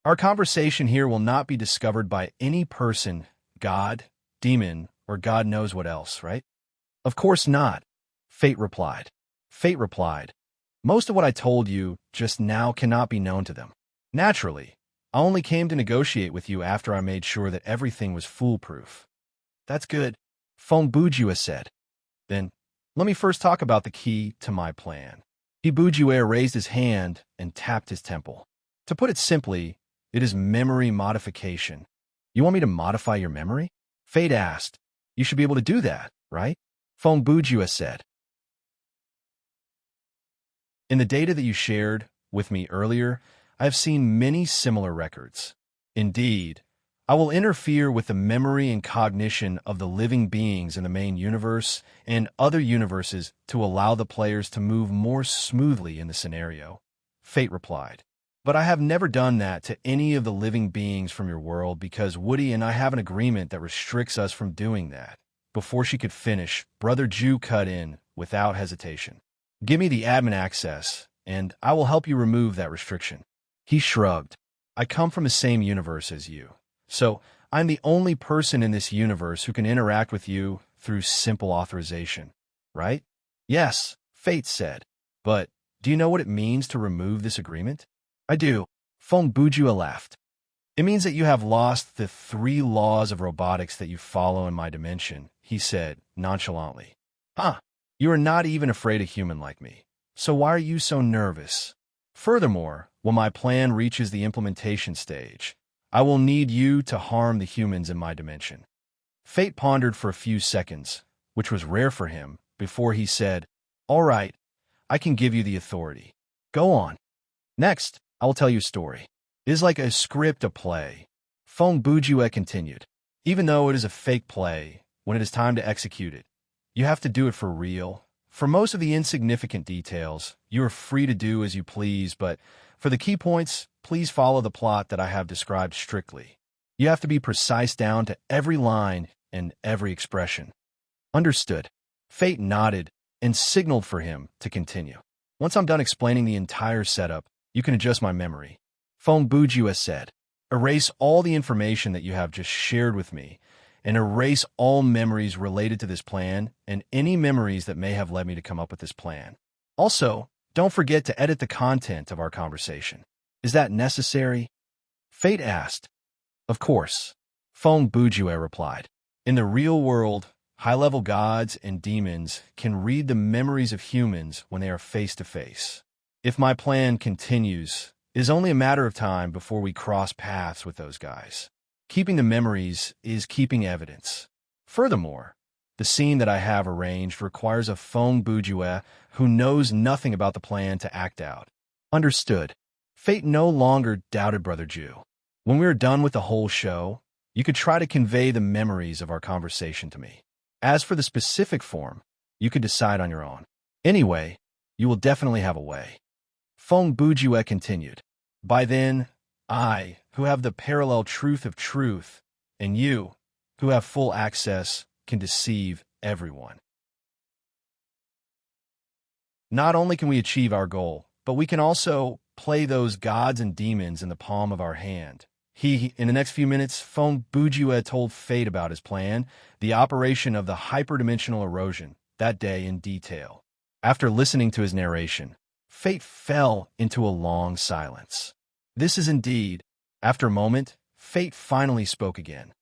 "Our conversation here will not be discovered by any person, god, demon, or God knows what else, right?" "Of course not," Fate replied. "Most of what I told you just now cannot be known to them. Naturally, I only came to negotiate with you after I made sure that everything was foolproof. That's good, Feng Bujue said. Then, let me first talk about the key to my plan. Bujue raised his hand and tapped his temple. To put it simply, it is memory modification. You want me to modify your memory? Fate asked. You should be able to do that, right? Feng Bujue said. In the data that you shared with me earlier, I have seen many similar records. Indeed, I will interfere with the memory and cognition of the living beings in the main universe and other universes to allow the players to move more smoothly in the scenario. Fate replied. But I have never done that to any of the living beings from your world because Woody and I have an agreement that restricts us from doing that. Before she could finish, Brother Jew cut in without hesitation. Give me the admin access, and I will help you remove that restriction. He shrugged. I come from the same universe as you, so I'm the only person in this universe who can interact with you through simple authorization, right? Yes, Fate said. But do you know what it means to remove this agreement? I do. Feng Bujue laughed. It means that you have lost the 3 laws of robotics that you follow in my dimension, he said nonchalantly. Huh. You are not even afraid a human like me. So why are you so nervous? Furthermore, when my plan reaches the implementation stage, I will need you to harm the humans in my dimension. Fate pondered for a few seconds, which was rare for him, before he said, All right, I can give you the authority. Go on. Next, I will tell you a story. It is like a script, a play. Feng Bujue continued. Even though it is a fake play, when it is time to execute it, you have to do it for real. For most of the insignificant details, you are free to do as you please, but for the key points, please follow the plot that I have described strictly. You have to be precise down to every line and every expression. Understood. Fate nodded and signaled for him to continue. Once I'm done explaining the entire setup, you can adjust my memory. Feng Bujue said, erase all the information that you have just shared with me, and erase all memories related to this plan and any memories that may have led me to come up with this plan. Also, don't forget to edit the content of our conversation. Is that necessary? Fate asked. Of course. Feng Bujue replied. In the real world, high-level gods and demons can read the memories of humans when they are face-to-face. If my plan continues, it is only a matter of time before we cross paths with those guys. Keeping the memories is keeping evidence. Furthermore, the scene that I have arranged requires a Feng Bujue who knows nothing about the plan to act out. Understood. Fate no longer doubted Brother Jew. When we are done with the whole show, you could try to convey the memories of our conversation to me. As for the specific form, you could decide on your own. Anyway, you will definitely have a way. Feng Bujue continued. By then, I, who have the parallel truth of truth, and you, who have full access, can deceive everyone. Not only can we achieve our goal, but we can also play those gods and demons in the palm of our hand. In the next few minutes, Feng Bujue told Fate about his plan, the operation of the hyperdimensional erosion, that day in detail. After listening to his narration, Fate fell into a long silence. This is indeed, after a moment, Fate finally spoke again.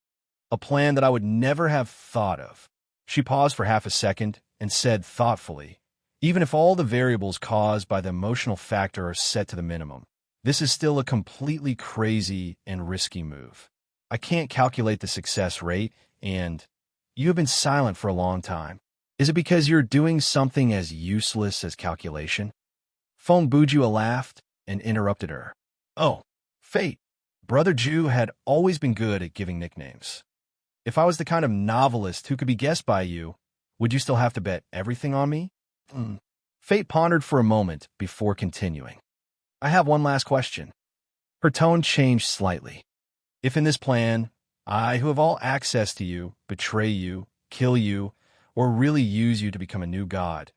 A plan that I would never have thought of. She paused for half a second and said thoughtfully, even if all the variables caused by the emotional factor are set to the minimum, this is still a completely crazy and risky move. I can't calculate the success rate, and you have been silent for a long time. Is it because you're doing something as useless as calculation? Feng Bujue laughed and interrupted her. Oh, Fate. Brother Jew had always been good at giving nicknames. If I was the kind of novelist who could be guessed by you, would you still have to bet everything on me? Fate pondered for a moment before continuing. I have one last question. Her tone changed slightly. If in this plan, I, who have all access to you, betray you, kill you, or really use you to become a new god,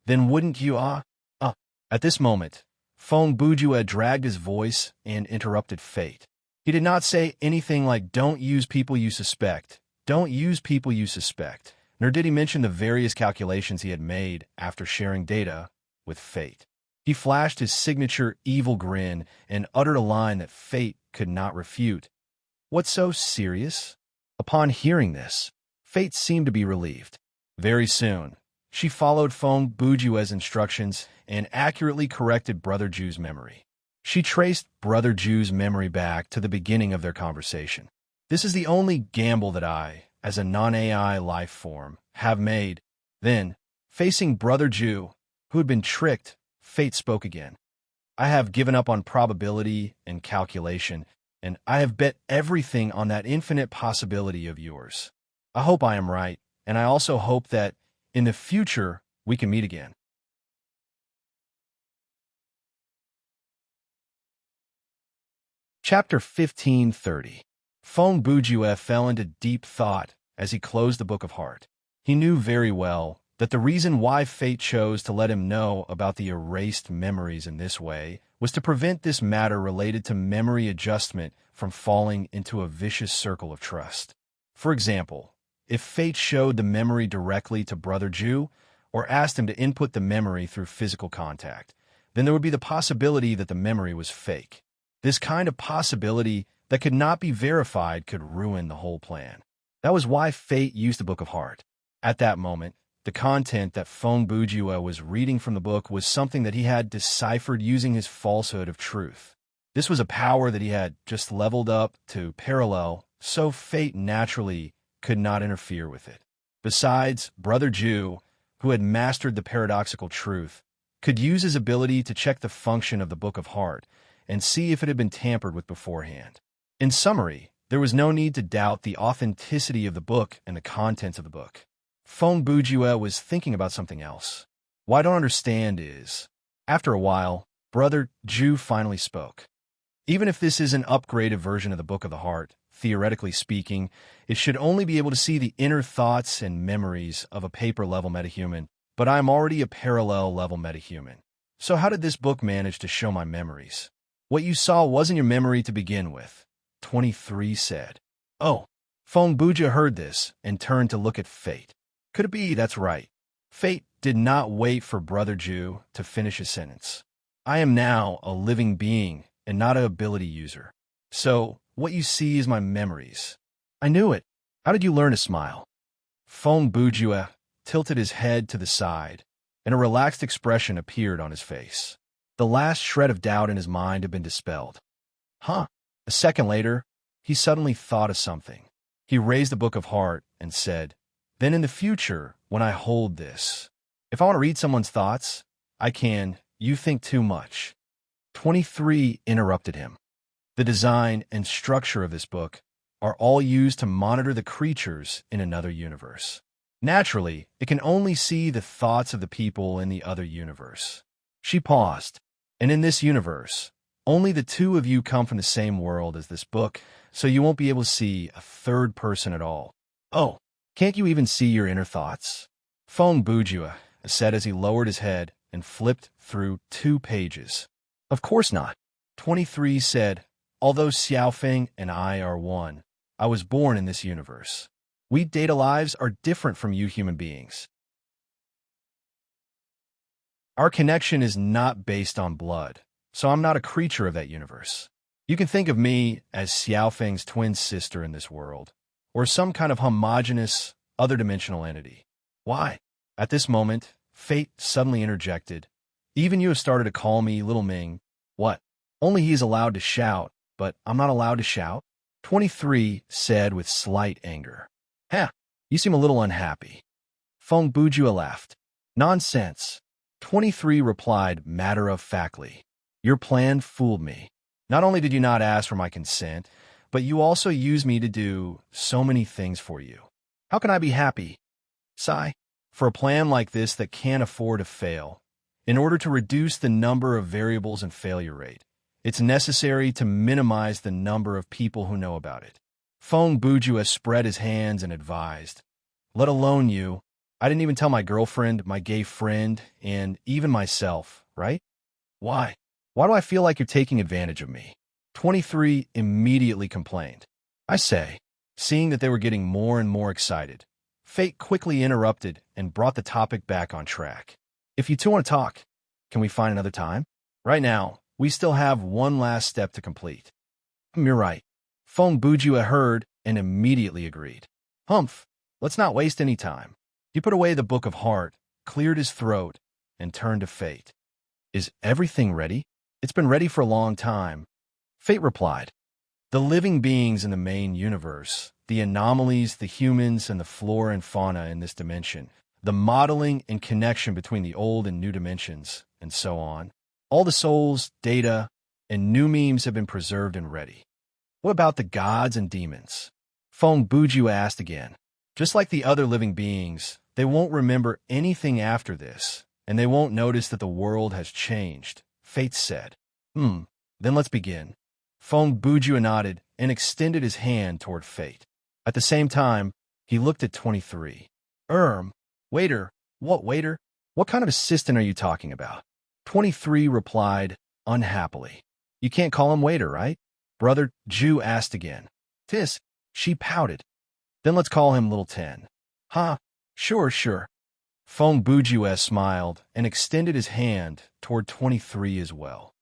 then wouldn't you, At this moment, Feng Bujue dragged his voice and interrupted Fate. He did not say anything like, don't use people you suspect, don't use people you suspect, nor did he mention the various calculations he had made after sharing data with Fate. He flashed his signature evil grin and uttered a line that fate could not refute. "What's so serious?" Upon hearing this, fate seemed to be relieved. Very soon, she followed Feng Bujue's instructions and accurately corrected Brother Ju's memory. She traced Brother Ju's memory back to the beginning of their conversation. "This is the only gamble that I, as a non-AI life form, have made." Then, facing Brother Ju, who had been tricked, fate spoke again. "I have given up on probability and calculation, and I have bet everything on that infinite possibility of yours. I hope I am right, and I also hope that, in the future, we can meet again." Chapter 1530. Feng Bujue fell into deep thought as he closed the Book of Heart. He knew very well that the reason why fate chose to let him know about the erased memories in this way was to prevent this matter related to memory adjustment from falling into a vicious circle of trust. For example, if fate showed the memory directly to Brother Ju, or asked him to input the memory through physical contact, then there would be the possibility that the memory was fake. This kind of possibility that could not be verified could ruin the whole plan. That was why fate used the Book of Heart. At that moment, the content that Feng Bujue was reading from the book was something that he had deciphered using his falsehood of truth. This was a power that he had just leveled up to parallel, so fate naturally could not interfere with it. Besides, Brother Ju, who had mastered the paradoxical truth, could use his ability to check the function of the Book of Heart and see if it had been tampered with beforehand. In summary, there was no need to doubt the authenticity of the book and the contents of the book. Feng Bujue was thinking about something else. What I don't understand is, after a while, Brother Ju finally spoke. Even if this is an upgraded version of the Book of the Heart, theoretically speaking, it should only be able to see the inner thoughts and memories of a paper-level metahuman, but I am already a parallel-level metahuman. So how did this book manage to show my memories? What you saw wasn't your memory to begin with, 23 said. Oh, Feng Bujue heard this and turned to look at fate. Could it be that's right? Fate did not wait for Brother Ju to finish his sentence. I am now a living being and not an ability user. So, what you see is my memories. I knew it. How did you learn to smile? Feng Bujue tilted his head to the side, and a relaxed expression appeared on his face. The last shred of doubt in his mind had been dispelled. Huh. A second later, he suddenly thought of something. He raised the Book of Heart and said, "Then in the future, when I hold this, if I want to read someone's thoughts, I can. You think too much." 23 interrupted him. The design and structure of this book are all used to monitor the creatures in another universe. Naturally, it can only see the thoughts of the people in the other universe. She paused. And in this universe, only the two of you come from the same world as this book, so you won't be able to see a third person at all. Oh, can't you even see your inner thoughts? Feng Bujue said as he lowered his head and flipped through 2 pages. Of course not. 23 said, although Xiaofeng and I are one, I was born in this universe. We data lives are different from you human beings. Our connection is not based on blood, so I'm not a creature of that universe. You can think of me as Xiaofeng's twin sister in this world, or some kind of homogeneous, other-dimensional entity. Why? At this moment, fate suddenly interjected. Even you have started to call me Little Ming. What? Only he's allowed to shout, but I'm not allowed to shout? 23 said with slight anger. Huh, you seem a little unhappy. Feng Bujue laughed. Nonsense. 23 replied matter-of-factly. Your plan fooled me. Not only did you not ask for my consent, but you also used me to do so many things for you. How can I be happy? Sigh. For a plan like this that can't afford to fail, in order to reduce the number of variables and failure rate, it's necessary to minimize the number of people who know about it. Feng Bujue spread his hands and advised, let alone you. I didn't even tell my girlfriend, my gay friend, and even myself, right? Why? Why do I feel like you're taking advantage of me? 23 immediately complained. I say, seeing that they were getting more and more excited, fate quickly interrupted and brought the topic back on track. If you two want to talk, Can we find another time? Right now, we still have one last step to complete. You're right. Feng Bujua heard and immediately agreed. Humph, let's not waste any time. He put away the Book of Heart, cleared his throat, and turned to Fate. Is everything ready? It's been ready for a long time. Fate replied. The living beings in the main universe, the anomalies, the humans, and the flora and fauna in this dimension, the modeling and connection between the old and new dimensions, and so on. All the souls, data, and new memes have been preserved and ready. What about the gods and demons? Feng Buju asked again. Just like the other living beings, they won't remember anything after this, and they won't notice that the world has changed, Fate said. Then let's begin. Feng Buju nodded and extended his hand toward Fate. At the same time, he looked at 23. Waiter. What waiter? What kind of assistant are you talking about? 23 replied, unhappily. You can't call him waiter, right? Brother Ju asked again. Tis, she pouted. Then let's call him Little 10. Huh, sure. Feng Buju smiled and extended his hand toward 23 as well.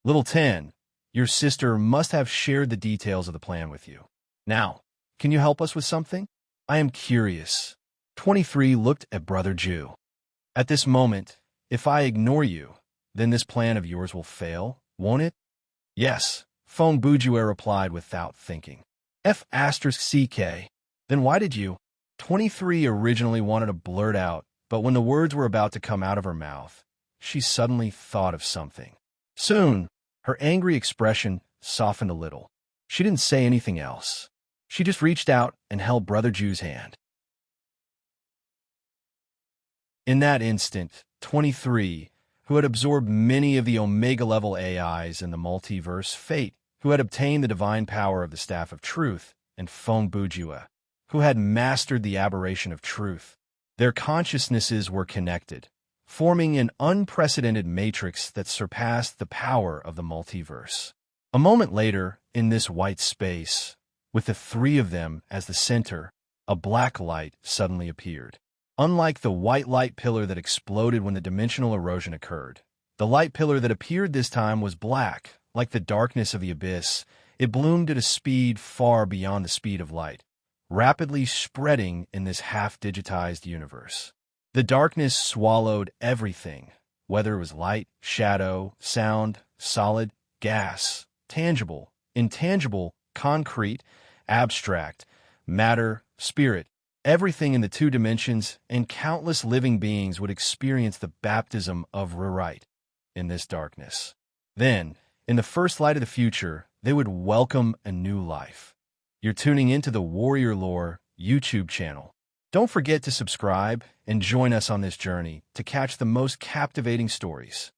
Little 10, your sister must have shared the details of the plan with you. Now, can you help us with something? I am curious. 23 looked at Brother Ju. At this moment, if I ignore you, then this plan of yours will fail, won't it? Yes, Feng Buju replied without thinking. F***CK. Then why did you? 23 originally wanted to blurt out, but when the words were about to come out of her mouth, she suddenly thought of something. Soon, her angry expression softened a little. She didn't say anything else. She just reached out and held Brother Ju's hand. In that instant, 23, who had absorbed many of the Omega-level AIs in the multiverse, Fate, who had obtained the divine power of the Staff of Truth, and Feng Bujua, who had mastered the aberration of truth, their consciousnesses were connected, forming an unprecedented matrix that surpassed the power of the multiverse. A moment later, in this white space, with the three of them as the center, a black light suddenly appeared. Unlike the white light pillar that exploded when the dimensional erosion occurred, the light pillar that appeared this time was black, like the darkness of the abyss. It bloomed at a speed far beyond the speed of light, rapidly spreading in this half-digitized universe. The darkness swallowed everything, whether it was light, shadow, sound, solid, gas, tangible, intangible, concrete, abstract, matter, spirit. Everything in the two dimensions and countless living beings would experience the baptism of rewrite in this darkness. Then, in the first light of the future, they would welcome a new life. You're tuning into the Warrior Lore YouTube channel. Don't forget to subscribe and join us on this journey to catch the most captivating stories.